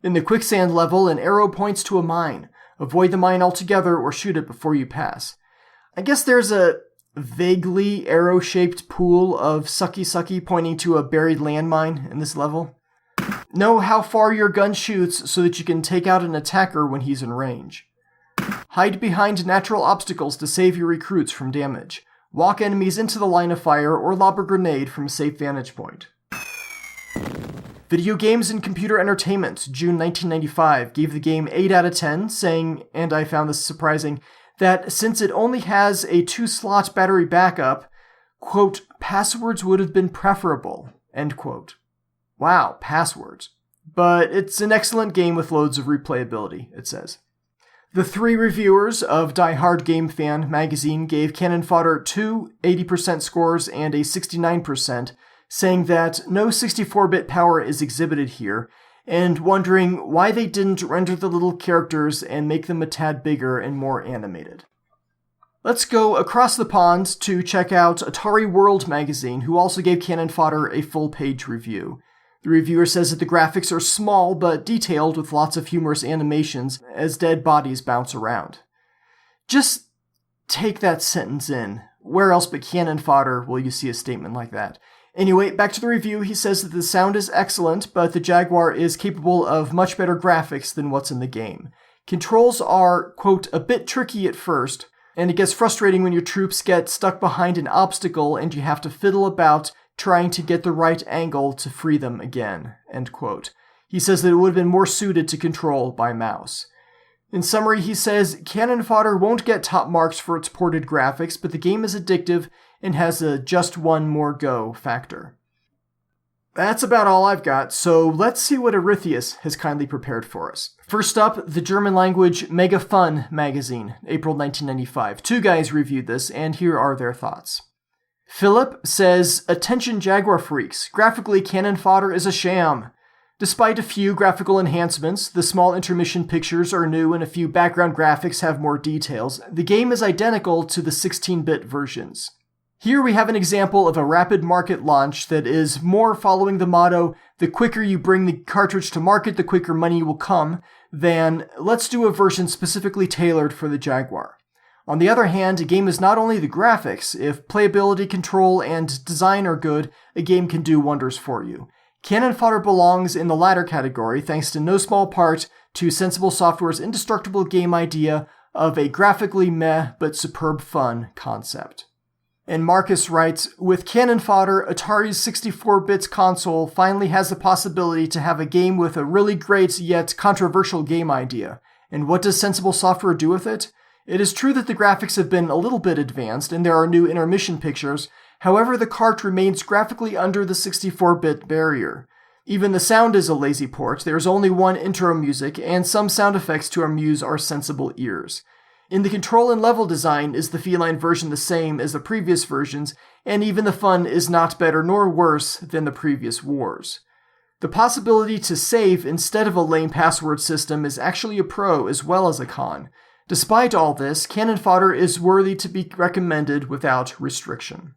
In the quicksand level, an arrow points to a mine. Avoid the mine altogether or shoot it before you pass. I guess there's a vaguely arrow-shaped pool of sucky pointing to a buried landmine in this level. Know how far your gun shoots so that you can take out an attacker when he's in range. Hide behind natural obstacles to save your recruits from damage. Walk enemies into the line of fire or lob a grenade from a safe vantage point. Video Games and Computer Entertainment, June 1995, gave the game 8 out of 10, saying, and I found this surprising, that since it only has a 2-slot battery backup, quote, passwords would have been preferable, end quote. Wow, passwords. But it's an excellent game with loads of replayability, it says. The 3 reviewers of Die Hard Game Fan magazine gave Cannon Fodder 2 80% scores and a 69%, saying that no 64-bit power is exhibited here, and wondering why they didn't render the little characters and make them a tad bigger and more animated. Let's go across the pond to check out Atari World magazine, who also gave Cannon Fodder a full-page review. The reviewer says that the graphics are small but detailed with lots of humorous animations as dead bodies bounce around. Just take that sentence in. Where else but Cannon Fodder will you see a statement like that? Anyway, back to the review, he says that the sound is excellent, but the Jaguar is capable of much better graphics than what's in the game. Controls are, quote, a bit tricky at first, and it gets frustrating when your troops get stuck behind an obstacle and you have to fiddle about trying to get the right angle to free them again, end quote. He says that it would have been more suited to control by mouse. In summary, he says, Cannon Fodder won't get top marks for its ported graphics, but the game is addictive and has a just one more go factor. That's about all I've got, so let's see what Arethius has kindly prepared for us. First up, the German language Mega Fun magazine, April 1995. 2 guys reviewed this, and here are their thoughts. Philip says, attention Jaguar freaks, graphically Cannon Fodder is a sham. Despite a few graphical enhancements, the small intermission pictures are new and a few background graphics have more details, the game is identical to the 16-bit versions. Here we have an example of a rapid market launch that is more following the motto, the quicker you bring the cartridge to market, the quicker money will come, than let's do a version specifically tailored for the Jaguar. On the other hand, a game is not only the graphics. If playability, control, and design are good, a game can do wonders for you. Cannon Fodder belongs in the latter category thanks to no small part to Sensible Software's indestructible game idea of a graphically meh but superb fun concept. And Marcus writes, with Cannon Fodder, Atari's 64-bit console finally has the possibility to have a game with a really great yet controversial game idea. And what does Sensible Software do with it? It is true that the graphics have been a little bit advanced and there are new intermission pictures, however the cart remains graphically under the 64-bit barrier. Even the sound is a lazy port, there is only one intro music, and some sound effects to amuse our sensible ears. In the control and level design, is the feline version the same as the previous versions, and even the fun is not better nor worse than the previous wars. The possibility to save instead of a lame password system is actually a pro as well as a con. Despite all this, Cannon Fodder is worthy to be recommended without restriction.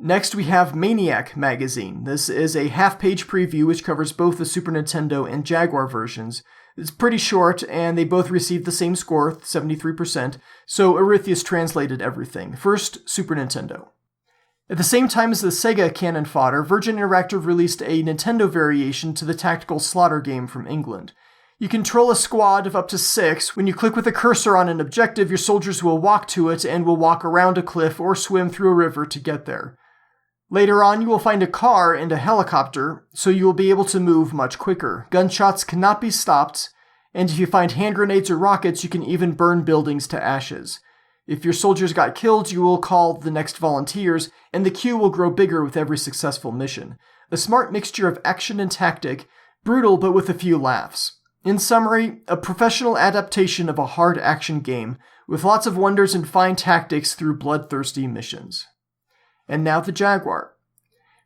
Next, we have Maniac Magazine. This is a half-page preview which covers both the Super Nintendo and Jaguar versions. It's pretty short, and they both received the same score, 73%, so Arethius translated everything. First, Super Nintendo. At the same time as the Sega Cannon Fodder, Virgin Interactive released a Nintendo variation to the tactical slaughter game from England. You control a squad of up to 6. When you click with a cursor on an objective, your soldiers will walk to it and will walk around a cliff or swim through a river to get there. Later on, you will find a car and a helicopter, so you will be able to move much quicker. Gunshots cannot be stopped, and if you find hand grenades or rockets, you can even burn buildings to ashes. If your soldiers got killed, you will call the next volunteers, and the queue will grow bigger with every successful mission. A smart mixture of action and tactic, brutal but with a few laughs. In summary, a professional adaptation of a hard action game, with lots of wonders and fine tactics through bloodthirsty missions. And now the Jaguar.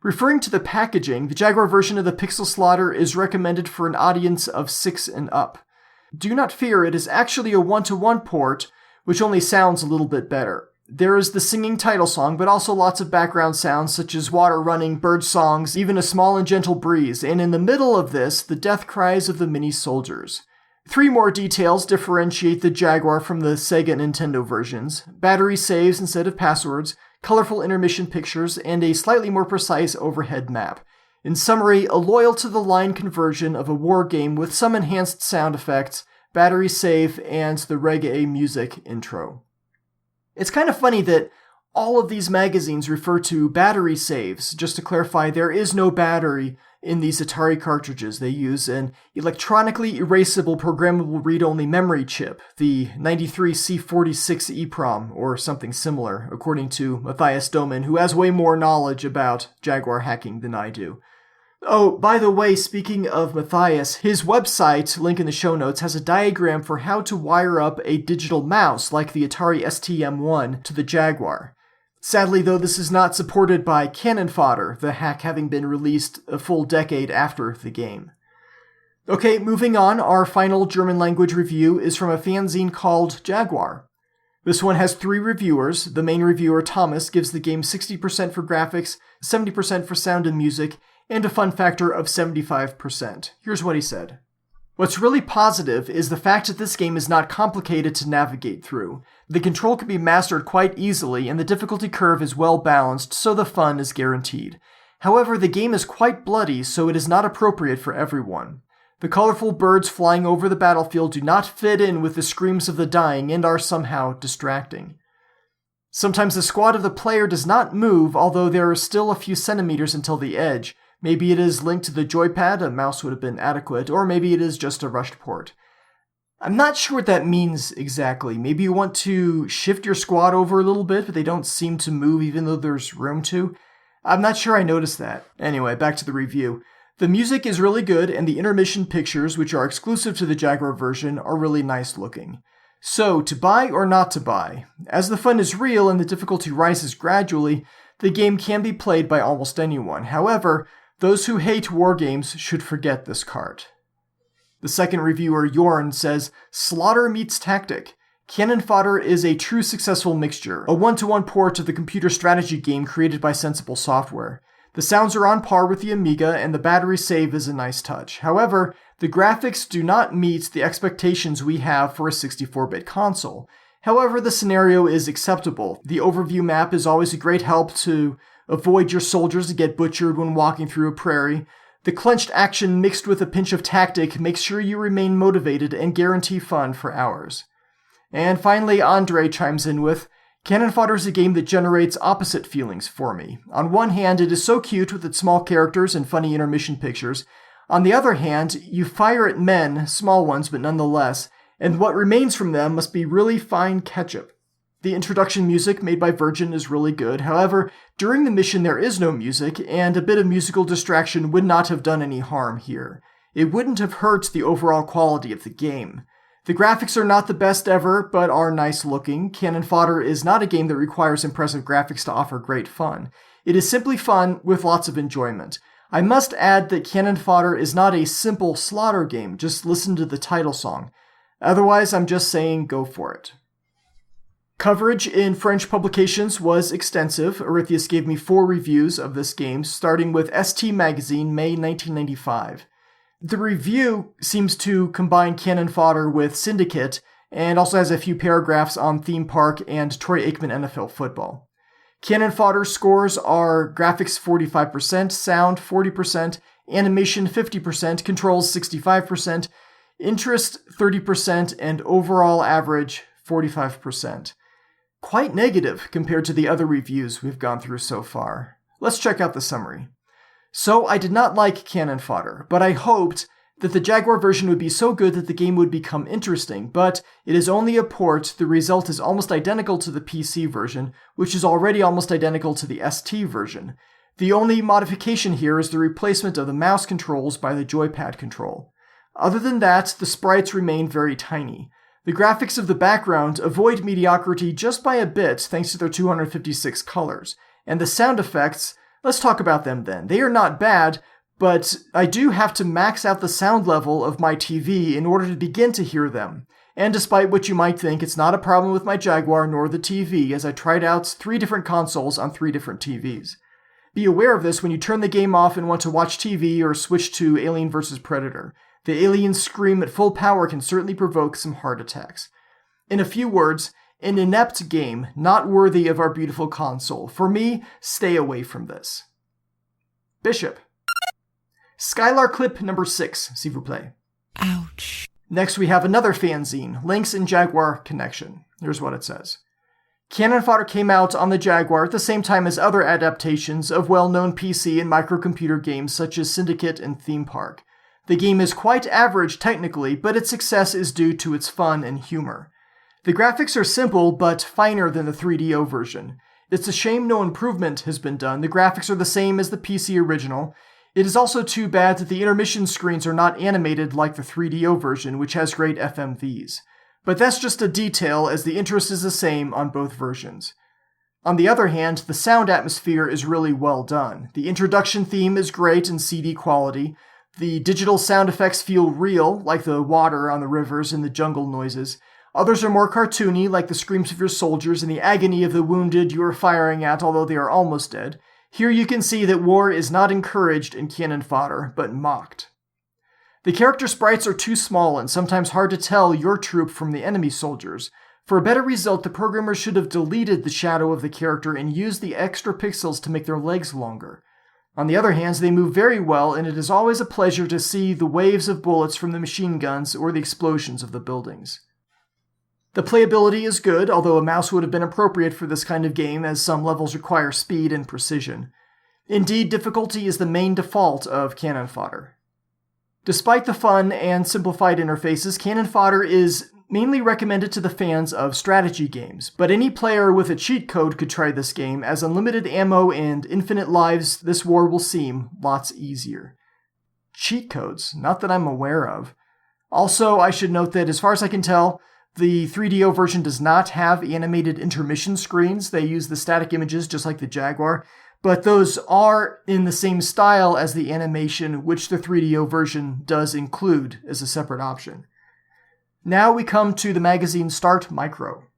Referring to the packaging, the Jaguar version of the Pixel Slaughter is recommended for an audience of 6 and up. Do not fear, it is actually a 1-to-1 port, which only sounds a little bit better. There is the singing title song, but also lots of background sounds such as water running, bird songs, even a small and gentle breeze, and in the middle of this, the death cries of the mini soldiers. 3 more details differentiate the Jaguar from the Sega and Nintendo versions: battery saves instead of passwords, colorful intermission pictures, and a slightly more precise overhead map. In summary, a loyal-to-the-line conversion of a war game with some enhanced sound effects, battery save, and the reggae music intro. It's kind of funny that all of these magazines refer to battery saves. Just to clarify, there is no battery in these Atari cartridges. They use an electronically erasable programmable read-only memory chip, the 93C46 EEPROM, or something similar, according to Matthias Doman, who has way more knowledge about Jaguar hacking than I do. Oh, by the way, speaking of Matthias, his website, link in the show notes, has a diagram for how to wire up a digital mouse like the Atari ST-M1 to the Jaguar. Sadly, though, this is not supported by Cannon Fodder, the hack having been released a full decade after the game. Okay, moving on, our final German language review is from a fanzine called Jaguar. This one has 3 reviewers. The main reviewer, Thomas, gives the game 60% for graphics, 70% for sound and music, and a fun factor of 75%. Here's what he said. What's really positive is the fact that this game is not complicated to navigate through. The control can be mastered quite easily, and the difficulty curve is well balanced, so the fun is guaranteed. However, the game is quite bloody, so it is not appropriate for everyone. The colorful birds flying over the battlefield do not fit in with the screams of the dying and are somehow distracting. Sometimes the squad of the player does not move, although there are still a few centimeters until the edge. Maybe it is linked to the joypad, a mouse would have been adequate, or maybe it is just a rushed port. I'm not sure what that means exactly. Maybe you want to shift your squad over a little bit, but they don't seem to move even though there's room to. I'm not sure I noticed that. Anyway, back to the review. The music is really good, and the intermission pictures, which are exclusive to the Jaguar version, are really nice looking. So, to buy or not to buy? As the fun is real and the difficulty rises gradually, the game can be played by almost anyone. However, those who hate war games should forget this card. The second reviewer, Jorn, says, Slaughter meets tactic. Cannon Fodder is a true successful mixture, a 1-to-1 port of the computer strategy game created by Sensible Software. The sounds are on par with the Amiga, and the battery save is a nice touch. However, the graphics do not meet the expectations we have for a 64-bit console. However, the scenario is acceptable. The overview map is always a great help to avoid your soldiers to get butchered when walking through a prairie. The clenched action mixed with a pinch of tactic makes sure you remain motivated and guarantee fun for hours. And finally, Andre chimes in with, Cannon Fodder is a game that generates opposite feelings for me. On one hand, it is so cute with its small characters and funny intermission pictures. On the other hand, you fire at men, small ones but nonetheless, and what remains from them must be really fine ketchup. The introduction music made by Virgin is really good. However, during the mission there is no music, and a bit of musical distraction would not have done any harm here. It wouldn't have hurt the overall quality of the game. The graphics are not the best ever, but are nice looking. Cannon Fodder is not a game that requires impressive graphics to offer great fun. It is simply fun with lots of enjoyment. I must add that Cannon Fodder is not a simple slaughter game, just listen to the title song. Otherwise, I'm just saying go for it. Coverage in French publications was extensive. Arethius gave me 4 reviews of this game, starting with ST Magazine, May 1995. The review seems to combine Cannon Fodder with Syndicate, and also has a few paragraphs on Theme Park and Troy Aikman NFL football. Cannon Fodder scores are graphics 45%, sound 40%, animation 50%, controls 65%, interest 30%, and overall average 45%. Quite negative compared to the other reviews we've gone through so far. Let's check out the summary. So, I did not like Cannon Fodder, but I hoped that the Jaguar version would be so good that the game would become interesting, but it is only a port. The result is almost identical to the PC version, which is already almost identical to the ST version. The only modification here is the replacement of the mouse controls by the joypad control. Other than that, the sprites remain very tiny. The graphics of the background avoid mediocrity just by a bit thanks to their 256 colors. And the sound effects, let's talk about them then. They are not bad, but I do have to max out the sound level of my TV in order to begin to hear them. And despite what you might think, it's not a problem with my Jaguar nor the TV, as I tried out 3 different consoles on 3 different TVs. Be aware of this when you turn the game off and want to watch TV or switch to Alien vs. Predator. The aliens scream at full power can certainly provoke some heart attacks. In a few words, an inept game, not worthy of our beautiful console. For me, stay away from this. Bishop. Skylar clip number 6, s'il vous plaît. Ouch. Next we have another fanzine, Lynx and Jaguar Connection. Here's what it says. Cannon Fodder came out on the Jaguar at the same time as other adaptations of well-known PC and microcomputer games such as Syndicate and Theme Park. The game is quite average technically, but its success is due to its fun and humor. The graphics are simple, but finer than the 3DO version. It's a shame no improvement has been done. The graphics are the same as the PC original. It is also too bad that the intermission screens are not animated like the 3DO version, which has great FMVs. But that's just a detail, as the interest is the same on both versions. On the other hand, the sound atmosphere is really well done. The introduction theme is great in CD quality. The digital sound effects feel real, like the water on the rivers and the jungle noises. Others are more cartoony, like the screams of your soldiers and the agony of the wounded you are firing at, although they are almost dead. Here you can see that war is not encouraged in Cannon Fodder, but mocked. The character sprites are too small and sometimes hard to tell your troop from the enemy soldiers. For a better result, the programmers should have deleted the shadow of the character and used the extra pixels to make their legs longer. On the other hand, they move very well, and it is always a pleasure to see the waves of bullets from the machine guns or the explosions of the buildings. The playability is good, although a mouse would have been appropriate for this kind of game, as some levels require speed and precision. Indeed, difficulty is the main default of Cannon Fodder. Despite the fun and simplified interfaces, Cannon Fodder is mainly recommended to the fans of strategy games, but any player with a cheat code could try this game, as unlimited ammo and infinite lives, this war will seem lots easier. Cheat codes? Not that I'm aware of. Also, I should note that as far as I can tell, the 3DO version does not have animated intermission screens. They use the static images just like the Jaguar, but those are in the same style as the animation, which the 3DO version does include as a separate option. Now we come to the magazine Start Micro.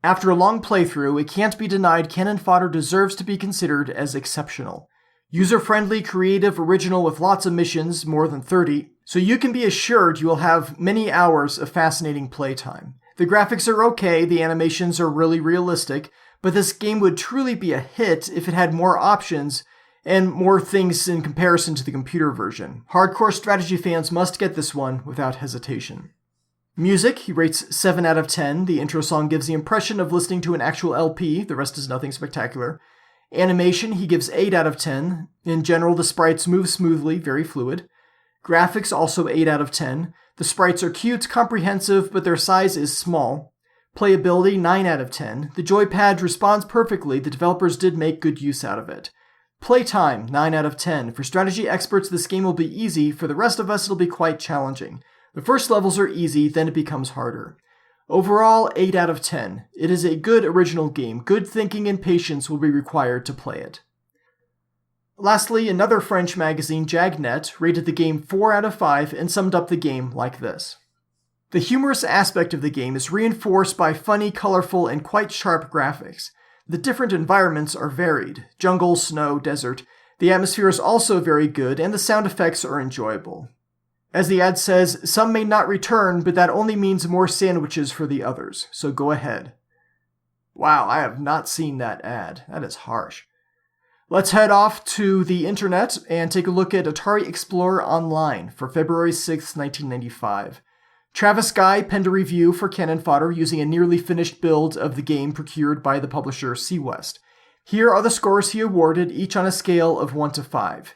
After a long playthrough, it can't be denied Cannon Fodder deserves to be considered as exceptional. User-friendly, creative, original with lots of missions, more than 30, so you can be assured you will have many hours of fascinating playtime. The graphics are okay, the animations are really realistic, but this game would truly be a hit if it had more options and more things in comparison to the computer version. Hardcore strategy fans must get this one without hesitation. Music, he rates 7 out of 10. The intro song gives the impression of listening to an actual LP, the rest is nothing spectacular. Animation, he gives 8 out of 10. In general, the sprites move smoothly, very fluid. Graphics, also 8 out of 10. The sprites are cute, comprehensive, but their size is small. Playability, 9 out of 10. The joypad responds perfectly, the developers did make good use out of it. Playtime, 9 out of 10. For strategy experts, this game will be easy. For the rest of us, it'll be quite challenging. The first levels are easy, then it becomes harder. Overall, 8 out of 10. It is a good original game. Good thinking and patience will be required to play it. Lastly, another French magazine, Jagnet, rated the game 4 out of 5 and summed up the game like this. The humorous aspect of the game is reinforced by funny, colorful, and quite sharp graphics. The different environments are varied: jungle, snow, desert. The atmosphere is also very good, and the sound effects are enjoyable. As the ad says, some may not return, but that only means more sandwiches for the others, so go ahead. Wow, I have not seen that ad. That is harsh. Let's head off to the internet and take a look at Atari Explorer Online for February 6, 1995. Travis Guy penned a review for Cannon Fodder using a nearly finished build of the game procured by the publisher SeaWest. Here are the scores he awarded, each on a scale of 1 to 5.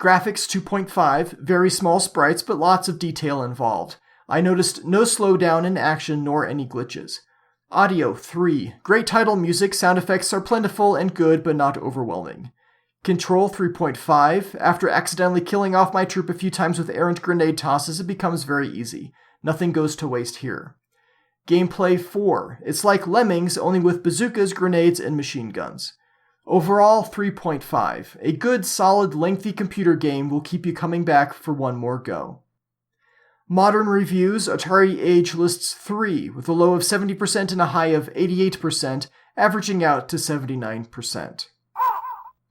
Graphics 2.5, very small sprites but lots of detail involved. I noticed no slowdown in action nor any glitches. Audio 3, great title music, sound effects are plentiful and good but not overwhelming. Control 3.5, after accidentally killing off my troop a few times with errant grenade tosses, it becomes very easy. Nothing goes to waste here. Gameplay 4, it's like Lemmings only with bazookas, grenades, and machine guns. Overall 3.5, a good, solid, lengthy computer game will keep you coming back for one more go. Modern reviews, Atari Age lists 3, with a low of 70% and a high of 88%, averaging out to 79%.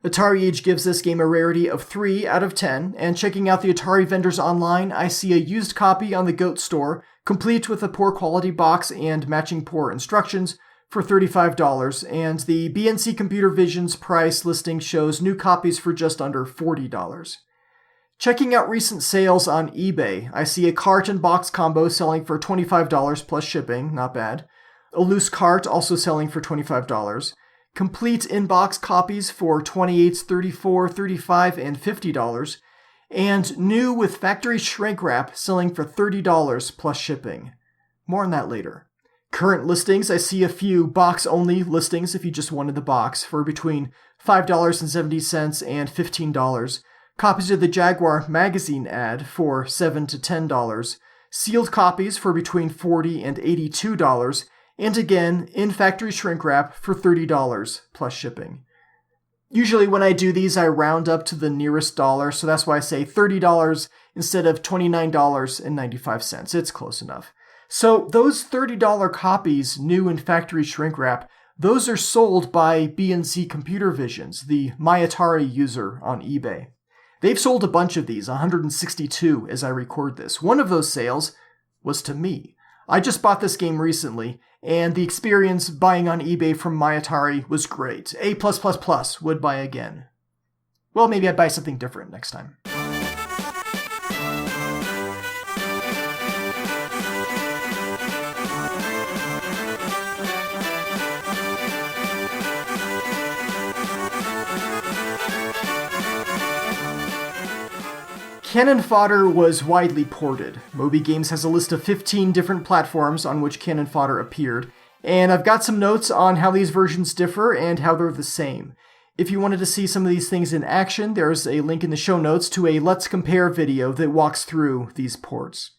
Atari Age gives this game a rarity of 3 out of 10, and checking out the Atari vendors online, I see a used copy on the GOAT store, complete with a poor quality box and matching poor instructions, for $35, and the BNC Computer Vision's price listing shows new copies for just under $40. Checking out recent sales on eBay, I see a cart and box combo selling for $25 plus shipping, not bad. A loose cart also selling for $25. Complete in-box copies for $28, $34, $35, and $50. And new with factory shrink wrap selling for $30 plus shipping. More on that later. Current listings, I see a few box-only listings if you just wanted the box for between $5.70 and $15. Copies of the Jaguar magazine ad for $7 to $10, sealed copies for between $40 and $82, and again, in-factory shrink wrap for $30 plus shipping. Usually when I do these, I round up to the nearest dollar, so that's why I say $30 instead of $29.95. It's close enough. So those $30 copies, new in factory shrink wrap, those are sold by BNC Computer Visions, the My Atari user on eBay. They've sold a bunch of these, 162 as I record this. One of those sales was to me. I just bought this game recently, and the experience buying on eBay from My Atari was great. A+++, would buy again. Well, maybe I'd buy something different next time. Cannon Fodder was widely ported. Moby Games has a list of 15 different platforms on which Cannon Fodder appeared, and I've got some notes on how these versions differ and how they're the same. If you wanted to see some of these things in action, there's a link in the show notes to a Let's Compare video that walks through these ports.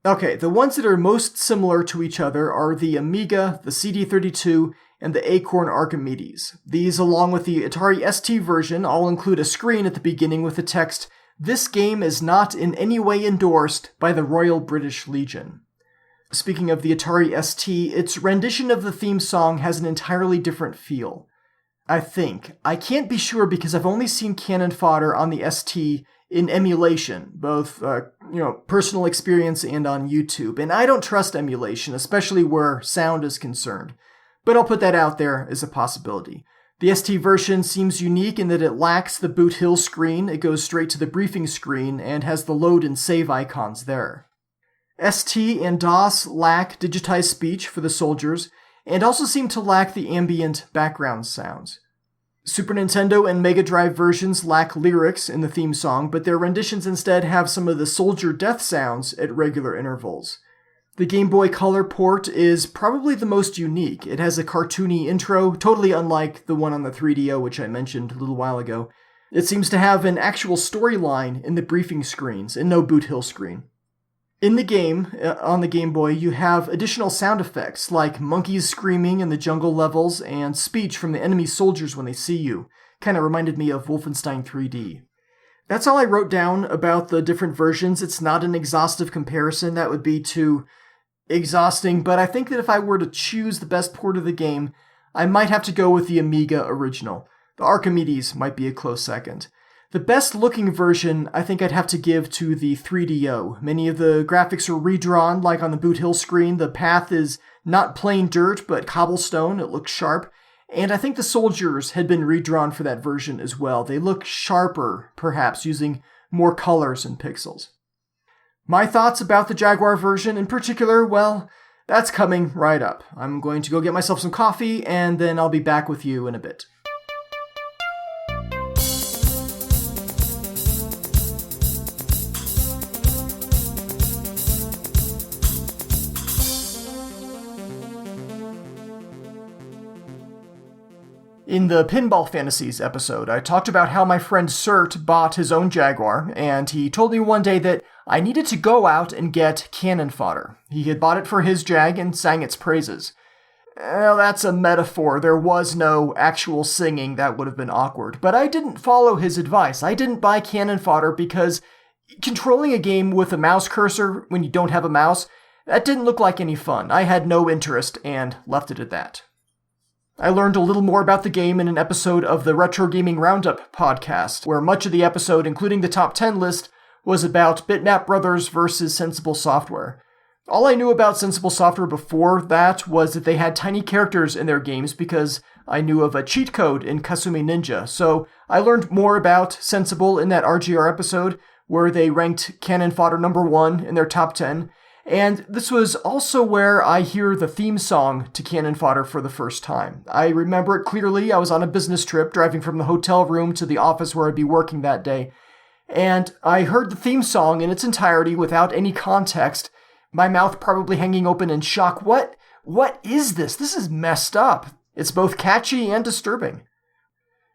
Okay, the ones that are most similar to each other are the Amiga, the CD32, and the Acorn Archimedes. These, along with the Atari ST version, all include a screen at the beginning with the text, "This game is not in any way endorsed by the Royal British Legion." Speaking of the Atari ST, its rendition of the theme song has an entirely different feel. I think. I can't be sure because I've only seen Cannon Fodder on the ST in emulation, both personal experience and on YouTube, and I don't trust emulation, especially where sound is concerned. But I'll put that out there as a possibility. The ST version seems unique in that it lacks the boot hill screen, it goes straight to the briefing screen, and has the load and save icons there. ST and DOS lack digitized speech for the soldiers, and also seem to lack the ambient background sounds. Super Nintendo and Mega Drive versions lack lyrics in the theme song, but their renditions instead have some of the soldier death sounds at regular intervals. The Game Boy Color port is probably the most unique. It has a cartoony intro, totally unlike the one on the 3DO, which I mentioned a little while ago. It seems to have an actual storyline in the briefing screens, and no boot hill screen. In the game, on the Game Boy, you have additional sound effects, like monkeys screaming in the jungle levels, and speech from the enemy soldiers when they see you. Kinda reminded me of Wolfenstein 3D. That's all I wrote down about the different versions. It's not an exhaustive comparison. That would be too exhausting, but I think that if I were to choose the best port of the game, I might have to go with the Amiga original. The Archimedes might be a close second. The best looking version, I think I'd have to give to the 3DO. Many of the graphics are redrawn, like on the Boot Hill screen. The path is not plain dirt, but cobblestone. It looks sharp. And I think the soldiers had been redrawn for that version as well. They look sharper, perhaps, using more colors and pixels. My thoughts about the Jaguar version in particular, well, that's coming right up. I'm going to go get myself some coffee, and then I'll be back with you in a bit. In the Pinball Fantasies episode, I talked about how my friend Sert bought his own Jaguar, and he told me one day that I needed to go out and get Cannon Fodder. He had bought it for his Jag and sang its praises. Well, that's a metaphor. There was no actual singing. That would have been awkward. But I didn't follow his advice. I didn't buy Cannon Fodder because controlling a game with a mouse cursor when you don't have a mouse, that didn't look like any fun. I had no interest and left it at that. I learned a little more about the game in an episode of the Retro Gaming Roundup podcast, where much of the episode, including the top 10 list, was about Bitmap Brothers versus Sensible Software. All I knew about Sensible Software before that was that they had tiny characters in their games because I knew of a cheat code in Kasumi Ninja, so I learned more about Sensible in that RGR episode, where they ranked Cannon Fodder number 1 in their top 10, and this was also where I hear the theme song to Cannon Fodder for the first time. I remember it clearly. I was on a business trip driving from the hotel room to the office where I'd be working that day, and I heard the theme song in its entirety without any context, my mouth probably hanging open in shock. What is this? This is messed up. It's both catchy and disturbing.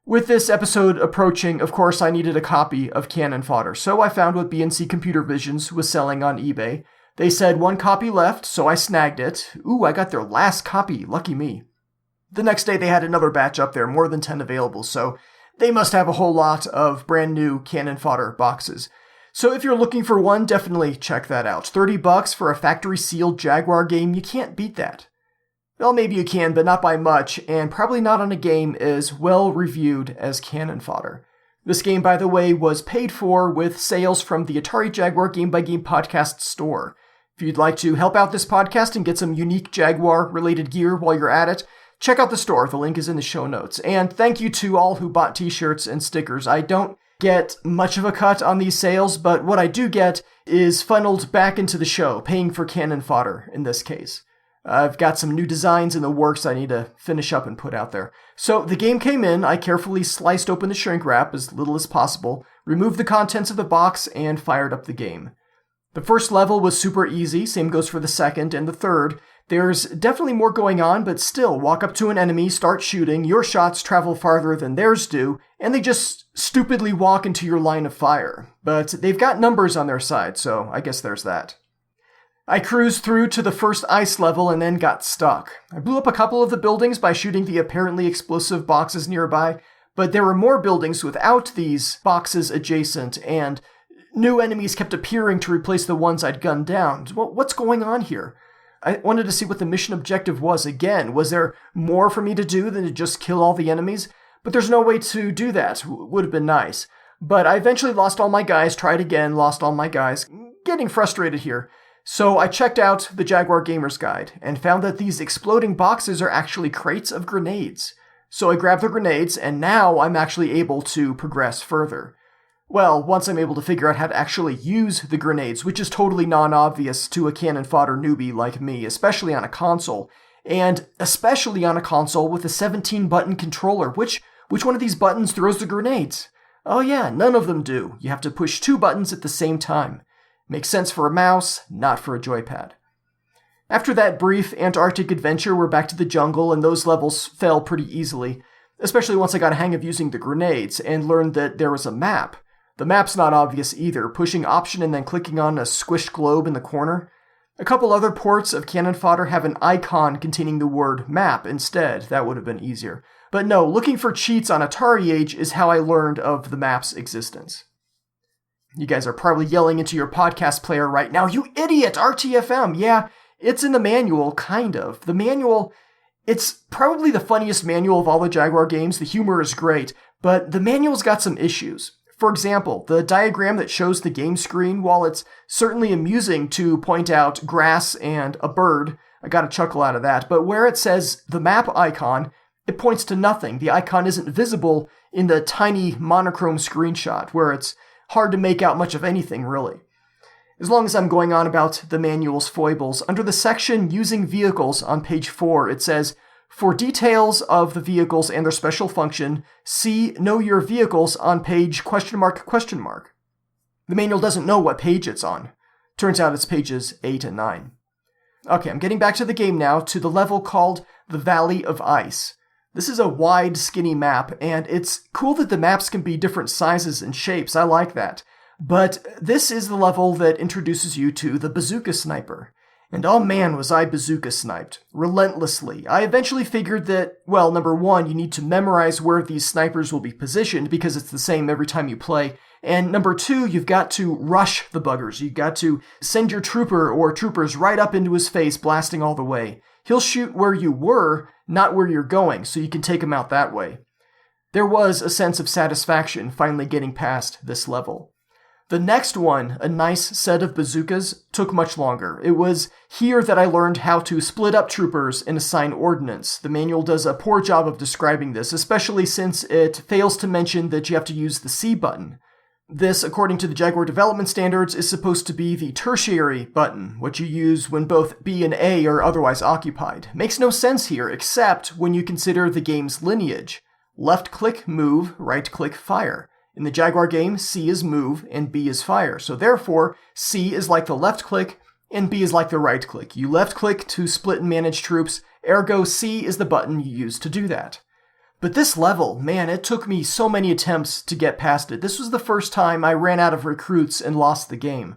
With this episode approaching, of course, I needed a copy of Cannon Fodder, so I found what BNC Computer Visions was selling on eBay. They said 1 copy left, so I snagged it. Ooh, I got their last copy, lucky me. The next day they had another batch up there, more than 10 available, so they must have a whole lot of brand new Cannon Fodder boxes. So if you're looking for one, definitely check that out. $30 for a factory sealed Jaguar game, you can't beat that. Well, maybe you can, but not by much, and probably not on a game as well reviewed as Cannon Fodder. This game, by the way, was paid for with sales from the Atari Jaguar Game by Game podcast store. If you'd like to help out this podcast and get some unique Jaguar-related gear while you're at it, check out the store. The link is in the show notes. And thank you to all who bought t-shirts and stickers. I don't get much of a cut on these sales, but what I do get is funneled back into the show, paying for Cannon Fodder in this case. I've got some new designs in the works I need to finish up and put out there. So the game came in, I carefully sliced open the shrink wrap as little as possible, removed the contents of the box, and fired up the game. The first level was super easy, same goes for the second and the third. There's definitely more going on, but still, walk up to an enemy, start shooting, your shots travel farther than theirs do, and they just stupidly walk into your line of fire. But they've got numbers on their side, so I guess there's that. I cruised through to the first ice level and then got stuck. I blew up a couple of the buildings by shooting the apparently explosive boxes nearby, but there were more buildings without these boxes adjacent, and new enemies kept appearing to replace the ones I'd gunned down. What's going on here? I wanted to see what the mission objective was again. Was there more for me to do than to just kill all the enemies? But there's no way to do that. Would have been nice. But I eventually lost all my guys, tried again, lost all my guys. Getting frustrated here. So I checked out the Jaguar Gamer's Guide and found that these exploding boxes are actually crates of grenades. So I grabbed the grenades, and now I'm actually able to progress further. Well, once I'm able to figure out how to actually use the grenades, which is totally non-obvious to a Cannon Fodder newbie like me, especially on a console, and especially on a console with a 17-button controller. Which one of these buttons throws the grenades? Oh yeah, none of them do. You have to push 2 buttons at the same time. Makes sense for a mouse, not for a joypad. After that brief Antarctic adventure, we're back to the jungle, and those levels fell pretty easily, especially once I got a hang of using the grenades and learned that there was a map. The map's not obvious either, pushing Option and then clicking on a squished globe in the corner. A couple other ports of Cannon Fodder have an icon containing the word map instead. That would have been easier. But no, looking for cheats on Atari Age is how I learned of the map's existence. You guys are probably yelling into your podcast player right now, "You idiot, RTFM!" Yeah, it's in the manual, kind of. The manual, it's probably the funniest manual of all the Jaguar games. The humor is great, but the manual's got some issues. For example, the diagram that shows the game screen, while it's certainly amusing to point out grass and a bird, I got a chuckle out of that, but where it says the map icon, it points to nothing. The icon isn't visible in the tiny monochrome screenshot, where it's hard to make out much of anything, really. As long as I'm going on about the manual's foibles, under the section Using Vehicles on page 4, it says, "For details of the vehicles and their special function, see Know Your Vehicles on page ... The manual doesn't know what page it's on. Turns out it's pages 8 and 9. Okay, I'm getting back to the game now, to the level called the Valley of Ice. This is a wide, skinny map, and it's cool that the maps can be different sizes and shapes. I like that. But this is the level that introduces you to the bazooka sniper. And oh man, was I bazooka sniped. Relentlessly. I eventually figured that, well, number one, you need to memorize where these snipers will be positioned because it's the same every time you play. And number two, you've got to rush the buggers. You've got to send your trooper or troopers right up into his face, blasting all the way. He'll shoot where you were, not where you're going, so you can take him out that way. There was a sense of satisfaction finally getting past this level. The next one, a nice set of bazookas, took much longer. It was here that I learned how to split up troopers and assign ordnance. The manual does a poor job of describing this, especially since it fails to mention that you have to use the C button. This, according to the Jaguar development standards, is supposed to be the tertiary button, what you use when both B and A are otherwise occupied. Makes no sense here, except when you consider the game's lineage. Left-click, move, right-click, fire. In the Jaguar game, C is move and B is fire. So therefore, C is like the left-click and B is like the right-click. You left-click to split and manage troops, ergo C is the button you use to do that. But this level, man, it took me so many attempts to get past it. This was the first time I ran out of recruits and lost the game.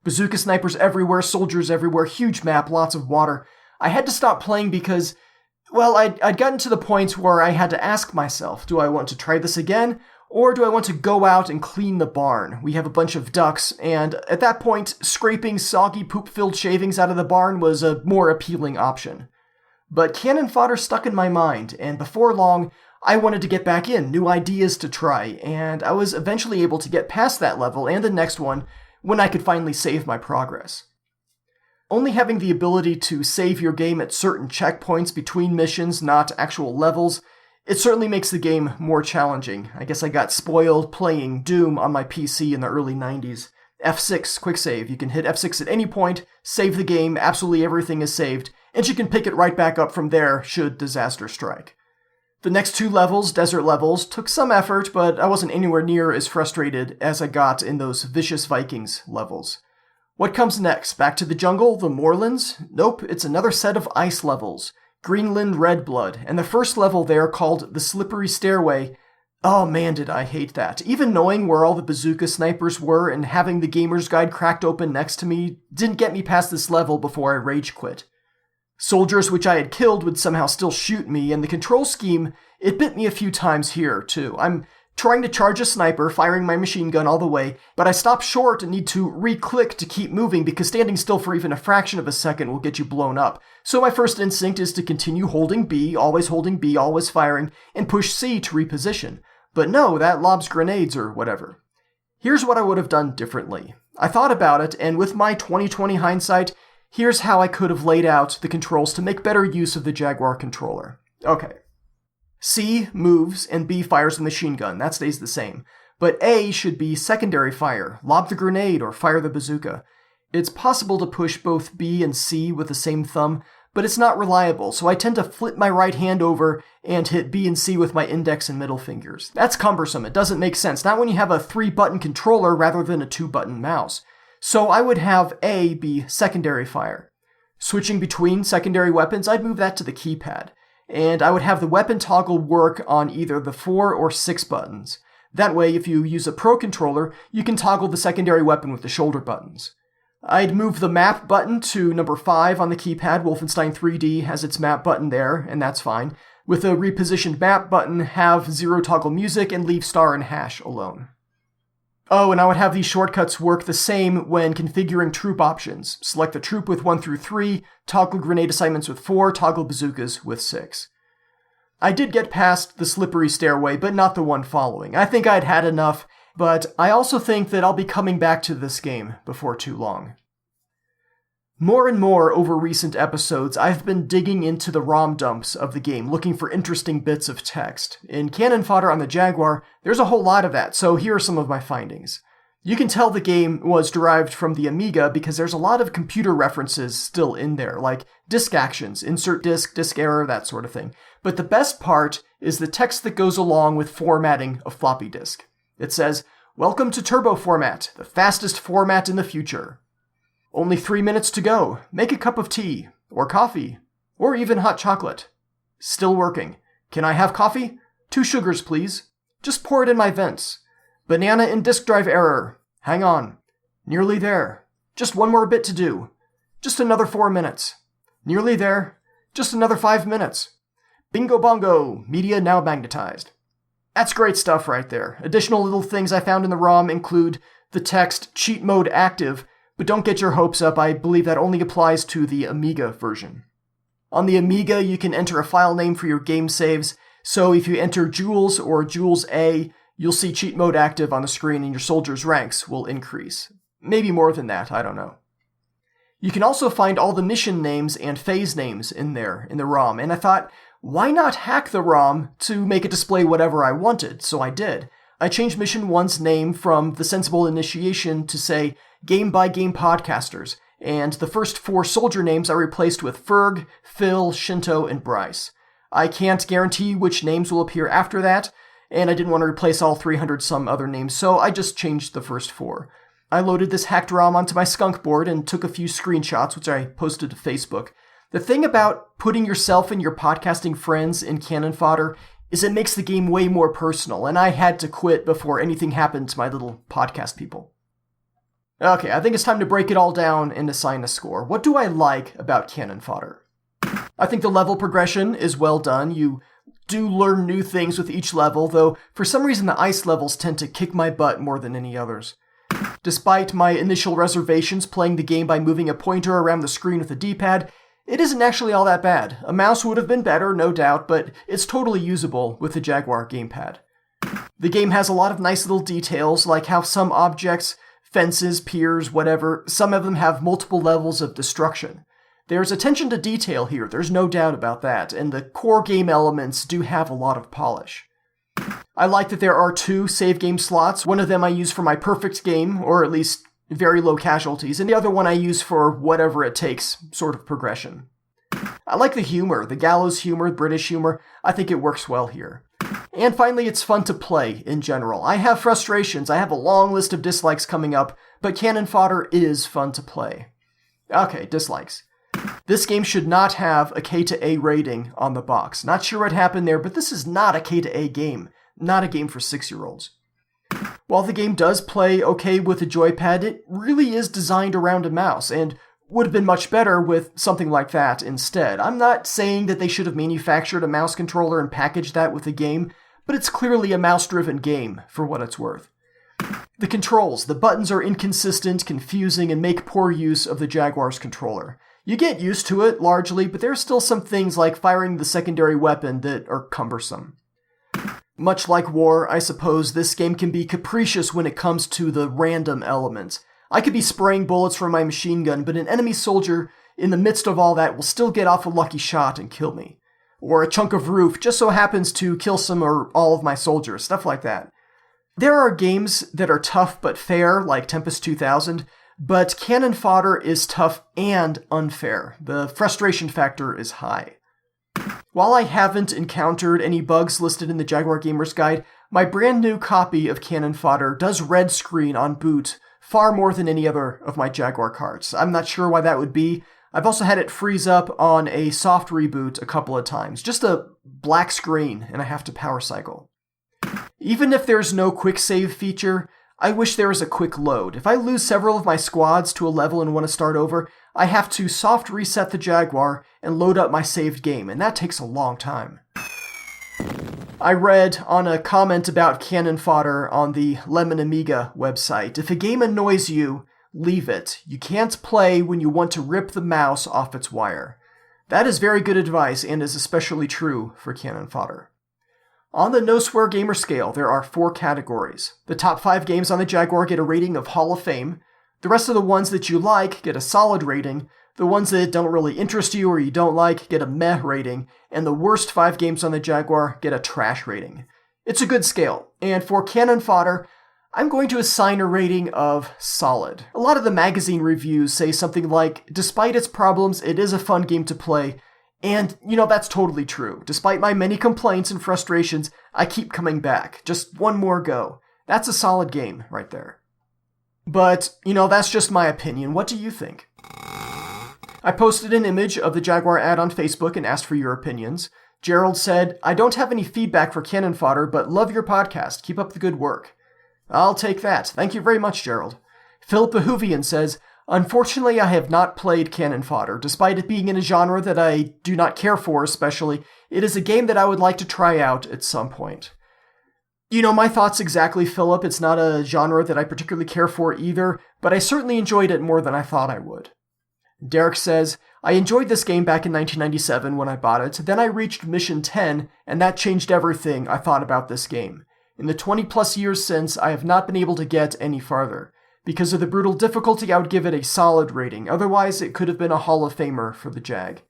Bazooka snipers everywhere, soldiers everywhere, huge map, lots of water. I had to stop playing because, well, I'd gotten to the point where I had to ask myself, do I want to try this again? Or do I want to go out and clean the barn? We have a bunch of ducks, and at that point, scraping soggy poop-filled shavings out of the barn was a more appealing option. But Cannon Fodder stuck in my mind, and before long, I wanted to get back in, new ideas to try, and I was eventually able to get past that level and the next one when I could finally save my progress. Only having the ability to save your game at certain checkpoints between missions, not actual levels, it certainly makes the game more challenging. I guess I got spoiled playing Doom on my PC in the early 90s. F6, quick save. You can hit F6 at any point, save the game, absolutely everything is saved, and you can pick it right back up from there should disaster strike. The next two levels, desert levels, took some effort, but I wasn't anywhere near as frustrated as I got in those Vicious Vikings levels. What comes next? Back to the jungle? The moorlands? Nope, it's another set of ice levels. Greenland Redblood, and the first level there called the Slippery Stairway. Oh man, did I hate that. Even knowing where all the bazooka snipers were and having the gamer's guide cracked open next to me didn't get me past this level before I rage quit. Soldiers which I had killed would somehow still shoot me, and the control scheme, it bit me a few times here, too. I'm trying to charge a sniper, firing my machine gun all the way, but I stop short and need to re-click to keep moving because standing still for even a fraction of a second will get you blown up. So my first instinct is to continue holding B, always firing, and push C to reposition. But no, that lobs grenades or whatever. Here's what I would have done differently. I thought about it, and with my 2020 hindsight, here's how I could have laid out the controls to make better use of the Jaguar controller. Okay. C moves and B fires the machine gun. That stays the same. But A should be secondary fire, lob the grenade or fire the bazooka. It's possible to push both B and C with the same thumb, but it's not reliable, so I tend to flip my right hand over and hit B and C with my index and middle fingers. That's cumbersome. It doesn't make sense. Not when you have a 3-button controller rather than a 2-button mouse. So I would have A be secondary fire. Switching between secondary weapons, I'd move that to the keypad. And I would have the weapon toggle work on either the 4 or 6 buttons. That way, if you use a Pro controller, you can toggle the secondary weapon with the shoulder buttons. I'd move the map button to number 5 on the keypad. Wolfenstein 3D has its map button there, and that's fine. With a repositioned map button, have 0 toggle music and leave star and hash alone. Oh, and I would have these shortcuts work the same when configuring troop options. Select the troop with 1 through 3, toggle grenade assignments with 4, toggle bazookas with 6. I did get past the slippery stairway, but not the one following. I think I'd had enough, but I also think that I'll be coming back to this game before too long. More and more over recent episodes, I've been digging into the ROM dumps of the game, looking for interesting bits of text. In Cannon Fodder on the Jaguar, there's a whole lot of that, so here are some of my findings. You can tell the game was derived from the Amiga because there's a lot of computer references still in there, like disk actions, insert disk, disk error, that sort of thing. But the best part is the text that goes along with formatting a floppy disk. It says, "Welcome to Turbo Format, the fastest format in the future. Only 3 minutes to go. Make a cup of tea, or coffee, or even hot chocolate. Still working. Can I have coffee? 2 sugars, please. Just pour it in my vents. Banana in disk drive error. Hang on. Nearly there. Just one more bit to do. Just another 4 minutes. Nearly there. Just another 5 minutes. Bingo bongo. Media now magnetized." That's great stuff right there. Additional little things I found in the ROM include the text cheat mode active, but don't get your hopes up, I believe that only applies to the Amiga version. On the Amiga, you can enter a file name for your game saves, so if you enter Jules or Jules A, you'll see cheat mode active on the screen and your soldiers' ranks will increase. Maybe more than that, I don't know. You can also find all the mission names and phase names in there, in the ROM, and I thought, why not hack the ROM to make it display whatever I wanted, so I did. I changed Mission 1's name from The Sensible Initiation to say Game by Game Podcasters, and the first 4 soldier names I replaced with Ferg, Phil, Shinto, and Bryce. I can't guarantee which names will appear after that, and I didn't want to replace all 300 some other names, so I just changed the first 4. I loaded this hacked ROM onto my skunk board and took a few screenshots, which I posted to Facebook. The thing about putting yourself and your podcasting friends in Cannon Fodder is it makes the game way more personal, and I had to quit before anything happened to my little podcast people. Okay, I think it's time to break it all down and assign a score. What do I like about Cannon Fodder? I think the level progression is well done. You do learn new things with each level, though for some reason the ice levels tend to kick my butt more than any others. Despite my initial reservations playing the game by moving a pointer around the screen with a D-pad, it isn't actually all that bad. A mouse would have been better, no doubt, but it's totally usable with the Jaguar gamepad. The game has a lot of nice little details, like how some objects, fences, piers, whatever, some of them have multiple levels of destruction. There's attention to detail here, there's no doubt about that, and the core game elements do have a lot of polish. I like that there are 2 save game slots. One of them I use for my perfect game, or at least very low casualties, and the other one I use for whatever it takes sort of progression. I like the humor, the gallows humor, British humor. I think it works well here. And finally, it's fun to play in general. I have frustrations, I have a long list of dislikes coming up, but Cannon Fodder is fun to play. Okay, dislikes. This game should not have a K to A rating on the box. Not sure what happened there, but this is not a K to A game. Not a game for 6-year-olds. While the game does play okay with a joypad, it really is designed around a mouse, and would have been much better with something like that instead. I'm not saying that they should have manufactured a mouse controller and packaged that with the game, but it's clearly a mouse-driven game, for what it's worth. The controls, the buttons are inconsistent, confusing, and make poor use of the Jaguar's controller. You get used to it, largely, but there are still some things like firing the secondary weapon that are cumbersome. Much like War, I suppose, this game can be capricious when it comes to the random elements. I could be spraying bullets from my machine gun, but an enemy soldier in the midst of all that will still get off a lucky shot and kill me. Or a chunk of roof just so happens to kill some or all of my soldiers, stuff like that. There are games that are tough but fair, like Tempest 2000, but Cannon Fodder is tough and unfair. The frustration factor is high. While I haven't encountered any bugs listed in the Jaguar Gamer's Guide, my brand new copy of Cannon Fodder does red screen on boot far more than any other of my Jaguar cards. I'm not sure why that would be. I've also had it freeze up on a soft reboot a couple of times. Just a black screen, and I have to power cycle. Even if there's no quick save feature, I wish there was a quick load. If I lose several of my squads to a level and want to start over, I have to soft reset the Jaguar and load up my saved game, and that takes a long time. I read on a comment about Cannon Fodder on the Lemon Amiga website, if a game annoys you, leave it. You can't play when you want to rip the mouse off its wire. That is very good advice and is especially true for Cannon Fodder. On the No Swear Gamer scale, there are 4 categories. The top 5 games on the Jaguar get a rating of Hall of Fame. The rest of the ones that you like get a solid rating. The ones that don't really interest you or you don't like get a meh rating. And the worst 5 games on the Jaguar get a trash rating. It's a good scale. And for Cannon Fodder, I'm going to assign a rating of solid. A lot of the magazine reviews say something like, despite its problems, it is a fun game to play. And, that's totally true. Despite my many complaints and frustrations, I keep coming back. Just one more go. That's a solid game right there. But, that's just my opinion. What do you think? I posted an image of the Jaguar ad on Facebook and asked for your opinions. Gerald said, I don't have any feedback for Cannon Fodder, but love your podcast. Keep up the good work. I'll take that. Thank you very much, Gerald. Philip the Whovian says, unfortunately, I have not played Cannon Fodder. Despite it being in a genre that I do not care for especially, it is a game that I would like to try out at some point. My thoughts exactly, Philip. It's not a genre that I particularly care for either, but I certainly enjoyed it more than I thought I would. Derek says, I enjoyed this game back in 1997 when I bought it. Then I reached Mission 10, and that changed everything I thought about this game. In the 20-plus years since, I have not been able to get any farther. Because of the brutal difficulty, I would give it a solid rating. Otherwise, it could have been a Hall of Famer for the Jag.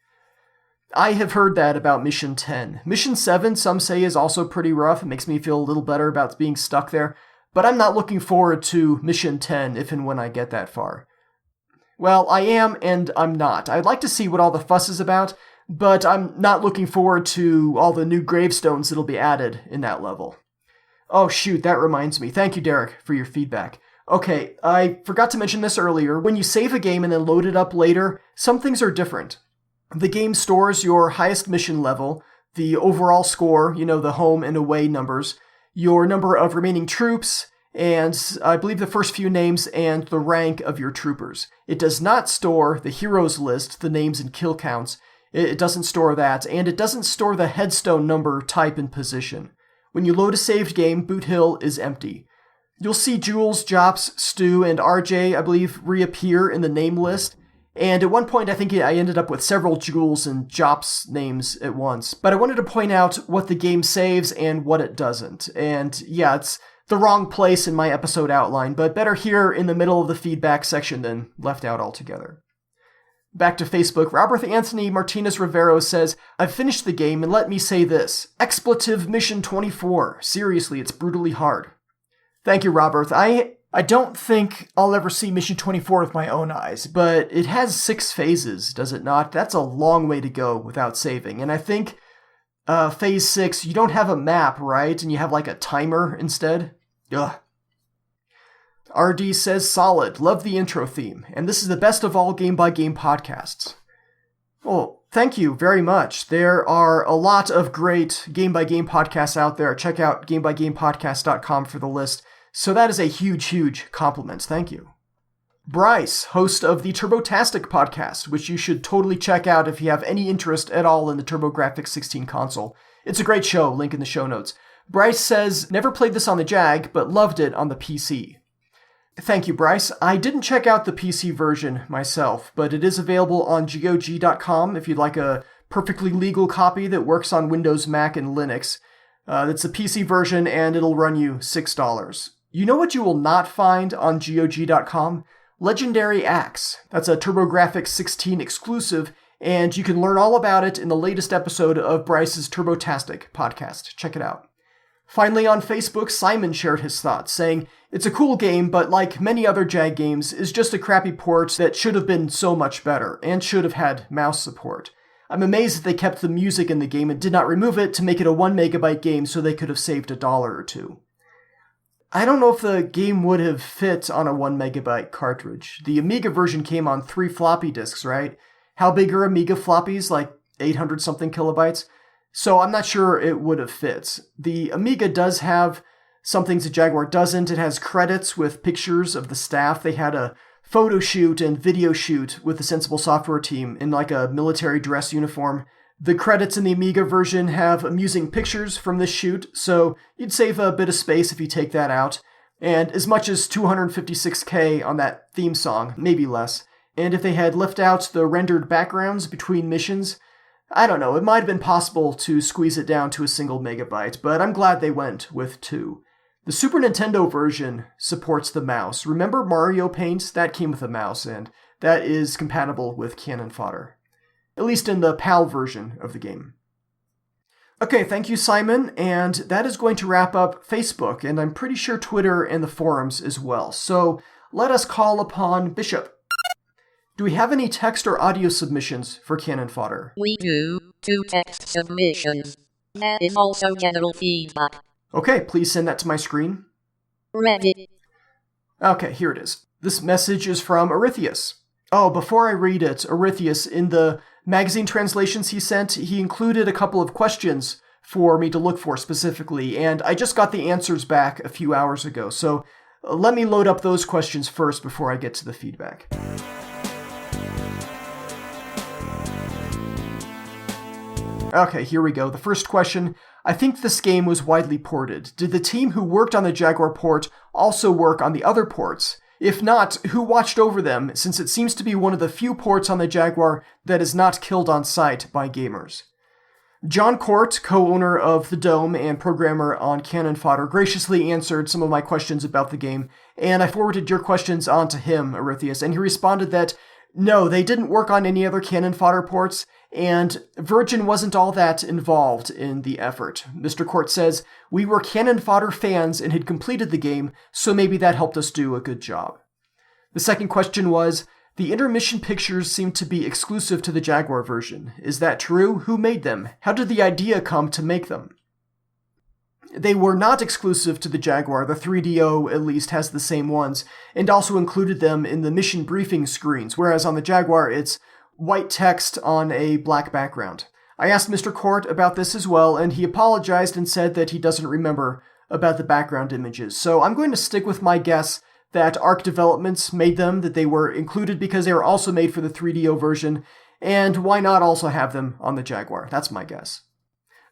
I have heard that about Mission 10. Mission 7, some say, is also pretty rough. It makes me feel a little better about being stuck there. But I'm not looking forward to Mission 10 if and when I get that far. Well, I am and I'm not. I'd like to see what all the fuss is about, but I'm not looking forward to all the new gravestones that'll be added in that level. Oh shoot, that reminds me. Thank you, Derek, for your feedback. Okay, I forgot to mention this earlier. When you save a game and then load it up later, some things are different. The game stores your highest mission level, the overall score, the home and away numbers, your number of remaining troops, and I believe the first few names and the rank of your troopers. It does not store the heroes list, the names and kill counts. It doesn't store that, and it doesn't store the headstone number, type, and position. When you load a saved game, Boot Hill is empty. You'll see Jules, Jops, Stu, and RJ, I believe, reappear in the name list. And at one point, I think I ended up with several Jules and Jops names at once. But I wanted to point out what the game saves and what it doesn't. And yeah, it's the wrong place in my episode outline, but better here in the middle of the feedback section than left out altogether. Back to Facebook, Roberth Anthony Martinez Rivero says, I've finished the game and let me say this. Expletive Mission 24. Seriously, it's brutally hard. Thank you, Roberth. I don't think I'll ever see Mission 24 with my own eyes, but it has 6 phases, does it not? That's a long way to go without saving, and I think Phase 6, you don't have a map, right? And you have like a timer instead? Ugh. RD says, solid, love the intro theme, and this is the best of all game-by-game podcasts. Well, thank you very much. There are a lot of great game-by-game podcasts out there. Check out gamebygamepodcast.com for the list. So that is a huge, huge compliment. Thank you. Bryce, host of the TurboTastic podcast, which you should totally check out if you have any interest at all in the TurboGrafx 16 console. It's a great show, link in the show notes. Bryce says, never played this on the Jag, but loved it on the PC. Thank you, Bryce. I didn't check out the PC version myself, but it is available on GOG.com if you'd like a perfectly legal copy that works on Windows, Mac, and Linux. It's a PC version, and it'll run you $6. You know what you will not find on GOG.com? Legendary Axe. That's a TurboGrafx 16 exclusive, and you can learn all about it in the latest episode of Bryce's TurboTastic podcast. Check it out. Finally, on Facebook, Simon shared his thoughts, saying, it's a cool game, but like many other Jag games, is just a crappy port that should have been so much better, and should have had mouse support. I'm amazed that they kept the music in the game and did not remove it to make it a 1 megabyte game so they could have saved $1 or $2. I don't know if the game would have fit on a 1 megabyte cartridge. The Amiga version came on 3 floppy disks, right? How big are Amiga floppies? Like 800 something kilobytes? So I'm not sure it would have fit. The Amiga does have some things that Jaguar doesn't. It has credits with pictures of the staff. They had a photo shoot and video shoot with the Sensible Software team in like a military dress uniform. The credits in the Amiga version have amusing pictures from this shoot, so you'd save a bit of space if you take that out, and as much as 256K on that theme song, maybe less. And if they had left out the rendered backgrounds between missions, I don't know, it might have been possible to squeeze it down to a single megabyte, but I'm glad they went with 2. The Super Nintendo version supports the mouse. Remember Mario Paint? That came with a mouse, and that is compatible with Cannon Fodder. At least in the PAL version of the game. Okay, thank you, Simon, and that is going to wrap up Facebook, and I'm pretty sure Twitter and the forums as well. So let us call upon Bishop. Do we have any text or audio submissions for Cannon Fodder? We do. 2 text submissions. There is also general feedback. Okay, please send that to my screen. Ready. Okay, here it is. This message is from Arethius. Oh, before I read it, Arethius, in the magazine translations he sent, he included a couple of questions for me to look for specifically, and I just got the answers back a few hours ago, so let me load up those questions first before I get to the feedback. Okay, here we go. The first question. I think this game was widely ported. Did the team who worked on the Jaguar port also work on the other ports? If not, who watched over them, since it seems to be one of the few ports on the Jaguar that is not killed on sight by gamers? John Court, co-owner of The Dome and programmer on Cannon Fodder, graciously answered some of my questions about the game, and I forwarded your questions on to him, Arethius, and he responded that no, they didn't work on any other Cannon Fodder ports, and Virgin wasn't all that involved in the effort. Mr. Court says, we were Cannon Fodder fans and had completed the game, so maybe that helped us do a good job. The second question was, the intermission pictures seem to be exclusive to the Jaguar version. Is that true? Who made them? How did the idea come to make them? They were not exclusive to the Jaguar. The 3DO at least has the same ones, and also included them in the mission briefing screens, whereas on the Jaguar it's white text on a black background. I asked Mr. Court about this as well, and he apologized and said that he doesn't remember about the background images. So I'm going to stick with my guess that Arc Developments made them, that they were included because they were also made for the 3DO version, and why not also have them on the Jaguar? That's my guess.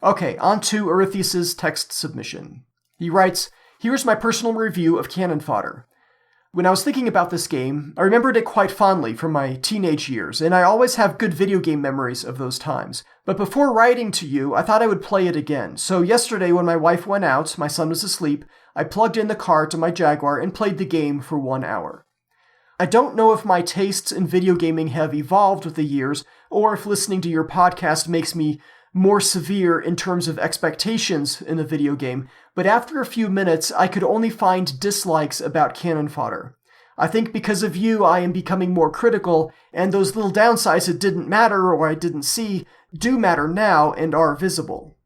Okay, on to Arethius' text submission. He writes, here's my personal review of Cannon Fodder. When I was thinking about this game, I remembered it quite fondly from my teenage years, and I always have good video game memories of those times. But before writing to you, I thought I would play it again. So yesterday when my wife went out, my son was asleep, I plugged in the car to my Jaguar and played the game for 1 hour. I don't know if my tastes in video gaming have evolved with the years, or if listening to your podcast makes me more severe in terms of expectations in the video game, but after a few minutes, I could only find dislikes about Cannon Fodder. I think because of you, I am becoming more critical, and those little downsides that didn't matter or I didn't see do matter now and are visible.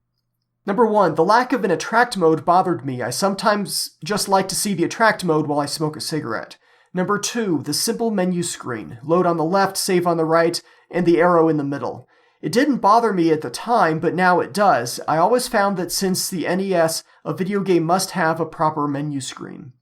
Number 1, the lack of an attract mode bothered me. I sometimes just like to see the attract mode while I smoke a cigarette. Number 2, the simple menu screen. Load on the left, save on the right, and the arrow in the middle. It didn't bother me at the time, but now it does. I always found that since the NES, a video game must have a proper menu screen.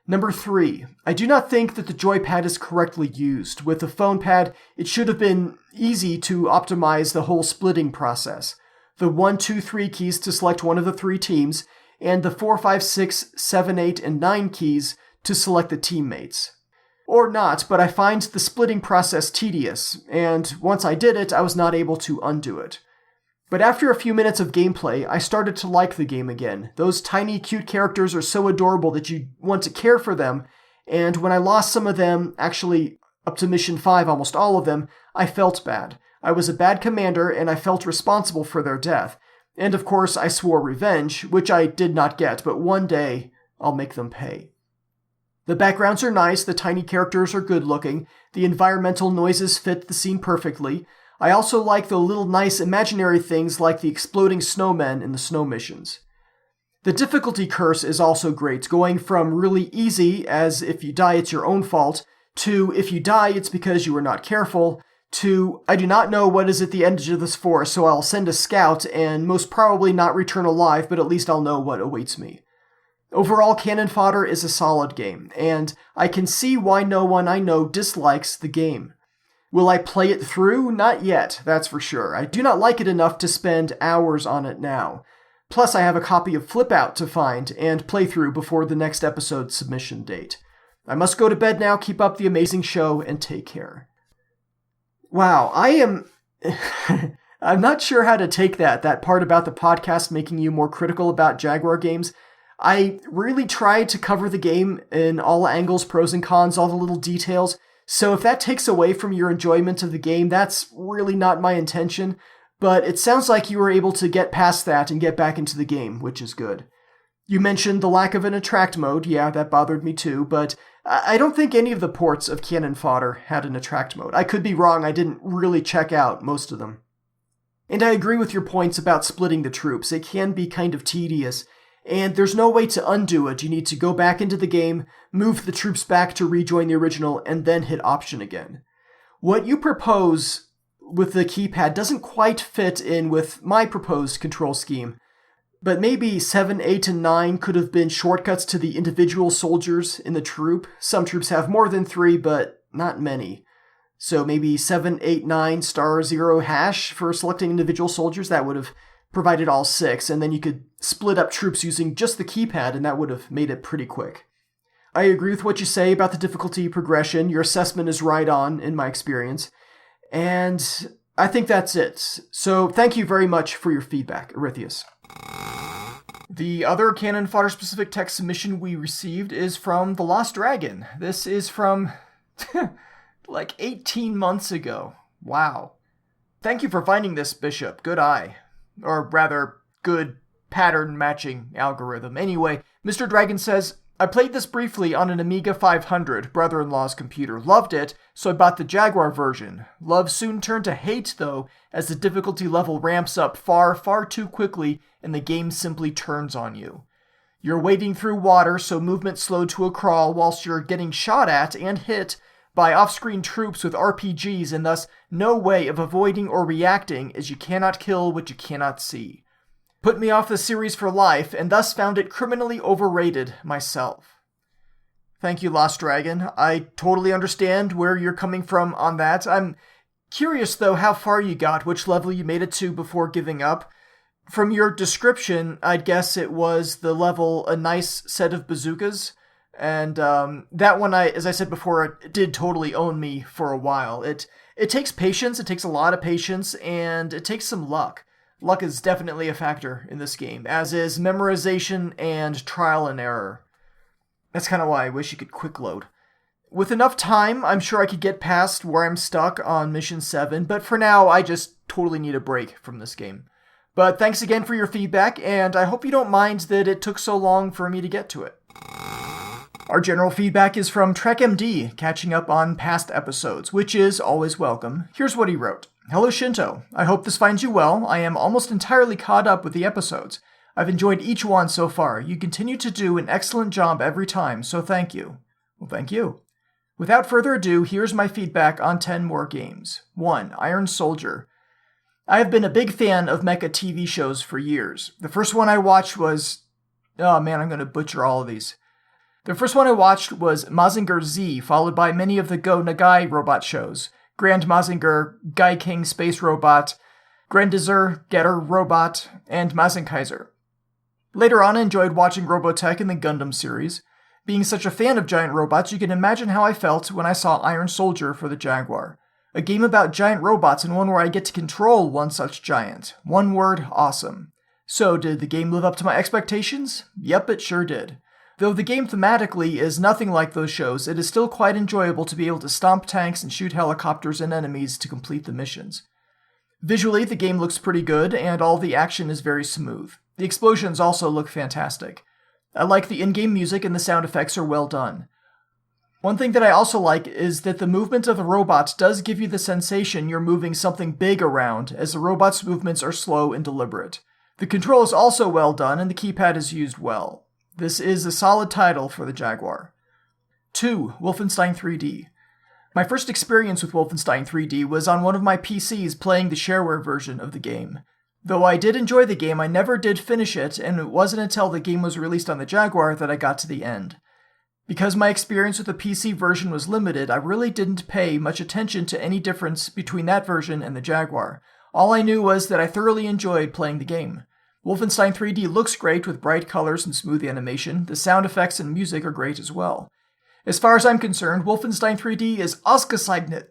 Number 3, I do not think that the joypad is correctly used. With the phone pad, it should have been easy to optimize the whole splitting process. The 1, 2, 3 keys to select one of the 3 teams, and the 4, 5, 6, 7, 8, and 9 keys to select the teammates. Or not, but I find the splitting process tedious, and once I did it, I was not able to undo it. But after a few minutes of gameplay, I started to like the game again. Those tiny, cute characters are so adorable that you want to care for them, and when I lost some of them, actually up to Mission 5, almost all of them, I felt bad. I was a bad commander, and I felt responsible for their death. And of course, I swore revenge, which I did not get, but one day, I'll make them pay. The backgrounds are nice, the tiny characters are good looking, the environmental noises fit the scene perfectly. I also like the little nice imaginary things like the exploding snowmen in the snow missions. The difficulty curse is also great, going from really easy, as if you die it's your own fault, to if you die it's because you were not careful, to I do not know what is at the end of this forest, so I'll send a scout and most probably not return alive, but at least I'll know what awaits me. Overall, Cannon Fodder is a solid game, and I can see why no one I know dislikes the game. Will I play it through? Not yet, that's for sure. I do not like it enough to spend hours on it now. Plus, I have a copy of Flip Out to find and play through before the next episode's submission date. I must go to bed now, keep up the amazing show, and take care. Wow, I am... I'm not sure how to take that part about the podcast making you more critical about Jaguar games. I really tried to cover the game in all angles, pros and cons, all the little details, so if that takes away from your enjoyment of the game, that's really not my intention, but it sounds like you were able to get past that and get back into the game, which is good. You mentioned the lack of an attract mode, yeah, that bothered me too, but I don't think any of the ports of Cannon Fodder had an attract mode. I could be wrong, I didn't really check out most of them. And I agree with your points about splitting the troops. It can be kind of tedious, and there's no way to undo it. You need to go back into the game, move the troops back to rejoin the original, and then hit Option again. What you propose with the keypad doesn't quite fit in with my proposed control scheme, but maybe 7, 8, and 9 could have been shortcuts to the individual soldiers in the troop. Some troops have more than 3, but not many. So maybe 7, 8, 9, *0# for selecting individual soldiers. That would have provided all 6, and then you could split up troops using just the keypad, and that would have made it pretty quick. I agree with what you say about the difficulty progression. Your assessment is right on, in my experience. And I think that's it. So thank you very much for your feedback, Arethius. The other Cannon Fodder specific text submission we received is from The Lost Dragon. This is from like 18 months ago. Wow. Thank you for finding this, Bishop. Good eye. Or rather, good pattern matching algorithm. Anyway, Mr. Dragon says, I played this briefly on an Amiga 500, brother-in-law's computer. Loved it, so I bought the Jaguar version. Love soon turned to hate, though, as the difficulty level ramps up far, far too quickly and the game simply turns on you. You're wading through water, so movement slowed to a crawl whilst you're getting shot at and hit by off-screen troops with RPGs, and thus no way of avoiding or reacting, as you cannot kill what you cannot see. Put me off the series for life, and thus found it criminally overrated myself. Thank you, Lost Dragon. I totally understand where you're coming from on that. I'm curious, though, how far you got, which level you made it to before giving up. From your description, I'd guess it was the level A Nice Set of Bazookas, and that one, as I said before, it did totally own me for a while. It takes patience, it takes a lot of patience, and it takes some luck. Luck is definitely a factor in this game, as is memorization and trial and error. That's kind of why I wish you could quick load. With enough time, I'm sure I could get past where I'm stuck on Mission 7, but for now, I just totally need a break from this game. But thanks again for your feedback, and I hope you don't mind that it took so long for me to get to it. Our general feedback is from TrekMD, catching up on past episodes, which is always welcome. Here's what he wrote. Hello Shinto, I hope this finds you well. I am almost entirely caught up with the episodes. I've enjoyed each one so far. You continue to do an excellent job every time, so thank you. Well, thank you. Without further ado, here's my feedback on 10 more games. 1. Iron Soldier. I have been a big fan of mecha TV shows for years. The first one I watched was... Oh man, I'm going to butcher all of these. The first one I watched was Mazinger Z, followed by many of the Go Nagai robot shows. Grand Mazinger, Gai King Space Robot, Grendizer, Getter Robot, and Mazinkaiser. Later on, I enjoyed watching Robotech in the Gundam series. Being such a fan of giant robots, you can imagine how I felt when I saw Iron Soldier for the Jaguar. A game about giant robots and one where I get to control one such giant. One word, awesome. So, did the game live up to my expectations? Yep, it sure did. Though the game thematically is nothing like those shows, it is still quite enjoyable to be able to stomp tanks and shoot helicopters and enemies to complete the missions. Visually, the game looks pretty good, and all the action is very smooth. The explosions also look fantastic. I like the in-game music and the sound effects are well done. One thing that I also like is that the movement of the robot does give you the sensation you're moving something big around, as the robot's movements are slow and deliberate. The control is also well done, and the keypad is used well. This is a solid title for the Jaguar. 2. Wolfenstein 3D. My first experience with Wolfenstein 3D was on one of my PCs playing the shareware version of the game. Though I did enjoy the game, I never did finish it, and it wasn't until the game was released on the Jaguar that I got to the end. Because my experience with the PC version was limited, I really didn't pay much attention to any difference between that version and the Jaguar. All I knew was that I thoroughly enjoyed playing the game. Wolfenstein 3D looks great with bright colors and smooth animation. The sound effects and music are great as well. As far as I'm concerned, Wolfenstein 3D is ausgezeichnet,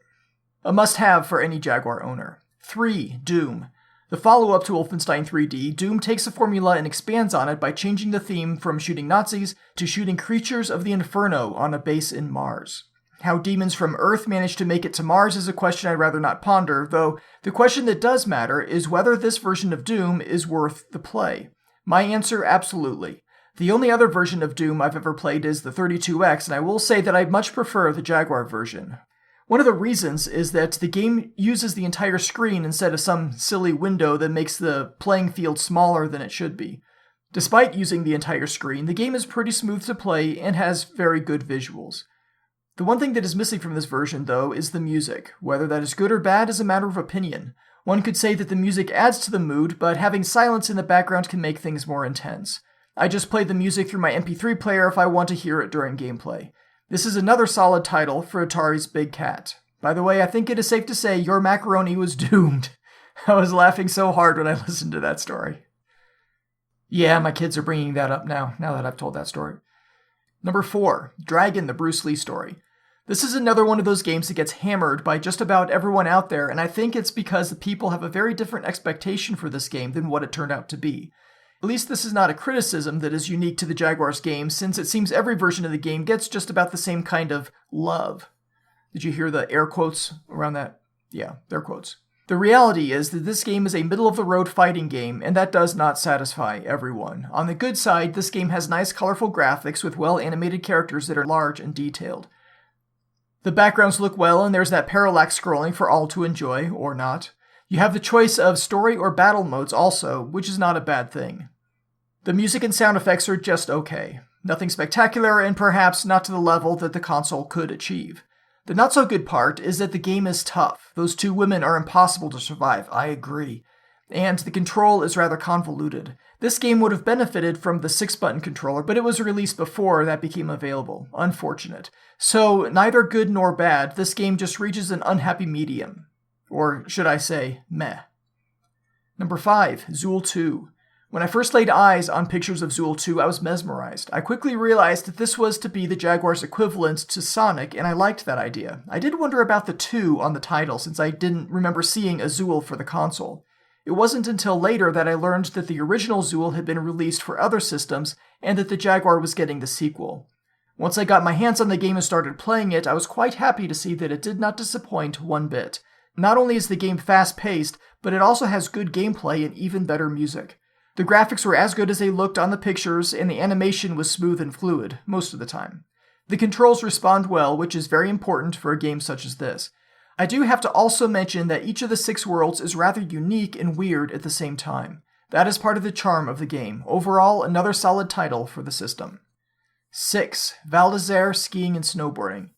a must-have for any Jaguar owner. 3. Doom. The follow-up to Wolfenstein 3D, Doom takes the formula and expands on it by changing the theme from shooting Nazis to shooting creatures of the Inferno on a base in Mars. How demons from Earth managed to make it to Mars is a question I'd rather not ponder, though the question that does matter is whether this version of Doom is worth the play. My answer, absolutely. The only other version of Doom I've ever played is the 32X, and I will say that I much prefer the Jaguar version. One of the reasons is that the game uses the entire screen instead of some silly window that makes the playing field smaller than it should be. Despite using the entire screen, the game is pretty smooth to play and has very good visuals. The one thing that is missing from this version, though, is the music. Whether that is good or bad is a matter of opinion. One could say that the music adds to the mood, but having silence in the background can make things more intense. I just play the music through my MP3 player if I want to hear it during gameplay. This is another solid title for Atari's Big Cat. By the way, I think it is safe to say your macaroni was doomed. I was laughing so hard when I listened to that story. Yeah, my kids are bringing that up now that I've told that story. Number 4, Dragon, the Bruce Lee story. This is another one of those games that gets hammered by just about everyone out there, and I think it's because the people have a very different expectation for this game than what it turned out to be. At least this is not a criticism that is unique to the Jaguar's game, since it seems every version of the game gets just about the same kind of love. Did you hear the air quotes around that? Yeah, air quotes. The reality is that this game is a middle-of-the-road fighting game, and that does not satisfy everyone. On the good side, this game has nice, colorful graphics with well-animated characters that are large and detailed. The backgrounds look well, and there's that parallax scrolling for all to enjoy, or not. You have the choice of story or battle modes also, which is not a bad thing. The music and sound effects are just okay. Nothing spectacular, and perhaps not to the level that the console could achieve. The not-so-good part is that the game is tough. Those 2 women are impossible to survive, I agree. And the control is rather convoluted. This game would have benefited from the 6-button controller, but it was released before that became available. Unfortunate. So, neither good nor bad, this game just reaches an unhappy medium. Or should I say, meh. Number 5, Zool 2. When I first laid eyes on pictures of Zool 2, I was mesmerized. I quickly realized that this was to be the Jaguar's equivalent to Sonic, and I liked that idea. I did wonder about the 2 on the title, since I didn't remember seeing a Zool for the console. It wasn't until later that I learned that the original Zool had been released for other systems, and that the Jaguar was getting the sequel. Once I got my hands on the game and started playing it, I was quite happy to see that it did not disappoint one bit. Not only is the game fast-paced, but it also has good gameplay and even better music. The graphics were as good as they looked on the pictures, and the animation was smooth and fluid, most of the time. The controls respond well, which is very important for a game such as this. I do have to also mention that each of the 6 worlds is rather unique and weird at the same time. That is part of the charm of the game. Overall, another solid title for the system. 6. Val d'Isere Skiing and Snowboarding.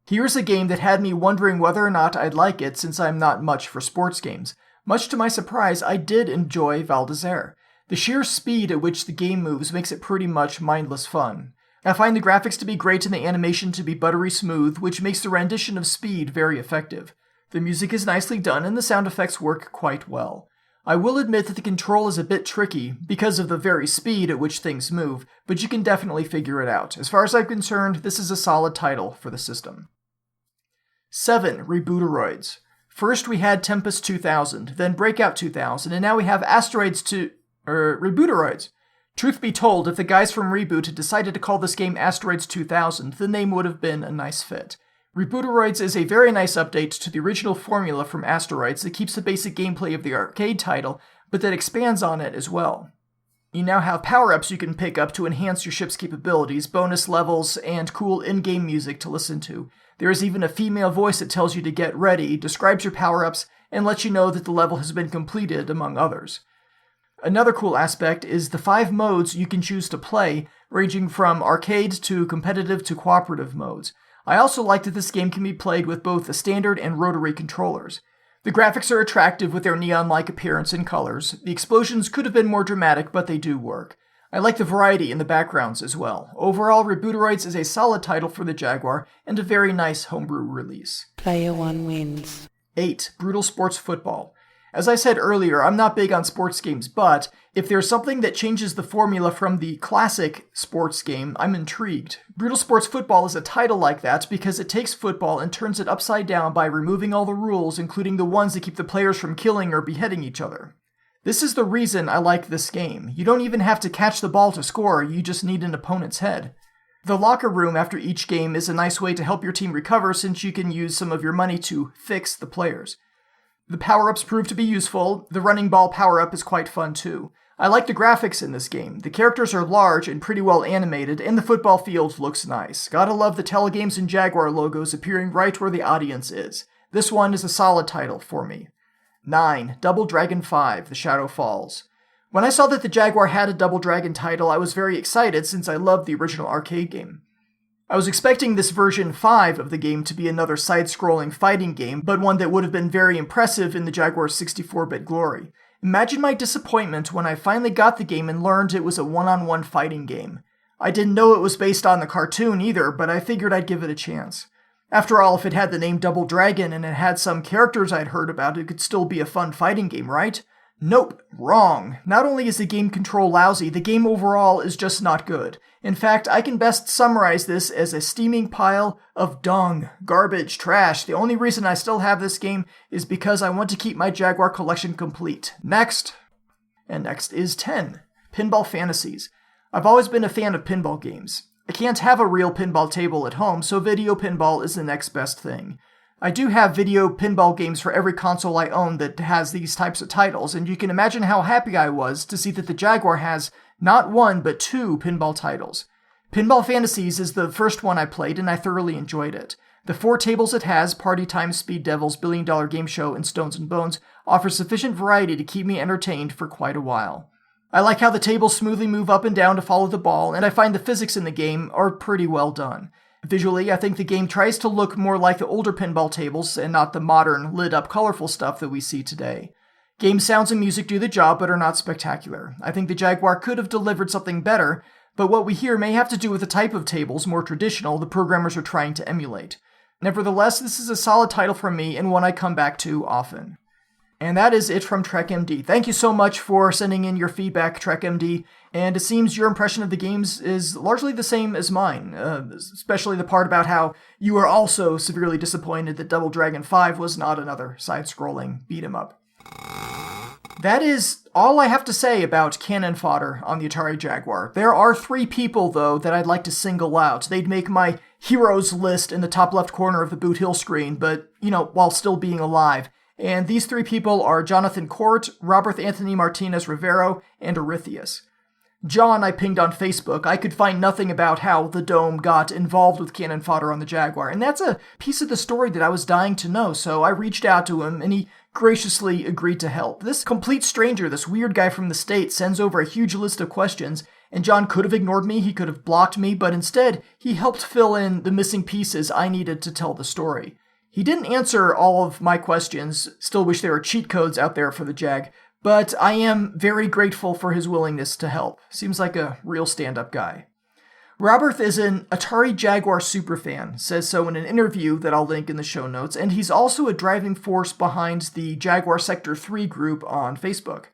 Here's a game that had me wondering whether or not I'd like it, since I'm not much for sports games. Much to my surprise, I did enjoy Val d'Isere. The sheer speed at which the game moves makes it pretty much mindless fun. I find the graphics to be great and the animation to be buttery smooth, which makes the rendition of speed very effective. The music is nicely done and the sound effects work quite well. I will admit that the control is a bit tricky because of the very speed at which things move, but you can definitely figure it out. As far as I'm concerned, this is a solid title for the system. 7. Rebooteroids. First we had Tempest 2000, then Breakout 2000, and now we have Rebooteroids. Truth be told, if the guys from Reboot had decided to call this game Asteroids 2000, the name would have been a nice fit. Rebooteroids is a very nice update to the original formula from Asteroids that keeps the basic gameplay of the arcade title, but that expands on it as well. You now have power-ups you can pick up to enhance your ship's capabilities, bonus levels, and cool in-game music to listen to. There is even a female voice that tells you to get ready, describes your power-ups, and lets you know that the level has been completed, among others. Another cool aspect is the 5 modes you can choose to play, ranging from arcade to competitive to cooperative modes. I also like that this game can be played with both the standard and rotary controllers. The graphics are attractive with their neon-like appearance and colors. The explosions could have been more dramatic, but they do work. I like the variety in the backgrounds as well. Overall, Rebooteroids is a solid title for the Jaguar and a very nice homebrew release. Player 1 wins. 8. Brutal Sports Football. As I said earlier, I'm not big on sports games, but if there's something that changes the formula from the classic sports game, I'm intrigued. Brutal Sports Football is a title like that because it takes football and turns it upside down by removing all the rules, including the ones that keep the players from killing or beheading each other. This is the reason I like this game. You don't even have to catch the ball to score, you just need an opponent's head. The locker room after each game is a nice way to help your team recover since you can use some of your money to fix the players. The power-ups prove to be useful. The running ball power-up is quite fun too. I like the graphics in this game. The characters are large and pretty well animated, and the football field looks nice. Gotta love the Telegames and Jaguar logos appearing right where the audience is. This one is a solid title for me. 9. Double Dragon 5, The Shadow Falls. When I saw that the Jaguar had a Double Dragon title, I was very excited since I loved the original arcade game. I was expecting this version 5 of the game to be another side-scrolling fighting game, but one that would have been very impressive in the Jaguar's 64-bit glory. Imagine my disappointment when I finally got the game and learned it was a one-on-one fighting game. I didn't know it was based on the cartoon either, but I figured I'd give it a chance. After all, if it had the name Double Dragon and it had some characters I'd heard about, it could still be a fun fighting game, right? Nope, wrong. Not only is the game control lousy, the game overall is just not good. In fact, I can best summarize this as a steaming pile of dung, garbage, trash. The only reason I still have this game is because I want to keep my Jaguar collection complete. Next. And next is 10. Pinball Fantasies. I've always been a fan of pinball games. I can't have a real pinball table at home, so video pinball is the next best thing. I do have video pinball games for every console I own that has these types of titles, and you can imagine how happy I was to see that the Jaguar has not one, but 2 pinball titles. Pinball Fantasies is the first one I played, and I thoroughly enjoyed it. The 4 tables it has, Party Time, Speed Devils, $1 Billion Game Show, and Stones and Bones, offer sufficient variety to keep me entertained for quite a while. I like how the tables smoothly move up and down to follow the ball, and I find the physics in the game are pretty well done. Visually, I think the game tries to look more like the older pinball tables and not the modern, lit-up, colorful stuff that we see today. Game sounds and music do the job, but are not spectacular. I think the Jaguar could have delivered something better, but what we hear may have to do with the type of tables, more traditional, the programmers are trying to emulate. Nevertheless, this is a solid title for me and one I come back to often. And that is it from TrekMD. Thank you so much for sending in your feedback, TrekMD, and it seems your impression of the games is largely the same as mine, especially the part about how you are also severely disappointed that Double Dragon 5 was not another side-scrolling beat-em-up. That is all I have to say about Cannon Fodder on the Atari Jaguar. There are 3 people, though, that I'd like to single out. They'd make my heroes list in the top left corner of the Boot Hill screen, but, while still being alive. And these 3 people are Jonathan Court, Roberth Anthony Martinez Rivero, and Arethius. John I pinged on Facebook. I could find nothing about how the Dome got involved with Cannon Fodder on the Jaguar, and that's a piece of the story that I was dying to know, so I reached out to him, and he graciously agreed to help. This complete stranger, this weird guy from the States, sends over a huge list of questions, and John could have ignored me, he could have blocked me, but instead, he helped fill in the missing pieces I needed to tell the story. He didn't answer all of my questions, still wish there were cheat codes out there for the Jag, but I am very grateful for his willingness to help. Seems like a real stand-up guy. Roberth is an Atari Jaguar superfan, says so in an interview that I'll link in the show notes, and he's also a driving force behind the Jaguar Sector 3 group on Facebook.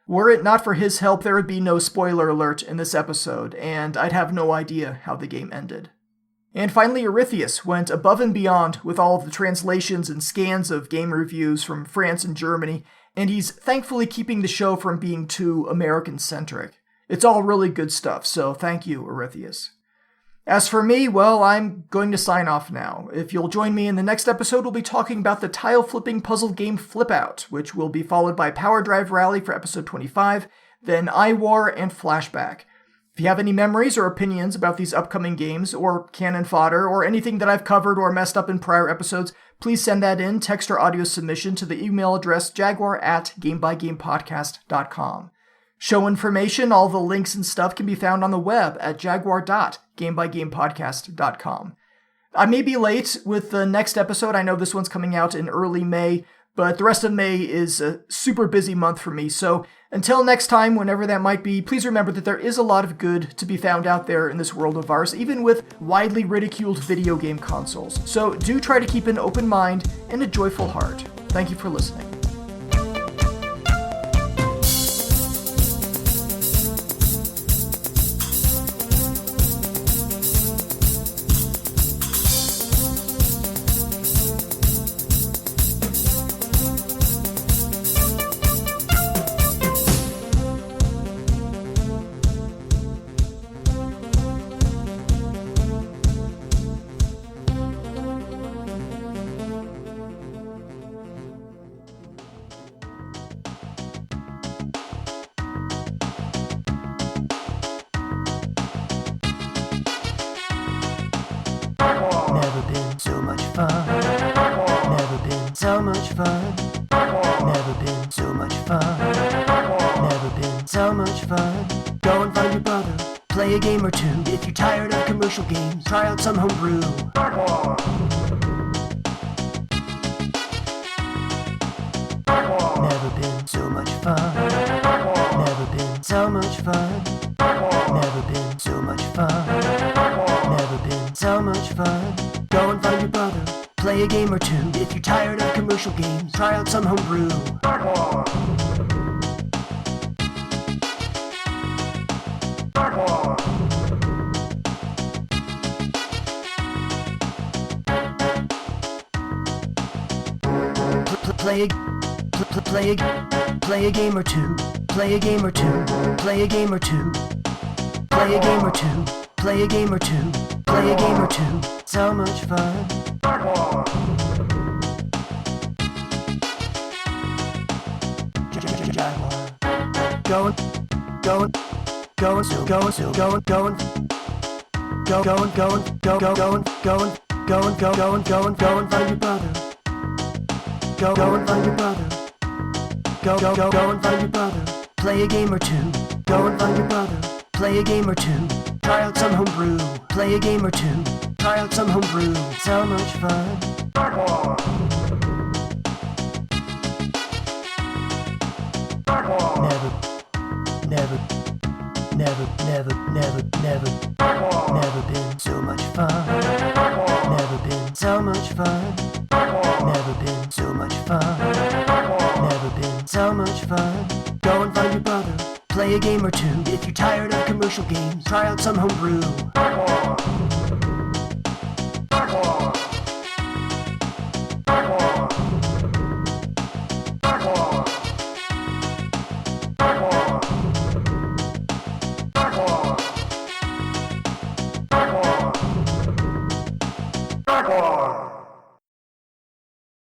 Were it not for his help, there would be no spoiler alert in this episode, and I'd have no idea how the game ended. And finally, Arethius went above and beyond with all of the translations and scans of game reviews from France and Germany, and he's thankfully keeping the show from being too American-centric. It's all really good stuff, so thank you, Arethius. As for me, well, I'm going to sign off now. If you'll join me in the next episode, we'll be talking about the tile-flipping puzzle game Flip Out, which will be followed by Power Drive Rally for episode 25, then iWar and Flashback. If you have any memories or opinions about these upcoming games, or Cannon Fodder, or anything that I've covered or messed up in prior episodes, please send that in, text or audio submission to the email address jaguar@gamebygamepodcast.com. Show information, all the links and stuff can be found on the web at jaguar.gamebygamepodcast.com. I may be late with the next episode. I know this one's coming out in early May, But the rest of May is a super busy month for me, so until next time, whenever that might be, please remember that there is a lot of good to be found out there in this world of ours, even with widely ridiculed video game consoles. So do try to keep an open mind and a joyful heart. Thank you for listening. Never been so much fun. Never been so much fun. Never been so much fun. Never been so much fun. Go and find your brother. Play a game or two. If you're tired of commercial games, try out some homebrew. Never been so much fun. Never been so much fun. Never been so much fun. Never been so much fun. Go and find your brother. Play a game or two. If you're tired of commercial games, try out some homebrew. Play a game or two. Play a game or two. Play a game or two. Play a game or two. Play a game or two. Play a game or two. So much fun. Jaguar. Going. Go and go and go and go and go and find your brother. Go and find your brother. Go and find your brother. Play a game or two. Go and find your brother. Play a game or two. Try out some homebrew. Play a game or two. Try out some homebrew. So much fun. Never been so much fun. Never been so much fun. Never been so much fun. Never been so much fun. Go and find your brother. Play a game or two. If you're tired of commercial games, try out some homebrew.